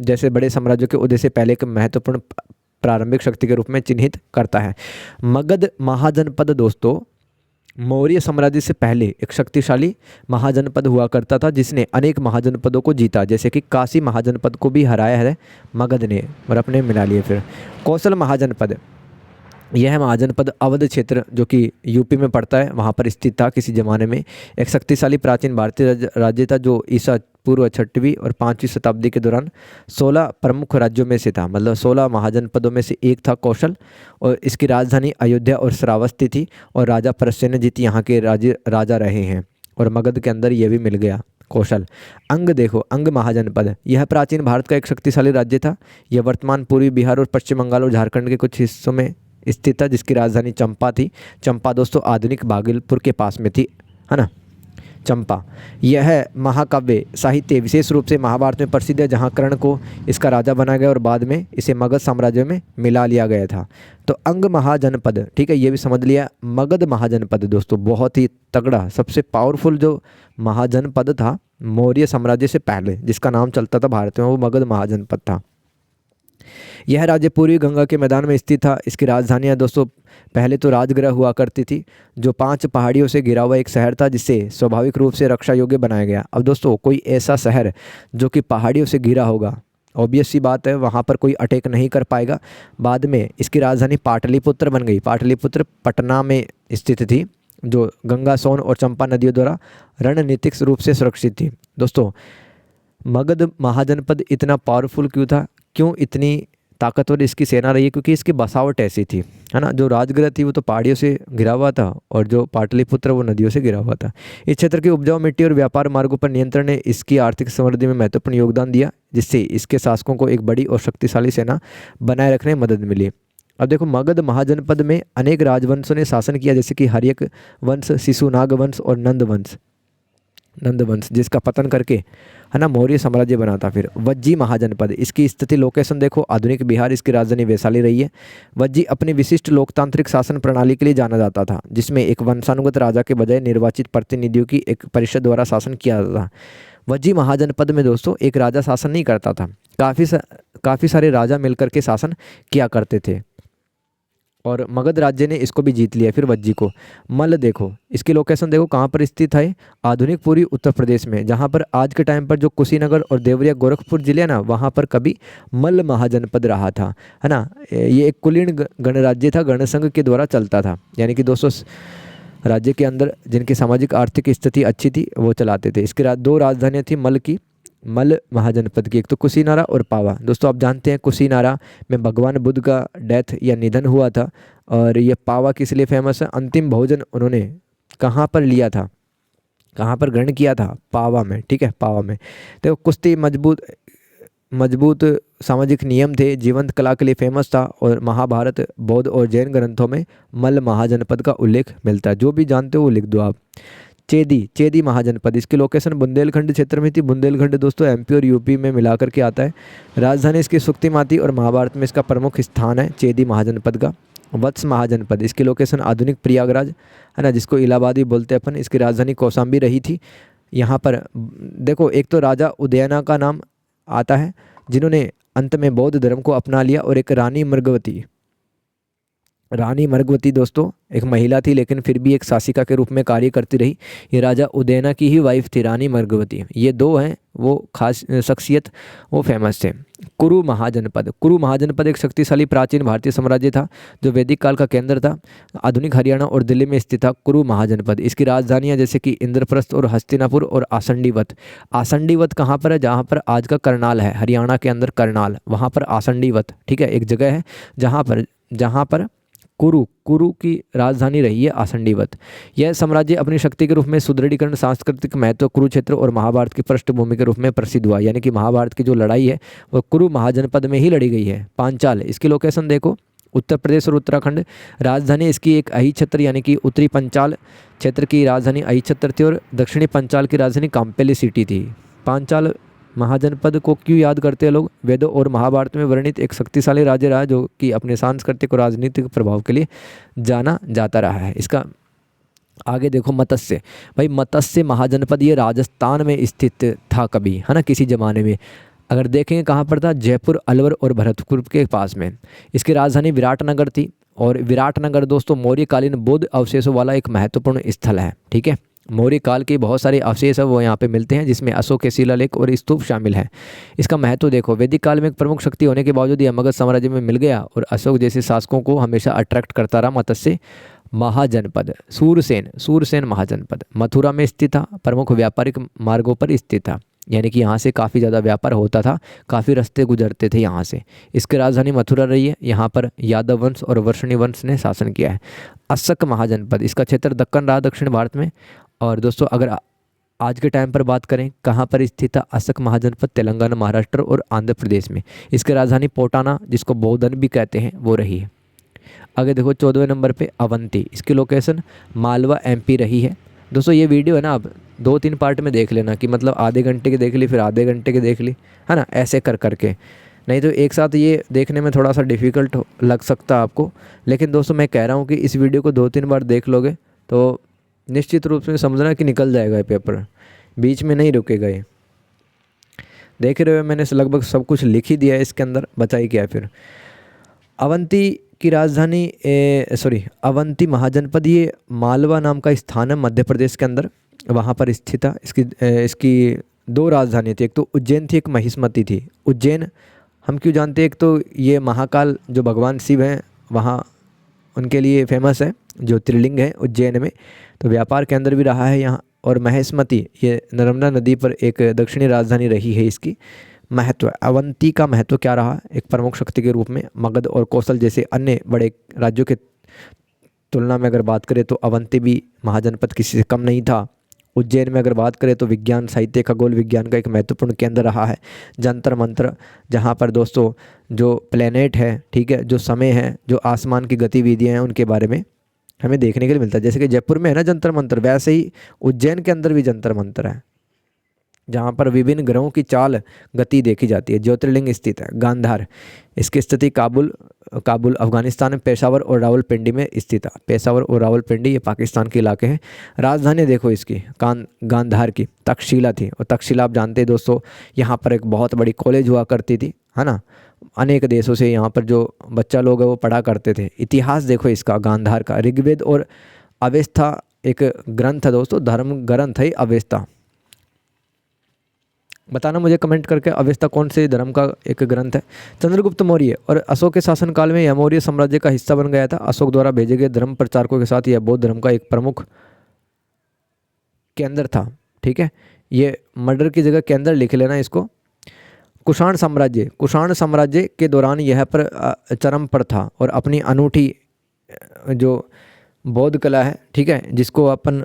जैसे बड़े साम्राज्यों के उदय से पहले एक महत्वपूर्ण प्रारंभिक शक्ति के रूप में चिन्हित करता है। मगध महाजनपद दोस्तों मौर्य साम्राज्य से पहले एक शक्तिशाली महाजनपद हुआ करता था, जिसने अनेक महाजनपदों को जीता, जैसे कि काशी महाजनपद को भी हराया है मगध ने और अपने मिला लिए। फिर कौशल महाजनपद, यह महाजनपद अवध क्षेत्र जो कि यूपी में पड़ता है वहाँ पर स्थित था। किसी ज़माने में एक शक्तिशाली प्राचीन भारतीय राज्य था, जो ईसा पूर्व 6वीं और 5वीं शताब्दी के दौरान 16 प्रमुख राज्यों में से था। मतलब 16 महाजनपदों में से एक था कौशल, और इसकी राजधानी अयोध्या और श्रावस्ती थी, और राजा प्रसेनजीत यहाँ के राजा रहे हैं, और मगध के अंदर ये भी मिल गया कौशल। अंग देखो, अंग महाजनपद, यह प्राचीन भारत का एक शक्तिशाली राज्य था। यह वर्तमान पूर्वी बिहार और पश्चिम बंगाल और झारखंड के कुछ हिस्सों में स्थित था, जिसकी राजधानी चंपा थी। चंपा दोस्तों आधुनिक भागलपुर के पास में थी, है ना, चंपा। यह महाकाव्य साहित्य विशेष रूप से महाभारत में प्रसिद्ध है, जहाँ कर्ण को इसका राजा बना गया और बाद में इसे मगध साम्राज्य में मिला लिया गया था। तो अंग महाजनपद, ठीक है, ये भी समझ लिया। मगध महाजनपद दोस्तों बहुत ही तगड़ा, सबसे पावरफुल जो महाजनपद था मौर्य साम्राज्य से पहले, जिसका नाम चलता था भारत में, वो मगध महाजनपद था। यह राज्य पूर्वी गंगा के मैदान में स्थित था। इसकी राजधानियाँ दोस्तों पहले तो राजगृह हुआ करती थी, जो 5 पहाड़ियों से घिरा हुआ एक शहर था, जिसे स्वाभाविक रूप से रक्षा योग्य बनाया गया। अब दोस्तों कोई ऐसा शहर जो कि पहाड़ियों से घिरा होगा, ऑब्वियस सी बात है वहाँ पर कोई अटैक नहीं कर पाएगा। बाद में इसकी राजधानी पाटलिपुत्र बन गई। पाटलिपुत्र पटना में स्थित थी, जो गंगा, सोन और चंपा नदियों द्वारा रणनीतिक रूप से सुरक्षित थी। दोस्तों मगध महाजनपद इतना पावरफुल क्यों था, क्यों इतनी ताकतवर इसकी सेना रही है, क्योंकि इसकी बसावट ऐसी थी, है ना। जो राजगृह थी वो तो पहाड़ियों से घिरा हुआ था और जो पाटलिपुत्र वो नदियों से घिरा हुआ था। इस क्षेत्र की उपजाऊ मिट्टी और व्यापार मार्गों पर नियंत्रण ने इसकी आर्थिक समृद्धि में महत्वपूर्ण योगदान दिया, जिससे इसके शासकों को एक बड़ी और शक्तिशाली सेना बनाए रखने में मदद मिली। अब देखो, मगध महाजनपद में अनेक राजवंशों ने शासन किया, जैसे कि हर्यक वंश, शिशुनाग वंश और नंद वंश, जिसका पतन करके, है ना, मौर्य साम्राज्य बना था। फिर वज्जी महाजनपद, इसकी स्थिति लोकेशन देखो, आधुनिक बिहार, इसकी राजधानी वैशाली रही है। वज्जी अपनी विशिष्ट लोकतांत्रिक शासन प्रणाली के लिए जाना जाता था, जिसमें एक वंशानुगत राजा के बजाय निर्वाचित प्रतिनिधियों की एक परिषद द्वारा शासन किया जाता था। वज्जी महाजनपद में दोस्तों एक राजा शासन नहीं करता था, काफ़ी सारे राजा मिलकर के शासन किया करते थे, और मगध राज्य ने इसको भी जीत लिया। फिर वज्जी को मल्ल देखो, इसकी लोकेशन देखो कहाँ पर स्थित है, आधुनिक पूरी उत्तर प्रदेश में, जहाँ पर आज के टाइम पर जो कुशीनगर और देवरिया गोरखपुर जिले हैं ना, वहाँ पर कभी मल्ल महाजनपद रहा था, है ना। ये एक कुलीन गणराज्य था, गणसंघ के द्वारा चलता था, यानी कि 200 राज्य के अंदर जिनकी सामाजिक आर्थिक स्थिति अच्छी थी वो चलाते थे। इसकी दो राजधानियाँ थी मल्ल महाजनपद की, एक तो कुशीनारा और पावा। दोस्तों आप जानते हैं कुशीनारा में भगवान बुद्ध का डेथ या निधन हुआ था, और ये पावा किस लिए फेमस है, अंतिम भोजन उन्होंने कहाँ पर लिया था, कहाँ पर ग्रहण किया था, पावा में, ठीक है, पावा में। तो कुश्ती मजबूत सामाजिक नियम थे, जीवंत कला के लिए फेमस था, और महाभारत, बौद्ध और जैन ग्रंथों में मल्ल महाजनपद का उल्लेख मिलता है। जो भी जानते हो वो लिख दो आप। चेदी महाजनपद, इसकी लोकेशन बुंदेलखंड क्षेत्र में थी। बुंदेलखंड दोस्तों एमपी और यूपी में मिलाकर के आता है। राजधानी इसकी सुक्तिमाती और महाभारत में इसका प्रमुख स्थान है चेदी महाजनपद का। वत्स महाजनपद, इसकी लोकेशन आधुनिक प्रयागराज, है ना, जिसको इलाहाबादी बोलते हैं अपन। इसकी राजधानी कौशाम्बी रही थी। यहाँ पर देखो, एक तो राजा उदयना का नाम आता है, जिन्होंने अंत में बौद्ध धर्म को अपना लिया, और एक रानी मरगवती दोस्तों एक महिला थी, लेकिन फिर भी एक शासिका के रूप में कार्य करती रही। ये राजा उदयना की ही वाइफ थी, रानी मरगवती। ये दो हैं वो खास शख्सियत, वो फेमस थे। कुरु महाजनपद एक शक्तिशाली प्राचीन भारतीय साम्राज्य था, जो वैदिक काल का केंद्र था। आधुनिक हरियाणा और दिल्ली में स्थित था कुरु महाजनपद। इसकी राजधानियाँ जैसे कि इंद्रप्रस्थ और हस्तिनापुर और आसंडीवत कहाँ पर है, जहाँ पर आज का करनाल है, हरियाणा के अंदर करनाल, वहाँ पर आसंडीवत, ठीक है, एक जगह है जहाँ पर कुरु की राजधानी रही है आसंडीवत। यह साम्राज्य अपनी शक्ति के रूप में सुदृढ़ीकरण, सांस्कृतिक महत्व, कुरुक्षेत्र और महाभारत की पृष्ठभूमि के रूप में प्रसिद्ध हुआ। यानी कि महाभारत की जो लड़ाई है वो कुरु महाजनपद में ही लड़ी गई है। पांचाल, इसकी लोकेशन देखो, उत्तर प्रदेश और उत्तराखंड। राजधानी इसकी एक अहिछत्र, यानी कि उत्तरी पंचाल क्षेत्र की राजधानी अहिछत्र थी, और दक्षिणी पंचाल की राजधानी काम्पेली सिटी थी। पांचाल महाजनपद को क्यों याद करते हैं लोग, वेदों और महाभारत में वर्णित एक शक्तिशाली राज्य रहा, जो कि अपने सांस्कृतिक और राजनीतिक प्रभाव के लिए जाना जाता रहा है। इसका आगे देखो, मत्स्य महाजनपद ये राजस्थान में स्थित था कभी, है ना, किसी ज़माने में। अगर देखेंगे कहाँ पर था, जयपुर, अलवर और भरतपुर के पास में। इसकी राजधानी विराटनगर थी, और विराटनगर दोस्तों मौर्यकालीन बौद्ध अवशेषों वाला एक महत्वपूर्ण स्थल है, ठीक है। मौर्य काल के बहुत सारे अवशेष है वो यहाँ पे मिलते हैं, जिसमें अशोक के शिलालेख और स्तूप शामिल है। इसका महत्व देखो, वैदिक काल में एक प्रमुख शक्ति होने के बावजूद यह मगध साम्राज्य में मिल गया, और अशोक जैसे शासकों को हमेशा अट्रैक्ट करता रहा। मत्स्य महाजनपद, सूरसेन महाजनपद मथुरा में स्थित था, प्रमुख व्यापारिक मार्गों पर स्थित था, यानी कि यहाँ से काफ़ी ज़्यादा व्यापार होता था, काफ़ी रास्ते गुजरते थे यहाँ से। इसकी राजधानी मथुरा रही है। यहाँ पर यादव वंश और वर्षणी वंश ने शासन किया है। अशक महाजनपद, इसका क्षेत्र दक्कन रहा, दक्षिण भारत में। और दोस्तों अगर आज के टाइम पर बात करें कहाँ पर स्थित है अशक महाजनपद, तेलंगाना, महाराष्ट्र और आंध्र प्रदेश में। इसकी राजधानी पोटाना, जिसको बौद्धन भी कहते हैं, वो रही है। आगे देखो 14वें नंबर पे अवंती, इसकी लोकेशन मालवा एमपी रही है। दोस्तों ये वीडियो है ना, आप 2-3 पार्ट में देख लेना, कि मतलब आधे घंटे की देख ली, फिर आधे घंटे की देख ली, है ना, ऐसे कर करके, नहीं तो एक साथ ये देखने में थोड़ा सा डिफ़िकल्ट लग सकता है आपको। लेकिन दोस्तों मैं कह रहा हूँ कि इस वीडियो को 2-3 बार देख लोगे तो निश्चित रूप से समझना कि निकल जाएगा ये पेपर, बीच में नहीं रुकेगा ये। देख रहे हो मैंने लगभग सब कुछ लिख ही दिया है इसके अंदर, बचा ही क्या है फिर। अवंती की राजधानी अवंती महाजनपद ये मालवा नाम का स्थान है मध्य प्रदेश के अंदर, वहाँ पर स्थित था। इसकी 2 राजधानी थी, एक तो उज्जैन थी, एक महिष्मती थी। उज्जैन हम क्यों जानते हैं, एक तो ये महाकाल जो भगवान शिव हैं वहाँ उनके लिए फेमस है, जो त्रिलिंग है उज्जैन में, तो व्यापार केंद्र भी रहा है यहाँ। और महिष्मती ये नर्मदा नदी पर एक दक्षिणी राजधानी रही है इसकी। महत्व, अवंती का महत्व क्या रहा एक प्रमुख शक्ति के रूप में। मगध और कौशल जैसे अन्य बड़े राज्यों के तुलना में अगर बात करें तो अवंती भी महाजनपद किसी से कम नहीं था। उज्जैन में अगर बात करें तो विज्ञान, साहित्य, खगोल विज्ञान का एक महत्वपूर्ण केंद्र रहा है। जंतर मंत्र, जहाँ पर दोस्तों जो प्लेनेट है, ठीक है, जो समय है, जो आसमान की गतिविधियाँ हैं, उनके बारे में हमें देखने के लिए मिलता है। जैसे कि जयपुर में है ना जंतर मंत्र, वैसे ही उज्जैन के अंदर भी जंतर मंत्र है, जहाँ पर विभिन्न ग्रहों की चाल गति देखी जाती है। ज्योतिर्लिंग स्थित है गांधार, इसकी स्थिति काबुल अफगानिस्तान में, पेशावर और रावलपिंडी में स्थित है। पेशावर और रावलपिंडी ये पाकिस्तान के इलाके हैं। राजधानी देखो इसकी गांधार की तक्षशिला थी, और तक्षशिला आप जानते हैं दोस्तों, यहाँ पर एक बहुत बड़ी कॉलेज हुआ करती थी, है ना। अनेक देशों से यहाँ पर जो बच्चा लोग है वो पढ़ा करते थे। इतिहास देखो इसका गांधार का। ऋग्वेद और अवेस्ता एक ग्रंथ है दोस्तों, धर्म ग्रंथ है अवेस्ता। बताना मुझे कमेंट करके अवेस्ता कौन से धर्म का एक ग्रंथ है। चंद्रगुप्त मौर्य और अशोक के शासनकाल में यह मौर्य साम्राज्य का हिस्सा बन गया था। अशोक द्वारा भेजे गए धर्म प्रचारकों के साथ यह बौद्ध धर्म का एक प्रमुख केंद्र था, ठीक है। ये मर्डर की जगह केंद्र लिख लेना इसको। कुषाण साम्राज्य के दौरान यह पर चरम पर था, और अपनी अनूठी जो बौद्ध कला है, ठीक है, जिसको अपन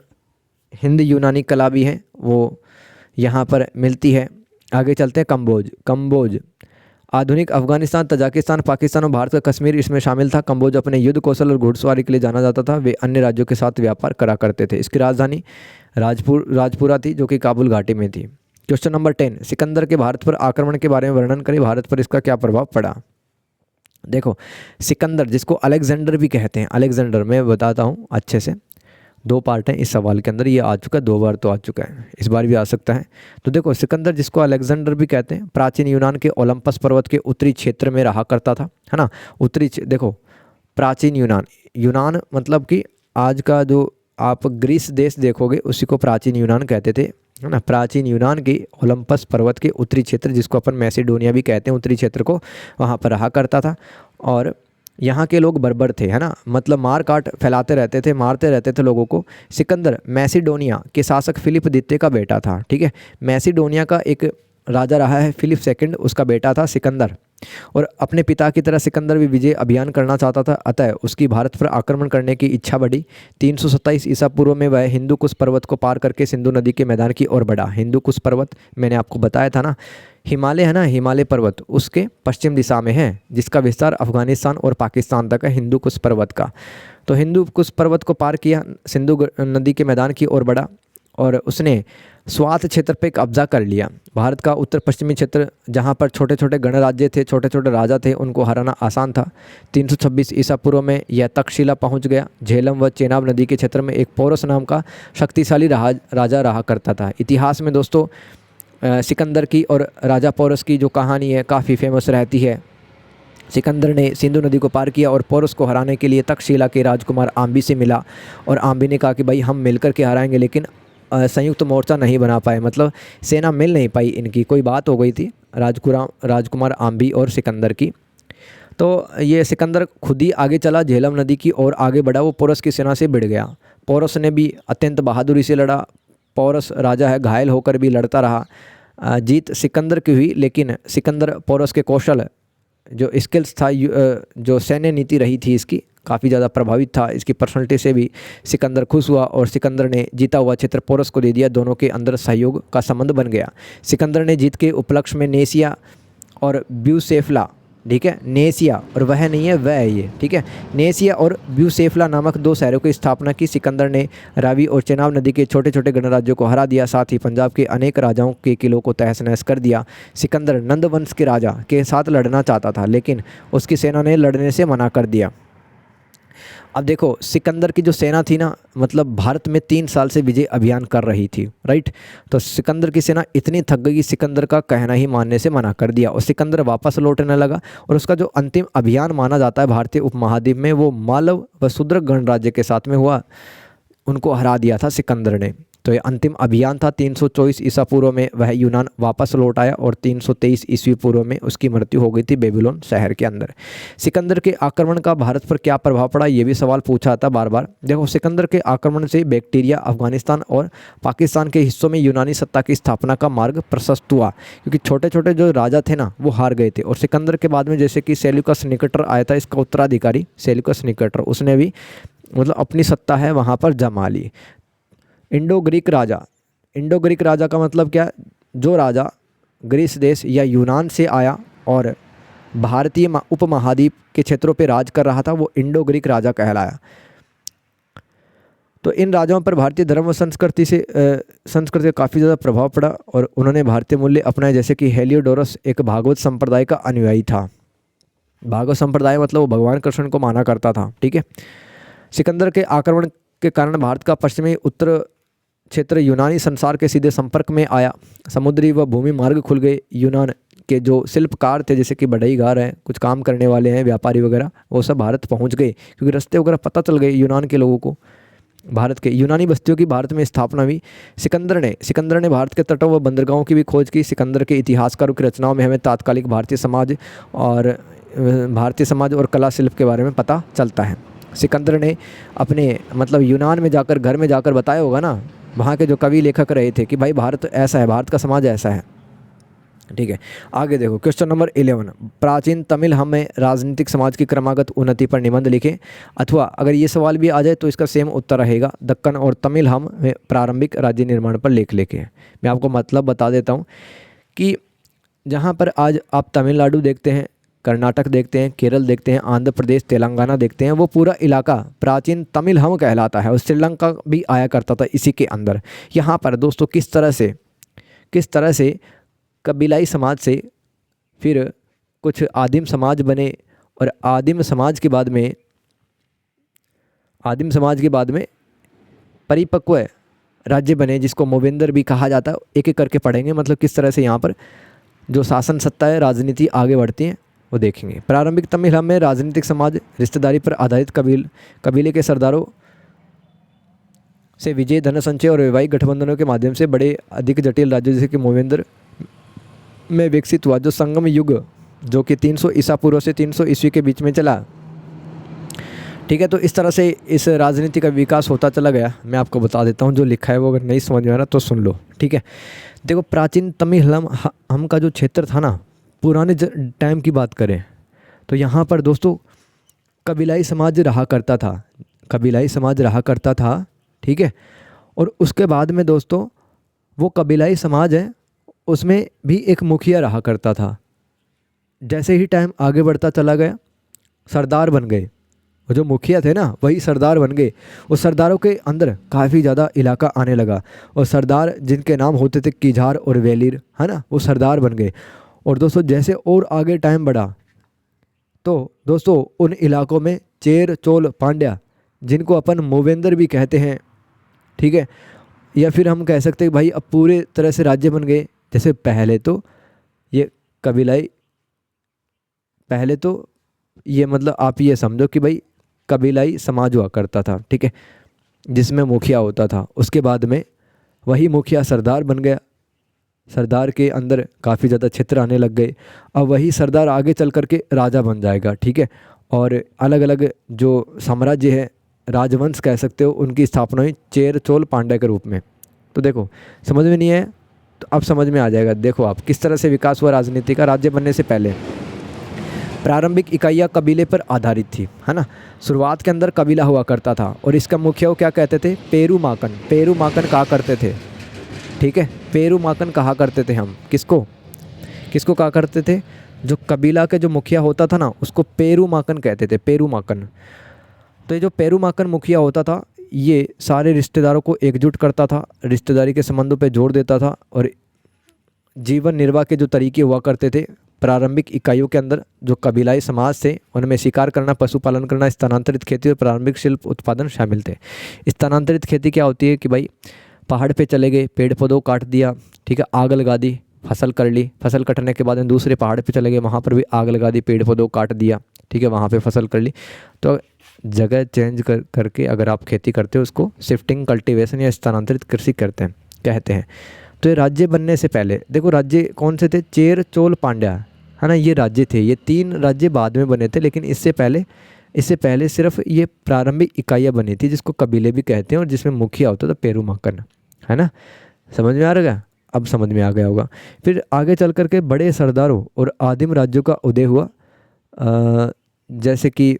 हिंद यूनानी कला भी है, वो यहाँ पर मिलती है। आगे चलते हैं। कंबोज आधुनिक अफगानिस्तान, तजाकिस्तान, पाकिस्तान और भारत का कश्मीर इसमें शामिल था। कंबोज अपने युद्ध कौशल और घुड़सवारी के लिए जाना जाता था। वे अन्य राज्यों के साथ व्यापार करा करते थे। इसकी राजधानी राजपुरा थी, जो कि काबुल घाटी में थी। क्वेश्चन नंबर 10, सिकंदर के भारत पर आक्रमण के बारे में वर्णन करें। भारत पर इसका क्या प्रभाव पड़ा। देखो सिकंदर, जिसको अलेक्जेंडर भी कहते हैं, अलेक्जेंडर मैं बताता हूँ अच्छे से। 2 पार्ट हैं इस सवाल के अंदर, ये आ चुका है 2 बार तो आ चुका है, इस बार भी आ सकता है। तो देखो सिकंदर, जिसको अलेक्जेंडर भी कहते हैं, प्राचीन यूनान के ओलंपस पर्वत के उत्तरी क्षेत्र में रहा करता था, है ना। देखो प्राचीन यूनान मतलब कि आज का जो आप ग्रीस देश देखोगे उसी को प्राचीन यूनान कहते थे, है ना। प्राचीन यूनान के ओलंपस पर्वत के उत्तरी क्षेत्र, जिसको अपन मैसिडोनिया भी कहते हैं, उत्तरी क्षेत्र को, वहाँ पर रहा करता था। और यहाँ के लोग बर्बर थे, है ना, मतलब मार काट फैलाते रहते थे, मारते रहते थे लोगों को। सिकंदर मैसिडोनिया के शासक फिलिप द्वितीय का बेटा था, ठीक है। मैसिडोनिया का एक राजा रहा है फिलिप सेकंड, उसका बेटा था सिकंदर। और अपने पिता की तरह सिकंदर भी विजय अभियान करना चाहता था, अतः उसकी भारत पर आक्रमण करने की इच्छा बढ़ी। 327 ईसा पूर्व में वह हिंदू कुश पर्वत को पार करके सिंधु नदी के मैदान की ओर बढ़ा। हिंदू कुश पर्वत मैंने आपको बताया था ना, हिमालय है ना, हिमालय पर्वत उसके पश्चिम दिशा में है, जिसका विस्तार अफगानिस्तान और पाकिस्तान तक है, हिंदू कुश पर्वत का। तो हिंदू कुश पर्वत को पार किया, सिंधु नदी के मैदान की ओर बढ़ा, और उसने स्वात क्षेत्र पे कब्जा कर लिया। भारत का उत्तर पश्चिमी क्षेत्र, जहाँ पर छोटे छोटे गणराज्य थे, छोटे छोटे राजा थे, उनको हराना आसान था। 326 ईसा पूर्व में यह तक्षशिला पहुँच गया। झेलम व चेनाब नदी के क्षेत्र में एक पोरस नाम का शक्तिशाली राजा रहा करता था। इतिहास में दोस्तों सिकंदर की और राजा पोरस की जो कहानी है काफ़ी फेमस रहती है। सिकंदर ने सिंधु नदी को पार किया और पोरस को हराने के लिए तक्षशिला के राजकुमार आम्बी से मिला, और आम्बी ने कहा कि भाई हम मिलकर के हराएंगे, लेकिन संयुक्त मोर्चा नहीं बना पाए, मतलब सेना मिल नहीं पाई इनकी, कोई बात हो गई थी राजकुमार आम्बी और सिकंदर की। तो ये सिकंदर खुद ही आगे चला, झेलम नदी की ओर आगे बढ़ा, वो पोरस की सेना से भिड़ गया। पोरस ने भी अत्यंत बहादुरी से लड़ा। पोरस राजा है, घायल होकर भी लड़ता रहा। जीत सिकंदर की हुई, लेकिन सिकंदर पोरस के कौशल, जो स्किल्स था, जो सैन्य नीति रही थी इसकी, काफ़ी ज़्यादा प्रभावित था। इसकी पर्सनैलिटी से भी सिकंदर खुश हुआ, और सिकंदर ने जीता हुआ क्षेत्र पोरस को दे दिया। दोनों के अंदर सहयोग का संबंध बन गया। सिकंदर ने जीत के उपलक्ष्य में नेसिया और ब्यूसेफला, ठीक है, नेसिया और वह नहीं है, वह है ये, ठीक है, नेसिया और ब्यूसेफला नामक 2 शहरों की स्थापना की। सिकंदर ने रावी और चेनाब नदी के छोटे छोटे गणराज्यों को हरा दिया, साथ ही पंजाब के अनेक राजाओं के किलों को तहस नहस कर दिया। सिकंदर नंद वंश के राजा के साथ लड़ना चाहता था, लेकिन उसकी सेना ने लड़ने से मना कर दिया। अब देखो सिकंदर की जो सेना थी ना, मतलब भारत में 3 साल से विजय अभियान कर रही थी, राइट। तो सिकंदर की सेना इतनी थक गई, सिकंदर का कहना ही मानने से मना कर दिया, और सिकंदर वापस लौटने लगा। और उसका जो अंतिम अभियान माना जाता है भारतीय उपमहाद्वीप में, वो मालव व शूद्रक गणराज्य के साथ में हुआ। उनको हरा दिया था सिकंदर ने। तो तो ये अंतिम अभियान था। 324 ईसा पूर्व में वह यूनान वापस लौट आया और 323 ईस्वी पूर्व में उसकी मृत्यु हो गई थी बेबीलोन शहर के अंदर। सिकंदर के आक्रमण का भारत पर क्या प्रभाव पड़ा, ये भी सवाल पूछा था बार बार। देखो, सिकंदर के आक्रमण से बैक्टीरिया, अफगानिस्तान और पाकिस्तान के हिस्सों में यूनानी सत्ता की स्थापना का मार्ग प्रशस्त हुआ, क्योंकि छोटे छोटे जो राजा थे ना वो हार गए थे। और सिकंदर के बाद में जैसे कि सेल्यूकस निकेटर आया था, इसका उत्तराधिकारी सेल्यूकस निकेटर, उसने भी मतलब अपनी सत्ता है वहाँ पर जमा ली। इंडो ग्रीक राजा, इंडो ग्रीक राजा का मतलब क्या, जो राजा ग्रीस देश या यूनान से आया और भारतीय उपमहाद्वीप के क्षेत्रों पर राज कर रहा था, वो इंडो ग्रीक राजा कहलाया। तो इन राजाओं पर भारतीय धर्म व संस्कृति का काफ़ी ज़्यादा प्रभाव पड़ा और उन्होंने भारतीय मूल्य अपनाए, जैसे कि हेलियोडोरस एक भागवत संप्रदाय का अनुयायी था। भागवत संप्रदाय मतलब वो भगवान कृष्ण को माना करता था, ठीक है। सिकंदर के आक्रमण के कारण भारत का पश्चिमी उत्तर क्षेत्र यूनानी संसार के सीधे संपर्क में आया। समुद्री व भूमि मार्ग खुल गए। यूनान के जो शिल्पकार थे, जैसे कि बढ़ईगार हैं, कुछ काम करने वाले हैं, व्यापारी वगैरह, वो सब भारत पहुंच गए, क्योंकि रास्ते वगैरह पता चल गए यूनान के लोगों को। भारत के यूनानी बस्तियों की भारत में स्थापना हुई। सिकंदर ने भारत के तटों व बंदरगाहों की भी खोज की। सिकंदर के इतिहासकारों की रचनाओं में हमें तात्कालिक भारतीय समाज और कला शिल्प के बारे में पता चलता है। सिकंदर ने अपने मतलब यूनान में जाकर, घर में जाकर बताया होगा ना, वहाँ के जो कवि लेखक रहे थे कि भाई भारत ऐसा है, भारत का समाज ऐसा है, ठीक है। आगे देखो, क्वेश्चन नंबर 11, प्राचीन तमिल हम में राजनीतिक समाज की क्रमागत उन्नति पर निबंध लिखें। अथवा अगर ये सवाल भी आ जाए तो इसका सेम उत्तर रहेगा, दक्कन और तमिल हम में प्रारंभिक राज्य निर्माण पर लेख लिखें। मैं आपको मतलब बता देता हूँ कि जहाँ पर आज आप तमिलनाडु देखते हैं, कर्नाटक देखते हैं, केरल देखते हैं, आंध्र प्रदेश, तेलंगाना देखते हैं, वो पूरा इलाका प्राचीन तमिल हम कहलाता है। और श्रीलंका भी आया करता था इसी के अंदर। यहाँ पर दोस्तों किस तरह से कबीलाई समाज से फिर कुछ आदिम समाज बने और आदिम समाज के बाद में परिपक्व राज्य बने, जिसको मोवेंदर भी कहा जाता है। एक एक करके पढ़ेंगे, मतलब किस तरह से यहाँ पर जो शासन सत्ता है, राजनीति आगे बढ़ती है, वो देखेंगे। प्रारंभिक तमिल हम में राजनीतिक समाज रिश्तेदारी पर आधारित कबीले के सरदारों से विजय, धन संचय और वैवाहिक गठबंधनों के माध्यम से बड़े अधिक जटिल राज्यों जैसे कि मोवेंदर में विकसित हुआ। जो संगम युग जो कि 300 ईसा पूर्व से 300 ईस्वी के बीच में चला, ठीक है। तो इस तरह से इस राजनीति का विकास होता चला गया। मैं आपको बता देता हूँ, जो लिखा है वो अगर नहीं समझ में आ रहा तो सुन लो, ठीक है। देखो, प्राचीन तमिल हम का जो क्षेत्र था ना, पुराने टाइम की बात करें तो यहाँ पर दोस्तों कबीलाई समाज रहा करता था, ठीक है। और उसके बाद में दोस्तों वो कबीलाई समाज है, उसमें भी एक मुखिया रहा करता था। जैसे ही टाइम आगे बढ़ता चला गया, सरदार बन गए। और जो मुखिया थे ना, वही सरदार बन गए। उस सरदारों के अंदर काफ़ी ज़्यादा इलाका आने लगा और सरदार जिनके नाम होते थे कीझार और वेलिर, है ना, वो सरदार बन गए। और दोस्तों जैसे और आगे टाइम बढ़ा तो दोस्तों उन इलाकों में चेर, चोल, पांड्या, जिनको अपन मोवेंदर भी कहते हैं, ठीक है, या फिर हम कह सकते हैं भाई अब पूरे तरह से राज्य बन गए। जैसे पहले तो ये मतलब आप ये समझो कि भाई कबीलाई समाज हुआ करता था, ठीक है, जिसमें मुखिया होता था। उसके बाद में वही मुखिया सरदार बन गया। सरदार के अंदर काफ़ी ज़्यादा क्षेत्र आने लग गए। अब वही सरदार आगे चल कर के राजा बन जाएगा, ठीक है। और अलग अलग जो साम्राज्य है, राजवंश कह सकते हो, उनकी स्थापना हुई चेर, चोल, पांड्या के रूप में। तो देखो, समझ में नहीं है तो अब समझ में आ जाएगा। देखो आप किस तरह से विकास हुआ राजनीति का। राज्य बनने से पहले प्रारंभिक इकाइयाँ कबीले पर आधारित थी, है ना। शुरुआत के अंदर कबीला हुआ करता था और इसका मुखिया क्या कहते थे, पेरूमाकन कहा करते थे, ठीक है। पेरूमाकन कहा करते थे हम। किसको कहा करते थे, जो कबीला के जो मुखिया होता था ना, उसको पेरूमाकन कहते थे, पेरूमाकन। तो ये जो पेरूमाकन मुखिया होता था, ये सारे रिश्तेदारों को एकजुट करता था, रिश्तेदारी के संबंधों पे जोर देता था। और जीवन निर्वाह के जो तरीके हुआ करते थे प्रारंभिक इकाइयों के अंदर, जो कबीलाई समाज थे, उनमें शिकार करना, पशुपालन करना, स्थानांतरित खेती और प्रारंभिक शिल्प उत्पादन शामिल थे। स्थानांतरित खेती क्या होती है कि भाई पहाड़ पे चले गए, पेड़ पौधों काट दिया, ठीक है, आग लगा दी, फसल कर ली, फसल कटने के बाद में दूसरे पहाड़ पे चले गए, वहाँ पर भी आग लगा दी, पेड़ पौधों काट दिया, ठीक है, वहाँ पे फसल कर ली। तो जगह चेंज करके अगर आप खेती करते हो उसको शिफ्टिंग कल्टीवेशन या स्थानांतरित कृषि कहते हैं। तो ये राज्य बनने से पहले देखो राज्य कौन से थे, चेर चोल पांड्या, है ना, ये राज्य थे। ये 3 राज्य बाद में बने थे, लेकिन इससे पहले सिर्फ ये प्रारंभिक इकाइयाँ बनी थी जिसको कबीले भी कहते हैं और जिसमें मुखिया होता था पेरूमल, है ना। समझ में आ रहा है? अब समझ में आ गया होगा। फिर आगे चल करके बड़े सरदारों और आदिम राज्यों का उदय हुआ। जैसे कि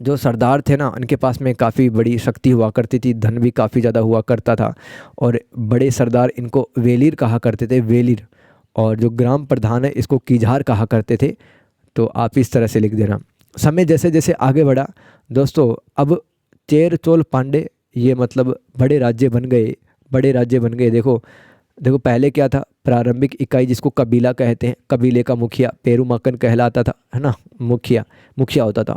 जो सरदार थे ना, उनके पास में काफ़ी बड़ी शक्ति हुआ करती थी, धन भी काफ़ी ज़्यादा हुआ करता था, और बड़े सरदार इनको वेलीर कहा करते थे, वेलीर। और जो ग्राम प्रधान है इसको कीझार कहा करते थे। तो आप इस तरह से लिख देना। समय जैसे जैसे आगे बढ़ा दोस्तों, अब चेर चोल पांडे ये मतलब बड़े राज्य बन गए। देखो पहले क्या था, प्रारंभिक इकाई जिसको कबीला कहते हैं, कबीले का मुखिया पेरूमल कहलाता था, है ना, मुखिया होता था।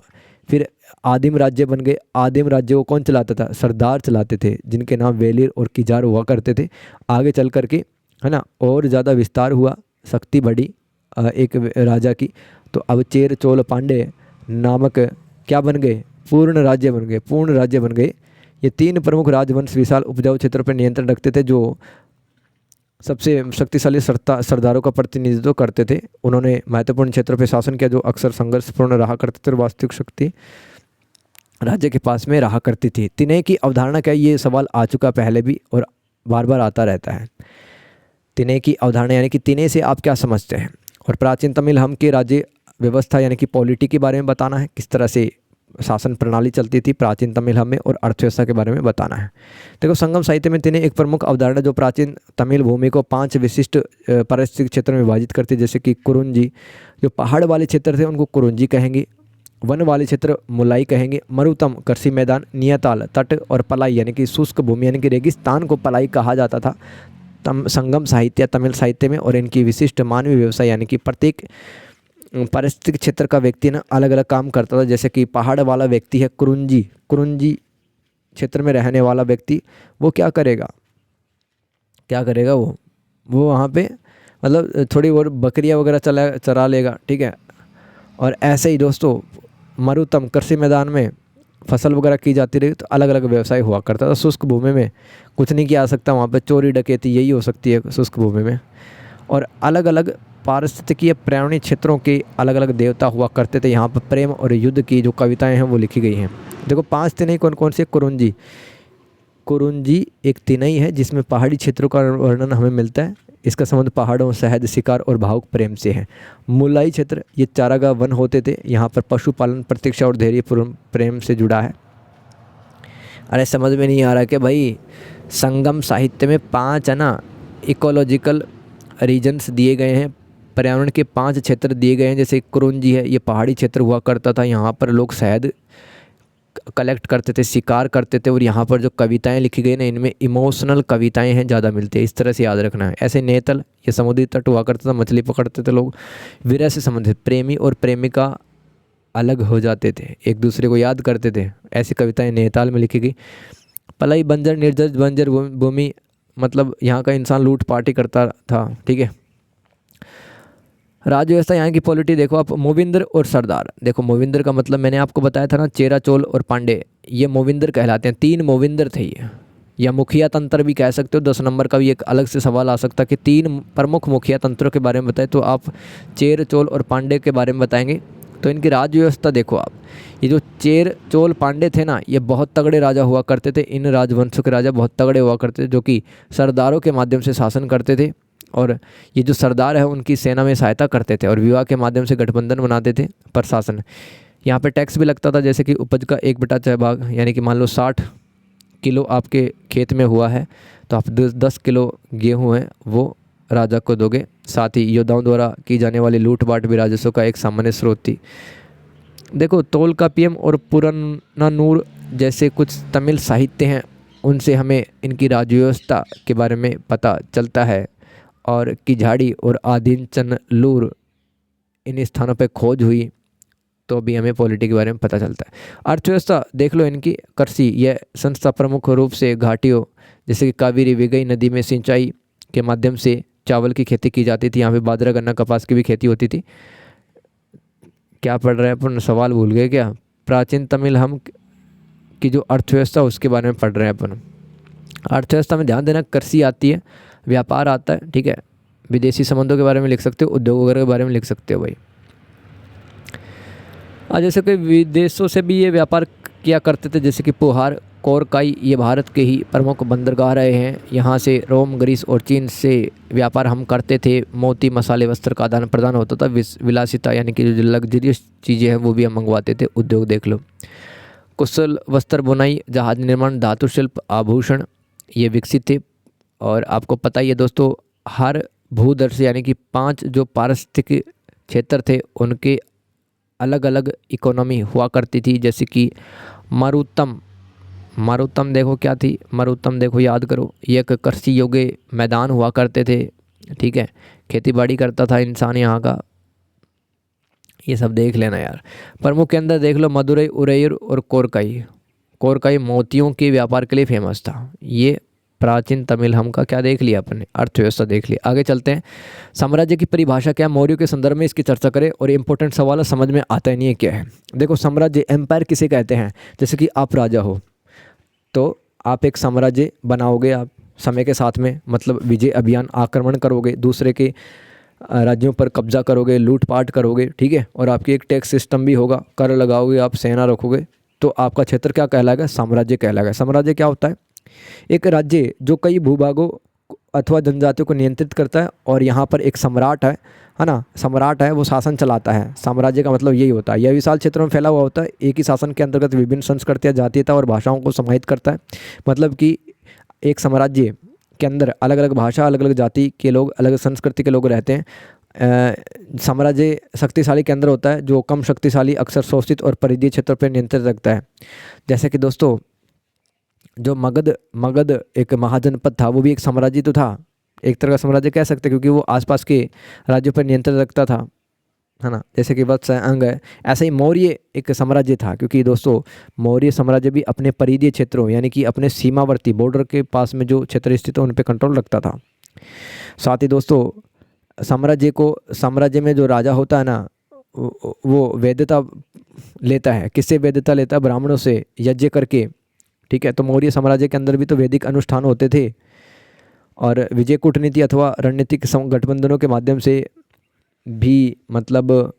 फिर आदिम राज्य बन गए। आदिम राज्य को कौन चलाता था, सरदार चलाते थे, जिनके नाम वेलिर और कीजार हुआ करते थे। आगे चल करके, है ना, और ज़्यादा विस्तार हुआ, शक्ति बढ़ी एक राजा की। तो अब चेर चोल पांडे नामक क्या बन गए, पूर्ण राज्य बन गए। ये 3 प्रमुख राजवंश विशाल उपजाऊ क्षेत्रों पर नियंत्रण रखते थे, जो सबसे शक्तिशाली सरदारों का प्रतिनिधित्व करते थे। उन्होंने महत्वपूर्ण क्षेत्रों पर शासन किया जो अक्सर संघर्षपूर्ण रहा करते थे, और वास्तविक शक्ति राज्य के पास में रहा करती थी। तिनय की अवधारणा क्या है, ये सवाल आ चुका पहले भी और बार बार आता रहता है। तिनय की अवधारणा यानी कि तिनय से आप क्या समझते हैं। और प्राचीन तमिल हम के राज्य व्यवस्था यानी कि पॉलिटी के बारे में बताना है, किस तरह से शासन प्रणाली चलती थी प्राचीन तमिल हम में, और अर्थव्यवस्था के बारे में बताना है। देखो संगम साहित्य में तिनय एक प्रमुख अवधारणा जो प्राचीन तमिल भूमि को 5 विशिष्ट पारिस्थितिक क्षेत्रों में विभाजित करती है। जैसे कि कुरुंजी, जो पहाड़ वाले क्षेत्र थे उनको कुरुंजी कहेंगे, वन वाले क्षेत्र मुलाई कहेंगे, मरुतम कृषि मैदान, नियताल तट, और पलाई यानी कि शुष्क भूमि यानी कि रेगिस्तान को पलाई कहा जाता था संगम साहित्य तमिल साहित्य में। और इनकी विशिष्ट मानवीय व्यवसाय यानी कि प्रत्येक पारिस्थितिक क्षेत्र का व्यक्ति ना अलग अलग काम करता था। जैसे कि पहाड़ वाला व्यक्ति है कुरुंजी क्षेत्र में रहने वाला व्यक्ति, वो क्या करेगा वो वहाँ पे मतलब थोड़ी और बकरियाँ वगैरह चरा लेगा, ठीक है। और ऐसे ही दोस्तों मरुतम कृषि मैदान में फसल वगैरह की जाती रही, तो अलग अलग व्यवसाय हुआ करता था। शुष्क भूमि में कुछ नहीं किया जा सकता, वहाँ पे चोरी डकैती यही हो सकती है शुष्क भूमि में। और अलग अलग पारिस्थितिकीय पर्यावरणीय क्षेत्रों के अलग अलग देवता हुआ करते थे। यहाँ पर प्रेम और युद्ध की जो कविताएं हैं वो लिखी गई हैं। देखो 5 तिनई कौन कौन से, कुरुंजी एक तिनई है जिसमें पहाड़ी क्षेत्रों का वर्णन हमें मिलता है। इसका संबंध पहाड़ों, शहद, शिकार और भावुक प्रेम से है। मुलाई क्षेत्र ये चारागाह वन होते थे, यहाँ पर पशुपालन, प्रतीक्षा और धैर्य प्रेम से जुड़ा है। अरे समझ में नहीं आ रहा कि भाई संगम साहित्य में 5 है ना इकोलॉजिकल रीजन्स दिए गए हैं, पर्यावरण के 5 क्षेत्र दिए गए हैं। जैसे कुरुंजी है, ये पहाड़ी क्षेत्र हुआ करता था, यहाँ पर लोग शहद कलेक्ट करते थे, शिकार करते थे। और यहाँ पर जो कविताएं लिखी गई ना, इनमें इमोशनल कविताएं हैं ज़्यादा मिलती है, इस तरह से याद रखना है। ऐसे नेतल ये समुद्री तट हुआ करता था, मछली पकड़ते थे लोग। विरह से संबंधित प्रेमी और प्रेमिका अलग हो जाते थे, एक दूसरे को याद करते थे, ऐसी कविताएं नैनीताल में लिखी गई। पलाई बंजर निर्जर बंजर भूमि मतलब यहाँ का इंसान लूट पाटी करता था, ठीक है। राज्य व्यवस्था यहाँ की पॉलिटी देखो आप, मोविंदर और सरदार। देखो मोविंदर का मतलब मैंने आपको बताया था ना, चेरा चोल और पांडे, ये मोविंदर कहलाते हैं। 3 मोविंदर थे ये, या मुखिया तंत्र भी कह सकते हो। 10 नंबर का भी एक अलग से सवाल आ सकता है कि 3 प्रमुख मुखिया तंत्रों के बारे में बताए, तो आप चेर चोल और पांडे के बारे में बताएंगे। तो इनकी राज्य व्यवस्था देखो आप, ये जो चेर चोल पांडे थे ना, ये बहुत तगड़े राजा हुआ करते थे। इन राजवंशों के राजा बहुत तगड़े हुआ करते थे, जो कि सरदारों के माध्यम से शासन करते थे। और ये जो सरदार है उनकी सेना में सहायता करते थे, और विवाह के माध्यम से गठबंधन बनाते थे। प्रशासन यहाँ पे टैक्स भी लगता था, जैसे कि उपज का 1/4 भाग, यानी कि मान लो 60 किलो आपके खेत में हुआ है, तो आप 10 किलो गेहूँ है वो राजा को दोगे। साथ ही योद्धाओं द्वारा की जाने वाली लूटपाट भी राजस्व का एक सामान्य स्रोत थी। देखो तोलकापियम और पुरन्नानूर जैसे कुछ तमिल साहित्य हैं, उनसे हमें इनकी राज्य व्यवस्था के बारे में पता चलता है। और किझाड़ी और आदिचनलूर इन स्थानों पर खोज हुई तो भी हमें पॉलिटी के बारे में पता चलता है। अर्थव्यवस्था देख लो इनकी, कृषि यह संस्था प्रमुख रूप से घाटियों जैसे कि कावेरी विगई नदी में सिंचाई के माध्यम से चावल की खेती की जाती थी। यहाँ पे बाजरा, गन्ना, कपास की भी खेती होती थी। क्या पढ़ रहे हैं अपन, सवाल भूल गए क्या? प्राचीन तमिल हम की जो अर्थव्यवस्था उसके बारे में पढ़ रहे हैं अपन। अर्थव्यवस्था में ध्यान देना, कृषि आती है, व्यापार आता है, ठीक है, विदेशी संबंधों के बारे में लिख सकते हो, उद्योग वगैरह के बारे में लिख सकते हो भाई। जैसे कि विदेशों से भी ये व्यापार किया करते थे, जैसे कि पोहार, कोरकाई, ये भारत के ही प्रमुख बंदरगाह रहे हैं। यहाँ से रोम, ग्रीस और चीन से व्यापार हम करते थे। मोती, मसाले, वस्त्र का आदान प्रदान होता था। विलासिता यानी कि जो लग्जरियस चीज़ें हैं वो भी हम मंगवाते थे। उद्योग देख लो, कुशल वस्त्र बुनाई, जहाज निर्माण, धातु शिल्प, आभूषण, ये विकसित थे। और आपको पता ही है दोस्तों, हर भूदर्श यानी कि 5 जो पारिस्थितिक क्षेत्र थे उनके अलग अलग इकोनॉमी हुआ करती थी। जैसे कि मारुतम देखो क्या थी, मारुतम देखो याद करो, ये एक कृषि योग्य मैदान हुआ करते थे, ठीक है, खेती बाड़ी करता था इंसान यहाँ का। ये सब देख लेना यार। प्रमुख के अंदर देख लो, मदुरई, उरैयूर और कोरकाई मोतियों के व्यापार के लिए फेमस था। ये प्राचीन तमिल हम का क्या देख लिया अपने, अर्थव्यवस्था देख ली। आगे चलते हैं। साम्राज्य की परिभाषा क्या है, मौर्यों के संदर्भ में इसकी चर्चा करें। और इंपॉर्टेंट सवाल है, समझ में आता ही नहीं है क्या है। देखो, साम्राज्य, एम्पायर किसे कहते हैं? जैसे कि आप राजा हो तो आप एक साम्राज्य बनाओगे, आप समय के साथ में, मतलब विजय अभियान, आक्रमण करोगे, दूसरे के राज्यों पर कब्जा करोगे, लूटपाट करोगे, ठीक है, और आपकी एक टैक्स सिस्टम भी होगा, कर लगाओगे, आप सेना रखोगे, तो आपका क्षेत्र क्या कहलाएगा? साम्राज्य कहलाएगा। साम्राज्य क्या होता है? एक राज्य जो कई भूभागों अथवा जनजातियों को नियंत्रित करता है, और यहाँ पर एक सम्राट है ना, सम्राट है, वो शासन चलाता है। साम्राज्य का मतलब यही होता है। यह विशाल क्षेत्रों में फैला हुआ होता है, एक ही शासन के अंतर्गत विभिन्न संस्कृतियाँ, जातीयता और भाषाओं को समाहित करता है। मतलब कि एक साम्राज्य के अंदर अलग अलग भाषा, अलग अलग जाति के लोग, अलग संस्कृति के लोग रहते हैं। साम्राज्य शक्तिशाली के अंदर होता है, जो कम शक्तिशाली अक्सर शोषित और परिधीय क्षेत्रों पर नियंत्रित रखता है। जैसे कि दोस्तों, जो मगध एक महाजनपद था, वो भी एक साम्राज्य तो था, एक तरह का साम्राज्य कह सकते हैं, क्योंकि वो आसपास के राज्यों पर नियंत्रण रखता था, है ना। जैसे कि वत्स है, अंग है। ऐसे ही मौर्य एक साम्राज्य था, क्योंकि दोस्तों मौर्य साम्राज्य भी अपने परिधीय क्षेत्रों यानी कि अपने सीमावर्ती बॉर्डर के पास में जो क्षेत्र स्थित है उन पर कंट्रोल रखता था। साथ ही दोस्तों, साम्राज्य में जो राजा होता है ना, वो वैधता लेता है। किससे वैधता लेता है? ब्राह्मणों से यज्ञ करके, ठीक है। तो मौर्य साम्राज्य के अंदर भी तो वैदिक अनुष्ठान होते थे, और विजय कूटनीति अथवा रणनीतिक गठबंधनों के माध्यम से भी मतलब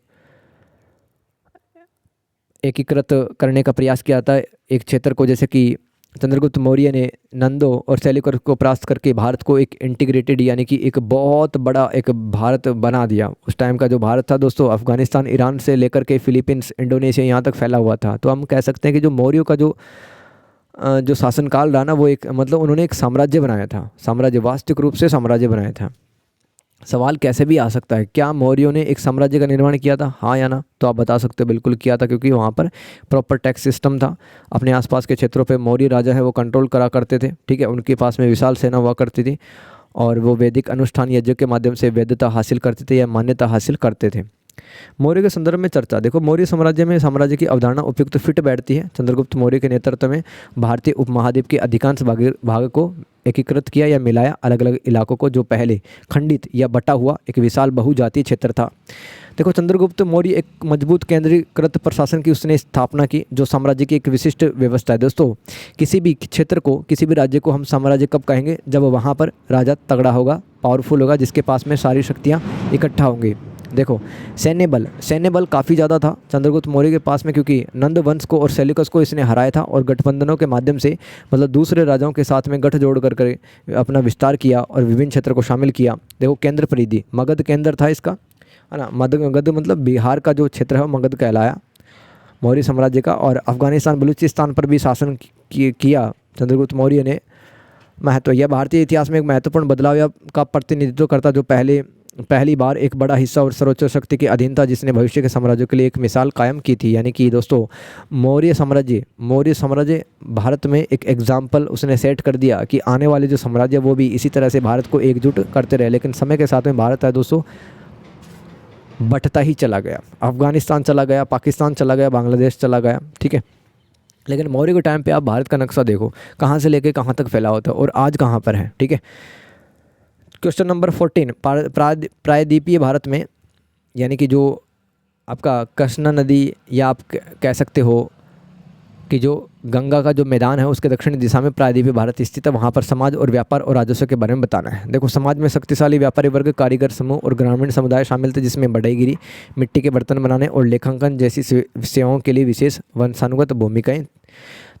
एकीकृत करने का प्रयास किया जाता है एक क्षेत्र को। जैसे कि चंद्रगुप्त मौर्य ने नंदों और सैलिकों को परास्त करके भारत को एक इंटीग्रेटेड यानी कि एक बहुत बड़ा एक भारत बना दिया। उस टाइम का जो भारत था दोस्तों, अफगानिस्तान, ईरान से लेकर के फिलीपींस, इंडोनेशिया, यहाँ तक फैला हुआ था। तो हम कह सकते हैं कि जो मौर्यों का जो शासनकाल रहा ना, वो एक मतलब उन्होंने एक साम्राज्य बनाया था, साम्राज्य, वास्तविक रूप से साम्राज्य बनाया था। सवाल कैसे भी आ सकता है, क्या मौर्यों ने एक साम्राज्य का निर्माण किया था, हाँ या ना? तो आप बता सकते हो बिल्कुल किया था, क्योंकि वहाँ पर प्रॉपर टैक्स सिस्टम था। अपने आसपास के क्षेत्रों पे मौर्य राजा है वो कंट्रोल करा करते थे, ठीक है। उनके पास में विशाल सेना हुआ करती थी, और वो वैदिक अनुष्ठान यज्ञ के माध्यम से वैधता हासिल करते थे या मान्यता हासिल करते थे। मौर्य के संदर्भ में चर्चा देखो, मौर्य साम्राज्य में साम्राज्य की अवधारणा उपयुक्त फिट बैठती है। चंद्रगुप्त मौर्य के नेतृत्व में भारतीय उपमहाद्वीप के अधिकांश भाग को एकीकृत किया या मिलाया, अलग अलग इलाकों को, जो पहले खंडित या बटा हुआ एक विशाल बहुजातीय क्षेत्र था। देखो, चंद्रगुप्त मौर्य एक मजबूत केंद्रीकृत प्रशासन की उसने स्थापना की, जो साम्राज्य की एक विशिष्ट व्यवस्था है। दोस्तों, किसी भी क्षेत्र को, किसी भी राज्य को हम साम्राज्य कब कहेंगे? जब वहाँ पर राजा तगड़ा होगा, पावरफुल होगा, जिसके पास में सारी शक्तियाँ इकट्ठा होंगी। देखो, सैन्य बल काफ़ी ज़्यादा था चंद्रगुप्त मौर्य के पास में, क्योंकि नंद वंश को और सैलिकस को इसने हराया था, और गठबंधनों के माध्यम से मतलब दूसरे राजाओं के साथ में गठजोड़ कर अपना विस्तार किया और विभिन्न क्षेत्र को शामिल किया। देखो, केंद्र परिधि, मगध केंद्र था इसका, है ना। मगध मतलब बिहार का जो क्षेत्र है वो मगध कहलाया मौर्य साम्राज्य का। और अफगानिस्तान, बलूचिस्तान पर भी शासन किया चंद्रगुप्त मौर्य ने। महत्व, यह भारतीय इतिहास में एक महत्वपूर्ण बदलाव का प्रतिनिधित्व करता, जो पहली बार एक बड़ा हिस्सा और सर्वोच्च शक्ति के अधीन था, जिसने भविष्य के साम्राज्यों के लिए एक मिसाल कायम की थी। यानी कि दोस्तों, मौर्य साम्राज्य भारत में एक एग्जाम्पल उसने सेट कर दिया कि आने वाले जो साम्राज्य वो भी इसी तरह से भारत को एकजुट करते रहे। लेकिन समय के साथ में भारत है दोस्तों बंटता ही चला गया, अफगानिस्तान चला गया, पाकिस्तान चला गया, बांग्लादेश चला गया, ठीक है। लेकिन मौर्य के टाइम पे आप भारत का नक्शा देखो, कहाँ से लेके कहाँ तक फैला होता है और आज कहाँ पर है, ठीक है। क्वेश्चन नंबर 14, प्रायद्वीपीय भारत में यानी कि जो आपका कृष्णा नदी, या आप कह सकते हो कि जो गंगा का जो मैदान है उसके दक्षिणी दिशा में प्रायद्वीपीय भारत स्थित है, वहाँ पर समाज और व्यापार और राजस्व के बारे में बताना है। देखो, समाज में शक्तिशाली व्यापारी वर्ग, कारीगर समूह और ग्रामीण समुदाय शामिल थे, जिसमें बढ़ईगिरी, मिट्टी के बर्तन बनाने और लेखांकन जैसी सेवाओं के लिए विशेष वंशानुगत भूमिकाएं।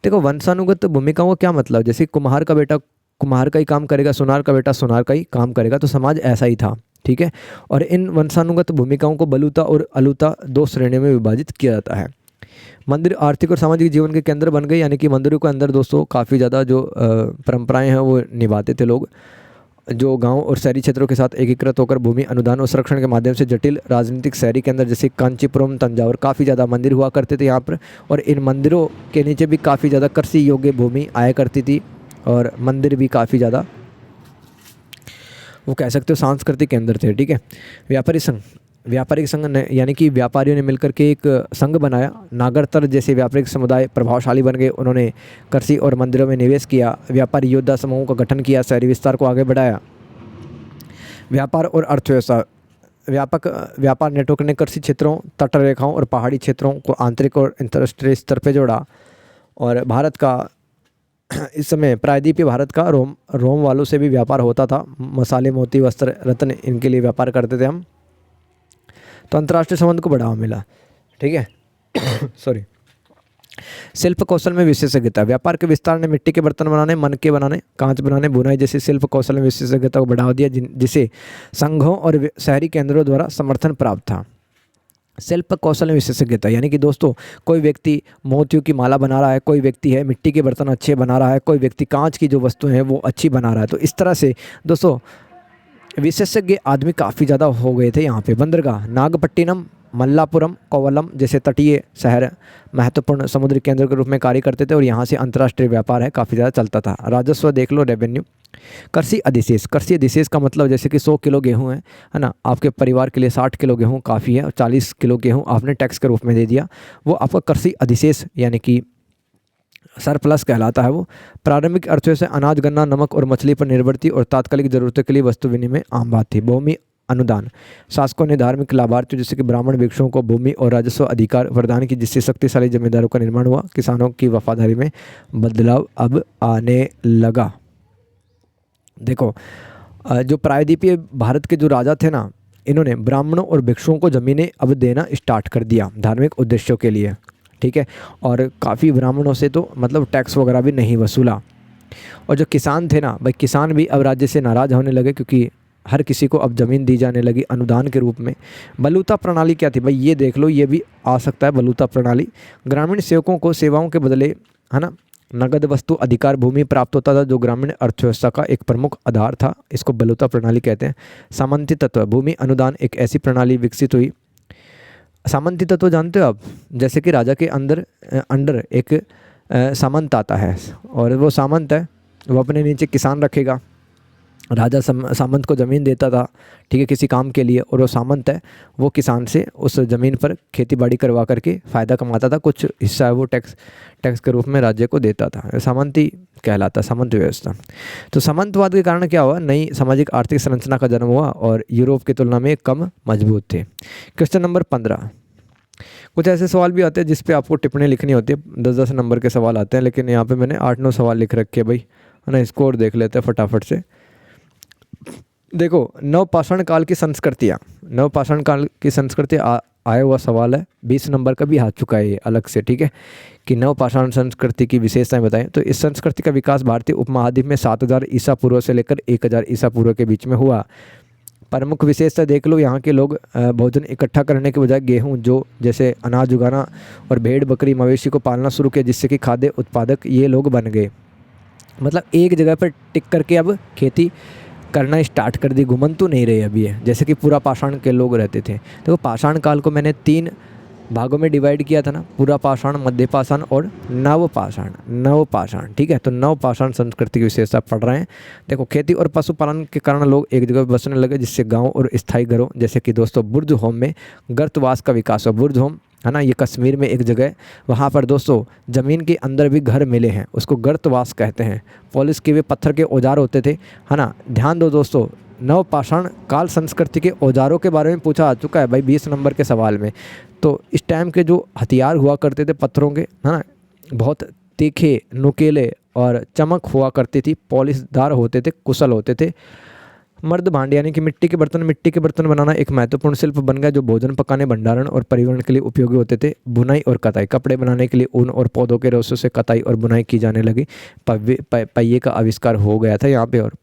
देखो, वंशानुगत भूमिकाओं का क्या मतलब, जैसे कुम्हार का बेटा कुम्हार का ही काम करेगा, सुनार का बेटा सुनार का ही काम करेगा, तो समाज ऐसा ही था। ठीक है, और इन वंशानुगत भूमिकाओं को बलूता और अलूता दो श्रेणियों में विभाजित किया जाता है। मंदिर आर्थिक और सामाजिक जीवन के केंद्र बन गए, यानी कि मंदिरों के अंदर दोस्तों काफ़ी ज़्यादा जो परंपराएं हैं वो निभाते थे लोग, जो गांव और शहरी क्षेत्रों के साथ एकीकृत होकर भूमि अनुदान और संरक्षण के माध्यम से जटिल राजनीतिक शहरी केंद्र जैसे कांचीपुरम, तंजावुर, काफ़ी ज़्यादा मंदिर हुआ करते थे यहाँ पर। और इन मंदिरों के नीचे भी काफ़ी ज़्यादा कृषि योग्य भूमि आया करती थी, और मंदिर भी काफ़ी ज़्यादा, वो कह सकते हो, सांस्कृतिक केंद्र थे। ठीक है, व्यापारिक संघ ने, यानी कि व्यापारियों ने मिलकर के एक संघ बनाया। नागरतर जैसे व्यापारिक समुदाय प्रभावशाली बन गए, उन्होंने कृषि और मंदिरों में निवेश किया, व्यापारी योद्धा समूहों का गठन किया, शहरी विस्तार को आगे बढ़ाया। व्यापार और अर्थव्यवस्था, व्यापक व्यापार नेटवर्क ने कृषि क्षेत्रों, तटरेखाओं और पहाड़ी क्षेत्रों को आंतरिक और अंतर्राष्ट्रीय स्तर पर जोड़ा। और भारत का इस समय प्रायद्वीपीय भारत का रोम वालों से भी व्यापार होता था। मसाले, मोती, वस्त्र, रत्न, इनके लिए व्यापार करते थे हम, तो अंतर्राष्ट्रीय संबंध को बढ़ावा मिला। ठीक है सॉरी। शिल्प कौशल में विशेषज्ञता, व्यापार के विस्तार ने मिट्टी के बर्तन बनाने, मनके बनाने, कांच बनाने, बुनाई जैसे शिल्प कौशल में विशेषज्ञता को बढ़ावा दिया, जिसे संघों और शहरी केंद्रों द्वारा समर्थन प्राप्त था। शिल्प कौशल में विशेषज्ञता, यानी कि दोस्तों कोई व्यक्ति मोतियों की माला बना रहा है, कोई व्यक्ति है मिट्टी के बर्तन अच्छे बना रहा है, कोई व्यक्ति कांच की जो वस्तुएं हैं वो अच्छी बना रहा है। तो इस तरह से दोस्तों विशेषज्ञ आदमी काफ़ी ज़्यादा हो गए थे यहाँ पे। बंदरगाह, नागपट्टिनम, मल्लापुरम, कोवलम जैसे तटीय शहर महत्वपूर्ण समुद्री केंद्र के रूप में कार्य करते थे, और यहाँ से अंतर्राष्ट्रीय व्यापार है काफ़ी ज़्यादा चलता था। राजस्व देख लो, रेवेन्यू। कृषि अधिशेष, कृषि अधिशेष का मतलब जैसे कि 100 किलो गेहूँ है ना, आपके परिवार के लिए 60 किलो गेहूँ काफ़ी है, और 40 किलो गेहूँ आपने टैक्स के रूप में दे दिया, वो आपका कृषि अधिशेष यानी कि सरप्लस कहलाता है वो। प्रारंभिक अर्थव्यवस्था अनाज, गन्ना, नमक और मछली पर निर्भर थी, और तात्कालिक जरूरतों के लिए वस्तु विनिमय आम बात थी। भूमि अनुदान, शासकों ने धार्मिक लाभार्थियों जैसे कि ब्राह्मण भिक्षुओं को भूमि और राजस्व अधिकार प्रदान की, जिससे शक्तिशाली जमींदारों का निर्माण हुआ। किसानों की वफादारी में बदलाव अब आने लगा। देखो, जो प्रायद्वीपीय भारत के जो राजा थे ना, इन्होंने ब्राह्मणों और भिक्षुओं को ज़मीनें अब देना स्टार्ट कर दिया धार्मिक उद्देश्यों के लिए। ठीक है, और काफ़ी ब्राह्मणों से तो मतलब टैक्स वगैरह भी नहीं वसूला। और जो किसान थे ना भाई, किसान भी अब राज्य से नाराज़ होने लगे, क्योंकि हर किसी को अब ज़मीन दी जाने लगी अनुदान के रूप में। बलूता प्रणाली क्या थी भाई, ये देख लो, ये भी आ सकता है बलूता प्रणाली। ग्रामीण सेवकों को सेवाओं के बदले, है ना, नगद वस्तु अधिकार भूमि प्राप्त होता था, जो ग्रामीण अर्थव्यवस्था का एक प्रमुख आधार था। इसको बलूता प्रणाली कहते हैं। सामंती तत्व, भूमि अनुदान एक ऐसी प्रणाली विकसित हुई। सामंती तत्व जानते हो आप, जैसे कि राजा के अंडर एक सामंत आता है, और वो सामंत है वो अपने नीचे किसान रखेगा। राजा सामंत को ज़मीन देता था, ठीक है, किसी काम के लिए, और वो सामंत है वो किसान से उस ज़मीन पर खेती बाड़ी करवा करके फ़ायदा कमाता था। कुछ हिस्सा है वो टैक्स के रूप में राज्य को देता था। सामंती कहलाता, सामंत व्यवस्था। तो सामंतवाद के कारण क्या हुआ, नई सामाजिक आर्थिक संरचना का जन्म हुआ, और यूरोप की तुलना में कम मजबूत थे। क्वेश्चन नंबर 15, कुछ ऐसे सवाल भी आते हैं जिस पे आपको टिप्पणी लिखनी होती है। 10-10 नंबर के सवाल आते हैं, लेकिन यहाँ पे मैंने 8-9 सवाल लिख रखे हैं भाई, है ना। स्कोर देख लेते हैं फटाफट से। देखो, नवपाषाण काल की संस्कृतियाँ, नवपाषाण काल की संस्कृति आया हुआ सवाल है, 20 नंबर का भी आ चुका है ये अलग से। ठीक है, कि नवपाषाण संस्कृति की विशेषताएं बताएं। तो इस संस्कृति का विकास भारतीय उपमहाद्वीप में 7000 ईसा पूर्व से लेकर 1000 ईसा पूर्व के बीच में हुआ। प्रमुख विशेषता देख लो, यहाँ के लोग भोजन इकट्ठा करने के बजाय गेहूँ जो जैसे अनाज उगाना और भेड़ बकरी मवेशी को पालना शुरू किया, जिससे कि खाद्य उत्पादक ये लोग बन गए। मतलब एक जगह पर टिक करके अब खेती करना स्टार्ट कर दी, घुमंतु नहीं रहे अभी है, जैसे कि पूरा पाषाण के लोग रहते थे। देखो, पाषाण काल को मैंने 3 भागों में डिवाइड किया था ना, पूरा पाषाण, मध्य पाषाण और नवपाषाण। ठीक है, तो नवपाषाण संस्कृति की विशेषता पढ़ रहे हैं। देखो, खेती और पशुपालन के कारण लोग एक जगह बसने लगे, जिससे गांव और स्थायी घरों जैसे कि दोस्तों बुर्ज होम में गर्तवास का विकास हुआ। बुर्ज होम, है ना, ये कश्मीर में एक जगह है, वहाँ पर दोस्तों ज़मीन के अंदर भी घर मिले हैं, उसको गर्तवास कहते हैं। पॉलिश किए हुए पत्थर के औजार होते थे, है ना। ध्यान दो दोस्तों, नवपाषाण काल संस्कृति के औजारों के बारे में पूछा आ चुका है भाई 20 नंबर के सवाल में। तो इस टाइम के जो हथियार हुआ करते थे पत्थरों के, है ना, बहुत तीखे, नुकीले और चमक हुआ करती थी, पॉलिशदार होते थे, कुशल होते थे। मर्द भांड यानी कि मिट्टी के बर्तन बनाना एक महत्वपूर्ण शिल्प बन गया जो भोजन पकाने, भंडारण और परिवहन के लिए उपयोगी होते थे। बुनाई और कताई, कपड़े बनाने के लिए ऊन और पौधों के रेशों से कताई और बुनाई की जाने लगी। पहिए का आविष्कार हो गया था यहाँ पे। और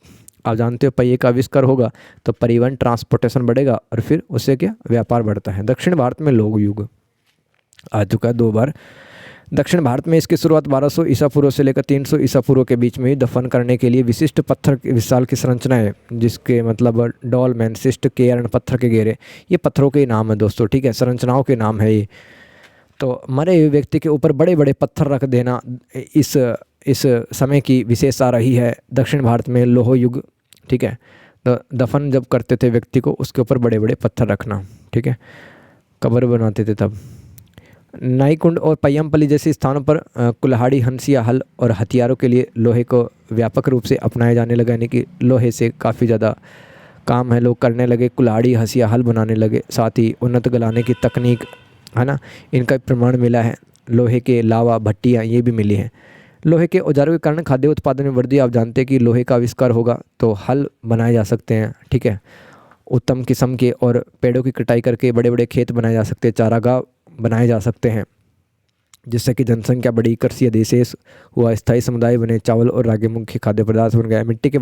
आप जानते हो पहिए का आविष्कार होगा तो परिवहन, ट्रांसपोर्टेशन बढ़ेगा और फिर उससे क्या, व्यापार बढ़ता है। दक्षिण भारत में लोक युग आ चुका है 2 बार। दक्षिण भारत में इसकी शुरुआत 1200 ईसा पूर्व से लेकर 300 ईसा पूर्व के बीच में ही दफन करने के लिए विशिष्ट पत्थर विशाल की संरचना है, जिसके मतलब डॉलमेन, शिष्ट, केयर्न, पत्थर के घेरे, ये पत्थरों के नाम है दोस्तों, ठीक है, संरचनाओं के नाम है ये। तो मरे हुए व्यक्ति के ऊपर बड़े बड़े पत्थर रख देना इस समय की विशेषता रही है दक्षिण भारत में लोह युग, ठीक है। तो दफन जब करते थे व्यक्ति को, उसके ऊपर बड़े बड़े पत्थर रखना, ठीक है, कब्र बनाते थे तब। नाईकुंड और पय्यमपल्ली जैसे स्थानों पर कुल्हाड़ी, हंसिया, हल और हथियारों के लिए लोहे को व्यापक रूप से अपनाया जाने लगा, यानी कि लोहे से काफ़ी ज़्यादा काम है लोग करने लगे, कुल्हाड़ी, हंसिया, हल बनाने लगे। साथ ही उन्नत गलाने की तकनीक, है ना, इनका प्रमाण मिला है। लोहे के लावा, भट्टियाँ ये भी मिली हैं। लोहे के औजारों के कारण खाद्य उत्पादन में वृद्धि। आप जानते हैं कि लोहे का आविष्कार होगा तो हल बनाए जा सकते हैं, ठीक है, उत्तम किस्म के, और पेड़ों की कटाई करके बड़े बड़े खेत बनाए जा सकते हैं, चारागाह बनाए जा सकते हैं, जिससे कि जनसंख्या बढ़ी, कृषि अधिशेष हुआ, स्थायी समुदाय बने, चावल और रागी मुख्य खाद्य पदार्थ बन गया। मिट्टी के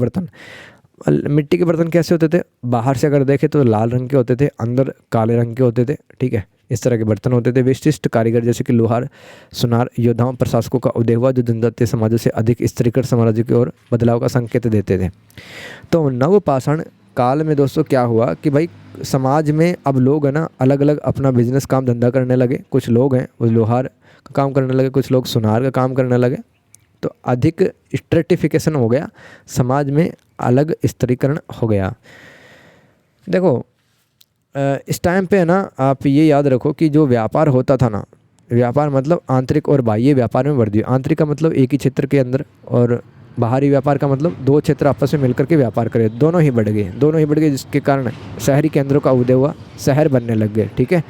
बर्तन कैसे होते थे? बाहर से अगर देखें तो लाल रंग के होते थे, अंदर काले रंग के होते थे, ठीक है, इस तरह के बर्तन होते थे। विशिष्ट कारीगर जैसे कि लोहार, सुनार, योद्धाओं, प्रशासकों का उदय हुआ जो जनजातीय समाजों से अधिक स्त्रीकृत साम्राज्य की ओर बदलाव का संकेत देते थे। तो नवपाषाण काल में दोस्तों क्या हुआ कि भाई समाज में अब लोग है ना अलग अलग अपना बिजनेस काम धंधा करने लगे। कुछ लोग हैं वो लोहार का काम करने लगे, कुछ लोग सुनार का काम करने लगे। तो अधिक स्ट्रेटिफिकेशन हो गया समाज में, अलग स्तरीकरण हो गया। देखो इस टाइम पे है ना, आप ये याद रखो कि जो व्यापार होता था ना, व्यापार मतलब आंतरिक और बाह्य व्यापार में वृद्धि। आंतरिक का मतलब एक ही क्षेत्र के अंदर, और बाहरी व्यापार का मतलब 2 क्षेत्र आपस में मिलकर के व्यापार करें। दोनों ही बढ़ गए, जिसके कारण शहरी केंद्रों का उदय हुआ, शहर बनने लग गए, ठीक है।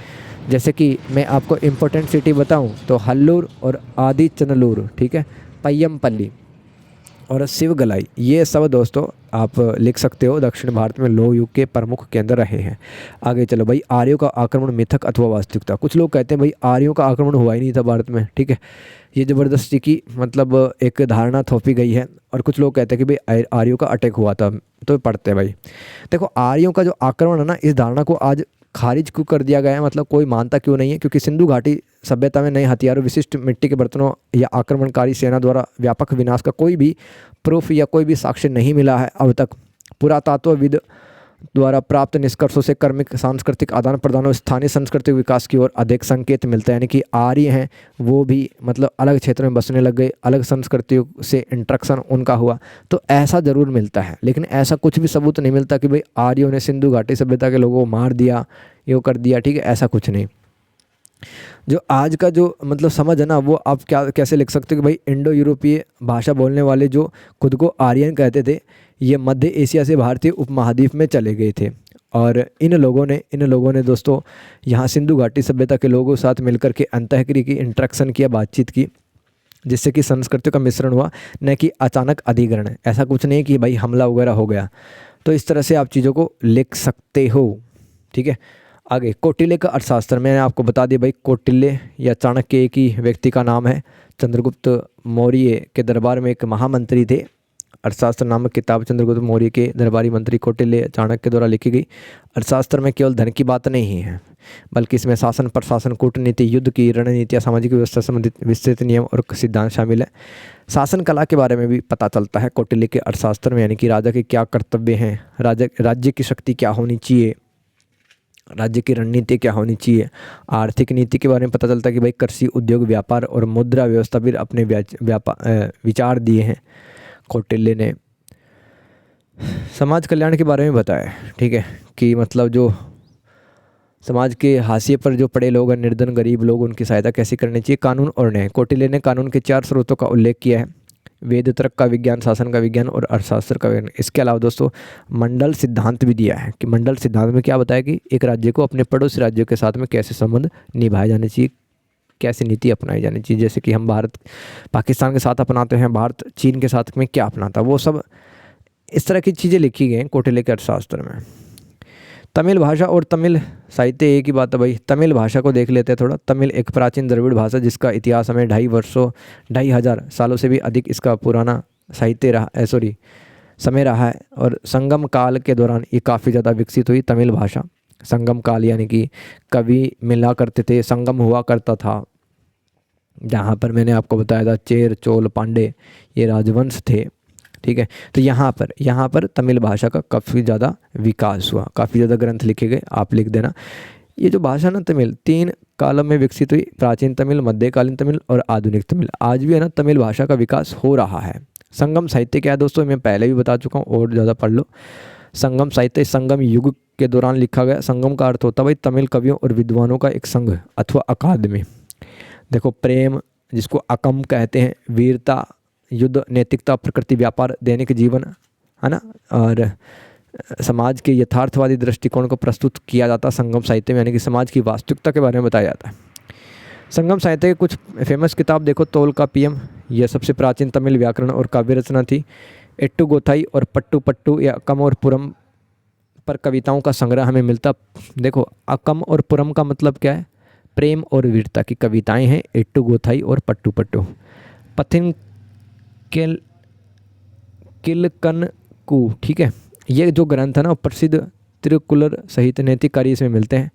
जैसे कि मैं आपको इम्पोर्टेंट सिटी बताऊं तो हल्लूर और आदि चनलूर, ठीक है, पय्यमपल्ली और शिवगलाई, ये सब दोस्तों आप लिख सकते हो दक्षिण भारत में लोह युग के प्रमुख केंद्र रहे हैं। आगे चलो भाई, आर्यों का आक्रमण, मिथक अथवा वास्तविकता। कुछ लोग कहते हैं भाई आर्यों का आक्रमण हुआ ही नहीं था भारत में, ठीक है, ये ज़बरदस्ती की मतलब एक धारणा थोपी गई है। और कुछ लोग कहते हैं कि भाई आर्यों का अटैक हुआ था। तो पढ़ते हैं भाई, देखो आर्यों का जो आक्रमण है ना, इस धारणा को आज खारिज क्यों कर दिया गया है, मतलब कोई मानता क्यों नहीं है? क्योंकि सिंधु घाटी सभ्यता में नए हथियारों, विशिष्ट मिट्टी के बर्तनों या आक्रमणकारी सेना द्वारा व्यापक विनाश का कोई भी प्रूफ या कोई भी साक्ष्य नहीं मिला है अब तक। पुरातत्वविद द्वारा प्राप्त निष्कर्षों से कर्मिक, सांस्कृतिक आदान प्रदान और स्थानीय सांस्कृतिक विकास की ओर अधिक संकेत मिलता है। यानी कि आर्य हैं वो भी मतलब अलग क्षेत्र में बसने लग गए, अलग संस्कृतियों से इंट्रैक्शन उनका हुआ, तो ऐसा ज़रूर मिलता है। लेकिन ऐसा कुछ भी सबूत नहीं मिलता कि भाई आर्यों ने सिंधु घाटी सभ्यता के लोगों को मार दिया, ये कर दिया, ठीक है, ऐसा कुछ नहीं। जो आज का जो मतलब समझ है ना, वो आप कैसे लिख सकते हो कि भाई इंडो यूरोपीय भाषा बोलने वाले जो खुद को आर्यन कहते थे, ये मध्य एशिया से भारतीय उपमहाद्वीप में चले गए थे। और इन लोगों ने दोस्तों यहाँ सिंधु घाटी सभ्यता के लोगों के साथ मिलकर के अंतःक्रिया की, इंट्रैक्शन किया, बातचीत की, जिससे कि संस्कृतियों का मिश्रण हुआ, न कि अचानक अधिग्रहण। ऐसा कुछ नहीं कि भाई हमला वगैरह हो गया। तो इस तरह से आप चीज़ों को लिख सकते हो, ठीक है। आगे कौटिल्य का अर्थशास्त्र, मैंने आपको बता दिया भाई, कौटिल्य या चाणक्य एक ही व्यक्ति का नाम है। चंद्रगुप्त मौर्य के दरबार में एक महामंत्री थे। अर्थशास्त्र नामक किताब चंद्रगुप्त मौर्य के दरबारी मंत्री कौटिल्य चाणक्य द्वारा लिखी गई। अर्थशास्त्र में केवल धन की बात नहीं है, बल्कि इसमें शासन, प्रशासन, कूटनीति, युद्ध की रणनीतियाँ, सामाजिक व्यवस्था संबंधित विस्तृत नियम और सिद्धांत शामिल है। शासन कला के बारे में भी पता चलता है कौटिल्य के अर्थशास्त्र में, यानी कि राजा के क्या कर्तव्य हैं, राज्य की शक्ति क्या होनी चाहिए, राज्य की रणनीति क्या होनी चाहिए। आर्थिक नीति के बारे में पता चलता है कि भाई कृषि, उद्योग, व्यापार और मुद्रा व्यवस्था भी अपने विचार दिए हैं कौटिल्य ने। समाज कल्याण के बारे में बताया, ठीक है, कि मतलब जो समाज के हाशिए पर जो पड़े लोग हैं, निर्धन गरीब लोग, उनकी सहायता कैसे करनी चाहिए। कानून और न्याय, कौटिल्य ने कानून के 4 स्रोतों का उल्लेख किया है। वेद तर्क का विज्ञान, शासन का विज्ञान और अर्थशास्त्र का विज्ञान। इसके अलावा दोस्तों मंडल सिद्धांत भी दिया है कि मंडल सिद्धांत में क्या बताया कि एक राज्य को अपने पड़ोसी राज्यों के साथ में कैसे संबंध निभाए जाने चाहिए, कैसे नीति अपनाई जानी चाहिए। जैसे कि हम भारत पाकिस्तान के साथ अपनाते हैं, भारत चीन के साथ में क्या अपनाता, वो सब इस तरह की चीज़ें लिखी गई हैं कौटिल्य के अर्थशास्त्र में। तमिल भाषा और तमिल साहित्य एक ही बात है भाई। तमिल भाषा को देख लेते हैं थोड़ा। तमिल एक प्राचीन द्रविड़ भाषा जिसका इतिहास हमें 2,500 सालों से भी अधिक इसका पुराना साहित्य रहा समय रहा है। और संगम काल के दौरान ये काफ़ी ज़्यादा विकसित हुई तमिल भाषा। संगम काल यानी कि कवि मिला करते थे, संगम हुआ करता था, जहाँ पर मैंने आपको बताया था चेर चोल पांडे ये राजवंश थे, ठीक है। तो यहाँ पर तमिल भाषा का काफ़ी ज़्यादा विकास हुआ, काफ़ी ज़्यादा ग्रंथ लिखे गए। आप लिख देना। ये जो भाषा ना तमिल 3 कालों में विकसित हुई, प्राचीन तमिल, मध्यकालीन तमिल और आधुनिक तमिल। आज भी है ना तमिल भाषा का विकास हो रहा है। संगम साहित्य क्या है दोस्तों, मैं पहले भी बता चुका हूँ और ज़्यादा पढ़ लो। संगम साहित्य संगम युग के दौरान लिखा गया। संगम का अर्थ होता है भाई तमिल कवियों और विद्वानों का एक संघ अथवा अकादमी। देखो प्रेम जिसको अकम कहते हैं, वीरता, युद्ध, नैतिकता, प्रकृति, व्यापार, दैनिक जीवन, है ना, और समाज के यथार्थवादी दृष्टिकोण को प्रस्तुत किया जाता संगम साहित्य में, यानी कि समाज की वास्तविकता के बारे में बताया जाता है। संगम साहित्य के कुछ फेमस किताब देखो, तोलकापियम, यह सबसे प्राचीन तमिल व्याकरण और काव्य रचना थी। एट्टुगोथाई और पट्टू पट्टू या अकम और पुरम पर कविताओं का संग्रह हमें मिलता। देखो अकम और पुरम का मतलब क्या है, प्रेम और वीरता की कविताएं हैं एट्टुगोथाई और पट्टू पट्टू। पथिन किलकनकू, ठीक है, ये जो ग्रंथ है ना प्रसिद्ध तिरुकुलर सहित नैतिक कार्य इसमें मिलते हैं।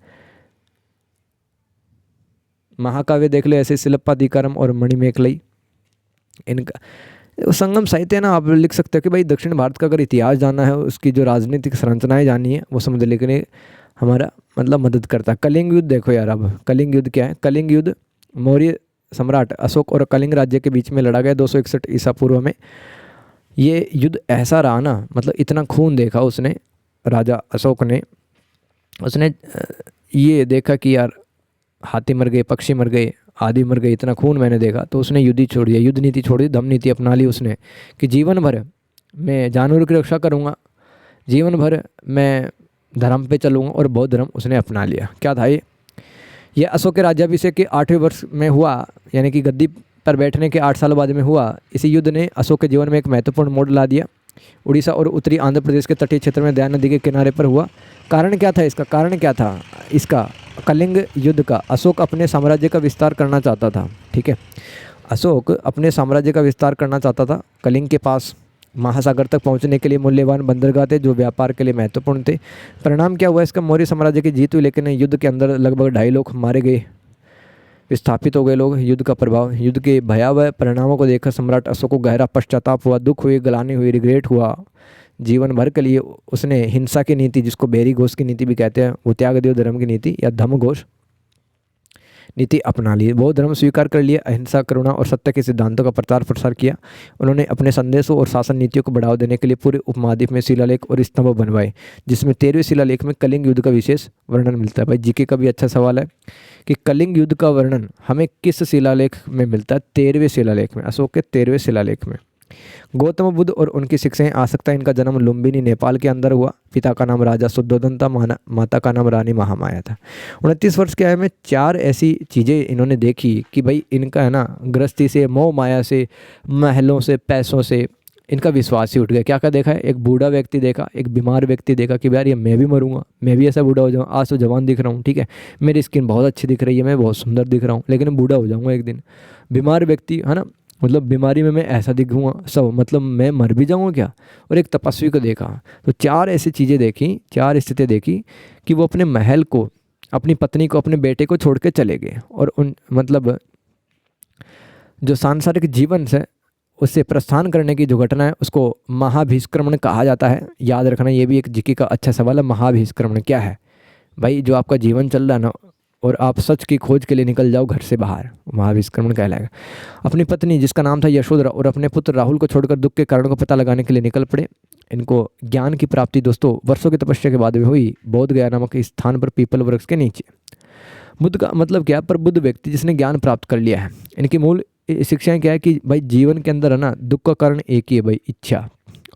महाकाव्य देख ले ऐसे शिल्पाधिकारम और मणिमेखलाई, इनका संगम साहित्य है ना। आप लिख सकते हो कि भाई दक्षिण भारत का अगर इतिहास जानना है, उसकी जो राजनीतिक संरचनाएं जाननी है, वो समझ लेने हमारा मतलब मदद करता है। कलिंग युद्ध देखो यार, अब कलिंग युद्ध क्या है। कलिंग युद्ध मौर्य सम्राट अशोक और कलिंग राज्य के बीच में लड़ा गया 261 ईसा पूर्व में। ये युद्ध ऐसा रहा ना, मतलब इतना खून देखा उसने, राजा अशोक ने, उसने ये देखा कि यार हाथी मर गए, पक्षी मर गए, आदि मर गए, इतना खून मैंने देखा, तो उसने युद्ध ही छोड़ दिया, युद्ध नीति छोड़ दी, दम नीति अपना ली उसने कि जीवन भर मैं जानवरों की रक्षा करूँगा, जीवन भर मैं धर्म पे चलूँगा, और बौद्ध धर्म उसने अपना लिया। क्या था ये अशोक के राज्याभिषेक के 8वें वर्ष में हुआ, यानी कि गद्दी पर बैठने के 8 साल बाद में हुआ। इसी युद्ध ने अशोक के जीवन में एक महत्वपूर्ण मोड़ ला दिया। उड़ीसा और उत्तरी आंध्र प्रदेश के तटीय क्षेत्र में दया नदी के किनारे पर हुआ। कारण क्या था इसका, कारण क्या था इसका, कलिंग युद्ध का। अशोक अपने साम्राज्य का विस्तार करना चाहता था, ठीक है, अशोक अपने साम्राज्य का विस्तार करना चाहता था। कलिंग के पास महासागर तक पहुंचने के लिए मूल्यवान बंदरगाह थे जो व्यापार के लिए महत्वपूर्ण थे। परिणाम क्या हुआ इसका, मौर्य साम्राज्य की जीत हुई, लेकिन युद्ध के अंदर लगभग 2.5 लोग मारे गए, विस्थापित हो गए लोग। युद्ध का प्रभाव, युद्ध के भयावह परिणामों को देखकर सम्राट अशोक को गहरा पश्चाताप हुआ, दुख हुई, ग्लानि हुई, रिग्रेट हुआ। जीवन भर के लिए उसने हिंसा की नीति, जिसको बेरी घोष की नीति भी कहते हैं, वो त्याग दियो धर्म की नीति या धम्म घोष नीति अपना ली। बौद्ध धर्म स्वीकार कर लिया, अहिंसा, करुणा और सत्य के सिद्धांतों का प्रचार प्रसार किया। उन्होंने अपने संदेशों और शासन नीतियों को बढ़ावा देने के लिए पूरे उपमहाद्वीप में शिलालेख और स्तंभ बनवाए, जिसमें 13वें शिलालेख में कलिंग युद्ध का विशेष वर्णन मिलता है। भाई जीके का भी अच्छा सवाल है कि कलिंग युद्ध का वर्णन हमें किस शिलालेख में मिलता है, 13वें शिलालेख में, अशोक के 13वें शिलालेख में। गौतम बुद्ध और उनकी शिक्षाएं आ सकता है। इनका जन्म लुम्बिनी नेपाल के अंदर हुआ। पिता का नाम राजा शुद्धोधन था, माता का नाम रानी महामाया था। 29 वर्ष के आयु में 4 ऐसी चीज़ें इन्होंने देखी कि भाई इनका है ना गृहस्थी से, मोह माया से, महलों से, पैसों से इनका विश्वास ही उठ गया। क्या क्या देखा है, एक बूढ़ा व्यक्ति देखा, एक बीमार व्यक्ति देखा कि यार ये मैं भी मरूंगा, मैं भी ऐसा बूढ़ा हो जाऊँ। आज तो जवान दिख रहा हूँ, ठीक है, मेरी स्किन बहुत अच्छी दिख रही है, मैं बहुत सुंदर दिख रहा हूँ, लेकिन बूढ़ा हो जाऊँगा एक दिन। बीमार व्यक्ति है ना, मतलब बीमारी में मैं ऐसा दिखूँगा, सब मतलब मैं मर भी जाऊँगा क्या। और एक तपस्वी को देखा। तो 4 ऐसी चीज़ें देखी, 4 स्थितियाँ देखी कि वो अपने महल को, अपनी पत्नी को, अपने बेटे को छोड़ के चले गए, और उन मतलब जो सांसारिक जीवन से उससे प्रस्थान करने की जो घटना है उसको महाभिष्क्रमण कहा जाता है। याद रखना, ये भी एक जीके का अच्छा सवाल है। महाभिष्क्रमण क्या है भाई, जो आपका जीवन चल रहा है ना और आप सच की खोज के लिए निकल जाओ घर से बाहर, महाभिष्क्रमण कहलाएगा। अपनी पत्नी जिसका नाम था यशोधरा और अपने पुत्र राहुल को छोड़कर दुख के कारण को पता लगाने के लिए निकल पड़े। इनको ज्ञान की प्राप्ति दोस्तों वर्षों की तपस्या के बाद में हुई, बोध गया नामक स्थान पर पीपल वृक्ष के नीचे। बुद्ध का मतलब क्या, पर बुद्ध व्यक्ति जिसने ज्ञान प्राप्त कर लिया है। इनकी मूल ये शिक्षाएं क्या है कि भाई जीवन के अंदर है ना, दुख का कारण एक ही है भाई, इच्छा।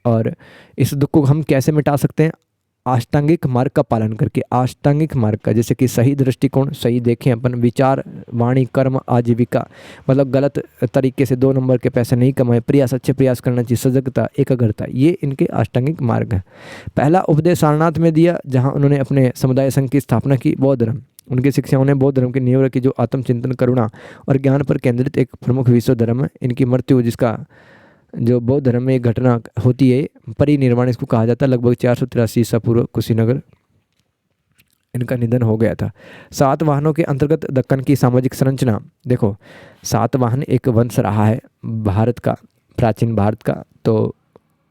और इस दुख को हम कैसे मिटा सकते हैं? अष्टांगिक मार्ग का पालन करके। अष्टांगिक मार्ग का जैसे कि सही दृष्टिकोण, सही देखें अपन, विचार, वाणी, कर्म, आजीविका, मतलब गलत तरीके से 2 नंबर के पैसे नहीं कमाए, प्रयास, अच्छे प्रयास करना चाहिए, सजगता, एकाग्रता, ये इनके अष्टांगिक मार्ग हैं। पहला उपदेश सारनाथ में दिया, जहाँ उन्होंने अपने समुदाय संघ की स्थापना की। बौद्ध धर्म, उनकी शिक्षाओं ने बौद्ध धर्म की नींव रखी, जो आत्मचिंतन, करुणा और ज्ञान पर केंद्रित एक प्रमुख विश्व धर्म है। इनकी मृत्यु, जिसका जो बौद्ध धर्म में एक घटना होती है, परिनिर्वाण इसको कहा जाता है, लगभग 483 ईसा पूर्व कुशीनगर इनका निधन हो गया था। सातवाहनों के अंतर्गत दक्कन की सामाजिक संरचना देखो, सातवाहन एक वंश रहा है भारत का, प्राचीन भारत का, तो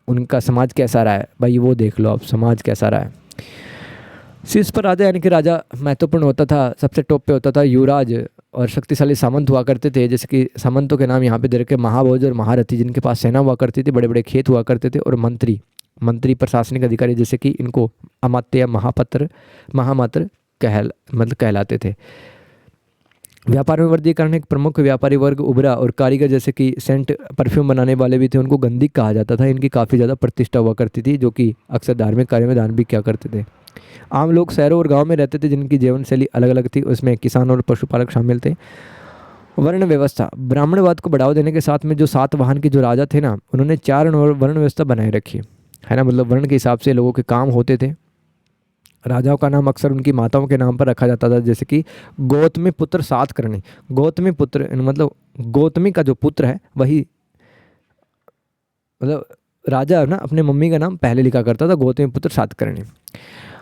उनका समाज कैसा रहा है भाई, वो देख लो आप, समाज कैसा रहा है। शीर्ष पर राजा यानी कि राजा महत्वपूर्ण होता था, सबसे टॉप पे होता था युवराज, और शक्तिशाली सामंत हुआ करते थे, जैसे कि सामंतों के नाम यहाँ पे दे रखे, महाभोज और महारथी, जिनके पास सेना हुआ करती थी, बड़े बड़े खेत हुआ करते थे, और मंत्री, मंत्री प्रशासनिक अधिकारी, जैसे कि इनको अमात्य या महामात्र कहलाते थे। व्यापार में वर्गीकरण, एक प्रमुख व्यापारी वर्ग उभरा, और कारीगर जैसे कि सेंट परफ्यूम बनाने वाले भी थे, उनको गंधिक कहा जाता था। इनकी काफ़ी ज़्यादा प्रतिष्ठा हुआ करती थी, जो कि अक्सर धार्मिक कार्य में दान भी किया करते थे। आम लोग शहरों और गांव में रहते थे, जिनकी जीवन शैली अलग अलग थी, उसमें किसान और पशुपालक शामिल थे। वर्ण व्यवस्था, ब्राह्मणवाद को बढ़ावा देने के साथ में जो सातवाहन के जो राजा थे ना, उन्होंने 4 वर्ण व्यवस्था बनाए रखी है ना, मतलब वर्ण के हिसाब से लोगों के काम होते थे। राजाओं का नाम अक्सर उनकी माताओं के नाम पर रखा जाता था, जैसे कि गौतमी पुत्र सातकर्णी। गौतमी पुत्र मतलब गौतमी का जो पुत्र है वही, मतलब राजा ना अपने मम्मी का नाम पहले लिखा करता था, गौतमी पुत्र सातकर्णी।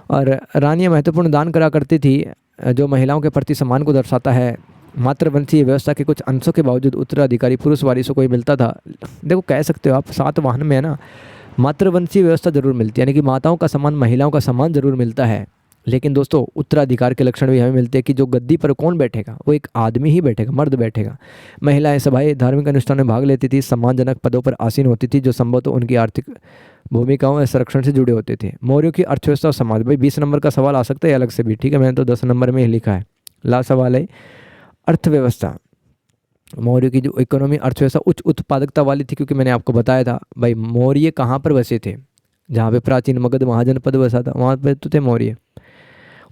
और रानियाँ महत्वपूर्ण दान करा करती थी, जो महिलाओं के प्रति सम्मान को दर्शाता है। मातृवंशीय व्यवस्था के कुछ अंशों के बावजूद उत्तराधिकारी पुरुष वारिसों को ही मिलता था। देखो कह सकते हो आप, सातवाहन में है ना मातृवंशीय व्यवस्था जरूर मिलती है, यानी कि माताओं का सम्मान, महिलाओं का सम्मान जरूर मिलता है, लेकिन दोस्तों उत्तराधिकार के लक्षण भी हमें मिलते हैं कि जो गद्दी पर कौन बैठेगा, वो एक आदमी ही बैठेगा, मर्द बैठेगा। महिलाएं सभाएं, धार्मिक अनुष्ठान में भाग लेती थी, सम्मानजनक पदों पर आसीन होती थी, जो संभवतः उनकी आर्थिक भूमिकाओं या संरक्षण से जुड़े होते थे। मौर्यों की अर्थव्यवस्था और समाज, भाई 20 नंबर का सवाल आ सकता है अलग से भी, ठीक है, मैंने तो 10 नंबर में ही लिखा है। लास्ट सवाल है अर्थव्यवस्था। मौर्य की जो इकोनॉमी, अर्थव्यवस्था उच्च उत्पादकता वाली थी, क्योंकि मैंने आपको बताया था भाई मौर्य कहाँ पर बसे थे, जहाँ पे प्राचीन मगध महाजनपद बसा था वहाँ पे तो थे मौर्य।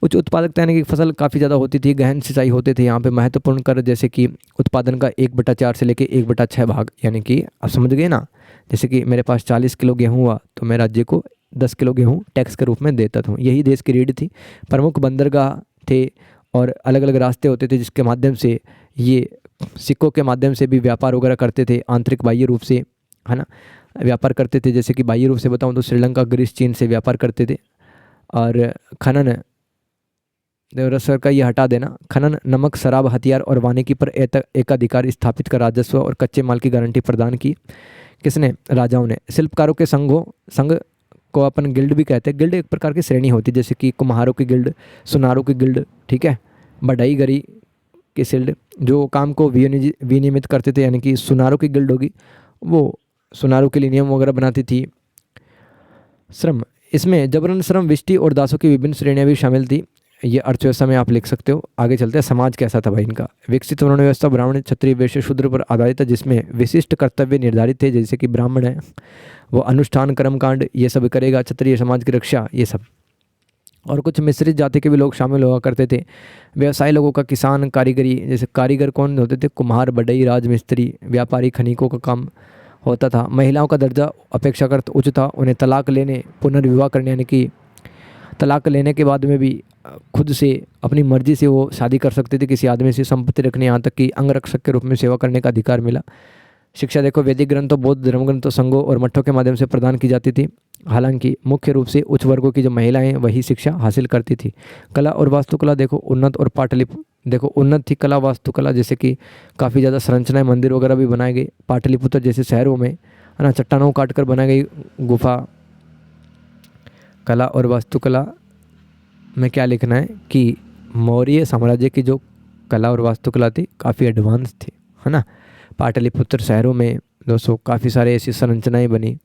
उच्च उत्पादकता यानी कि फसल काफ़ी ज़्यादा होती थी, गहन सिंचाई होते थे यहाँ पे। महत्वपूर्ण कर जैसे कि उत्पादन का 1/4 से लेके 1/6 भाग, यानी कि आप समझ गए ना, जैसे कि मेरे पास 40 किलो गेहूँ हुआ तो मैं राज्य को 10 किलो गेहूँ टैक्स के रूप में देता था। यही देश की रीढ़ थी। प्रमुख बंदरगाह थे और अलग अलग रास्ते होते थे, जिसके माध्यम से ये सिक्कों के माध्यम से भी व्यापार वगैरह करते थे, आंतरिक बाह्य रूप से, है ना, व्यापार करते थे। जैसे कि बाह्य रूप से बताऊं तो श्रीलंका, ग्रीस, चीन से व्यापार करते थे। और खनन, सर का ये हटा देना, खनन, नमक, शराब, हथियार और वानिकी पर एकाधिकार स्थापित कर राजस्व और कच्चे माल की गारंटी प्रदान की। किसने? राजाओं ने। शिल्पकारों के संघ को अपन गिल्ड भी कहते हैं। गिल्ड एक प्रकार की श्रेणी होती है, जैसे कि कुम्हारों की गिल्ड, सुनारों की गिल्ड, ठीक है, बढ़ईगरी की गिल्ड, जो काम को विनियमित करते थे, यानी कि सुनारों की गिल्ड होगी, वो सुनारों के लिए नियम वगैरह बनाती थी। श्रम, इसमें जबरन श्रम, विष्टि और दासों की विभिन्न श्रेणियां भी शामिल थी। ये अर्थव्यवस्था में आप लिख सकते हो। आगे चलते हैं, समाज कैसा था भाई इनका। विकसित वर्ण व्यवस्था ब्राह्मण, क्षत्रिय, वैश्य, शूद्र पर आधारित था, जिसमें विशिष्ट कर्तव्य निर्धारित थे, जैसे कि ब्राह्मण है वो अनुष्ठान, कर्मकांड ये सब करेगा, क्षत्रिय समाज की रक्षा, ये सब। और कुछ मिश्रित जाति के भी लोग शामिल हुआ करते थे। व्यवसाय लोगों का किसान, कारीगरी, जैसे कारीगर कौन होते थे? कुम्हार, बढ़ई, राजमिस्त्री, व्यापारी, खनिकों का काम होता था। महिलाओं का दर्जा अपेक्षाकृत उच्च था, उन्हें तलाक लेने, पुनर्विवाह करने, यानी कि तलाक लेने के बाद में भी खुद से अपनी मर्जी से वो शादी कर सकते थे किसी आदमी से, संपत्ति रखने, यहाँ तक कि अंगरक्षक के रूप में सेवा करने का अधिकार मिला। शिक्षा देखो, वैदिक ग्रंथों, बौद्ध धर्म ग्रंथों, संघों और मठों के माध्यम से प्रदान की जाती थी। हालांकि मुख्य रूप से उच्च वर्गों की जो महिलाएं वही शिक्षा हासिल करती थी। कला और वास्तुकला देखो, उन्नत और पाटलिपुत्र देखो, उन्नत थी कला वास्तुकला, जैसे कि काफ़ी ज़्यादा संरचनाएं, मंदिर वगैरह भी बनाए गए। पाटलिपुत्र जैसे शहरों में, है ना, चट्टानों को काट कर बनाई गई गुफा। कला और वास्तुकला में क्या लिखना है कि मौर्य साम्राज्य की जो कला और वास्तुकला थी काफ़ी एडवांस थी, है ना। पाटलिपुत्र शहरों में दोस्तों काफ़ी सारे ऐसी संरचनाएं बनी।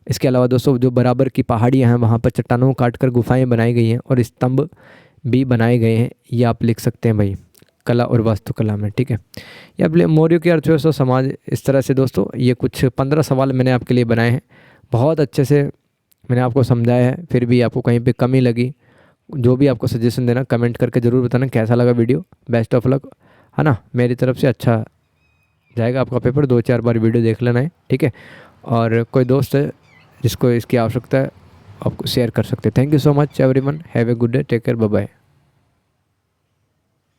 इसके अलावा दोस्तों जो बराबर की पहाड़ियाँ हैं वहाँ पर चट्टानों को काट कर गुफाएँ बनाई गई हैं और स्तंभ भी बनाए गए हैं, ये आप लिख सकते हैं भाई। कला और वास्तुकला में, ठीक है। या मौर्य की अर्थव्यवस्था समाज इस तरह से दोस्तों, ये कुछ 15 सवाल मैंने आपके लिए बनाए हैं, बहुत अच्छे से मैंने आपको समझाया है। फिर भी आपको कहीं पे कमी लगी, जो भी आपको सजेशन देना कमेंट करके ज़रूर बताना कैसा लगा वीडियो। बेस्ट ऑफ लक, है ना। मेरी तरफ से अच्छा जाएगा आपका पेपर, 2-4 बार वीडियो देख लेना है, ठीक है। और कोई दोस्त है जिसको इसकी आवश्यकता है, आपको शेयर कर सकते हैं। Thank you so much everyone, have a good day, take care, bye bye.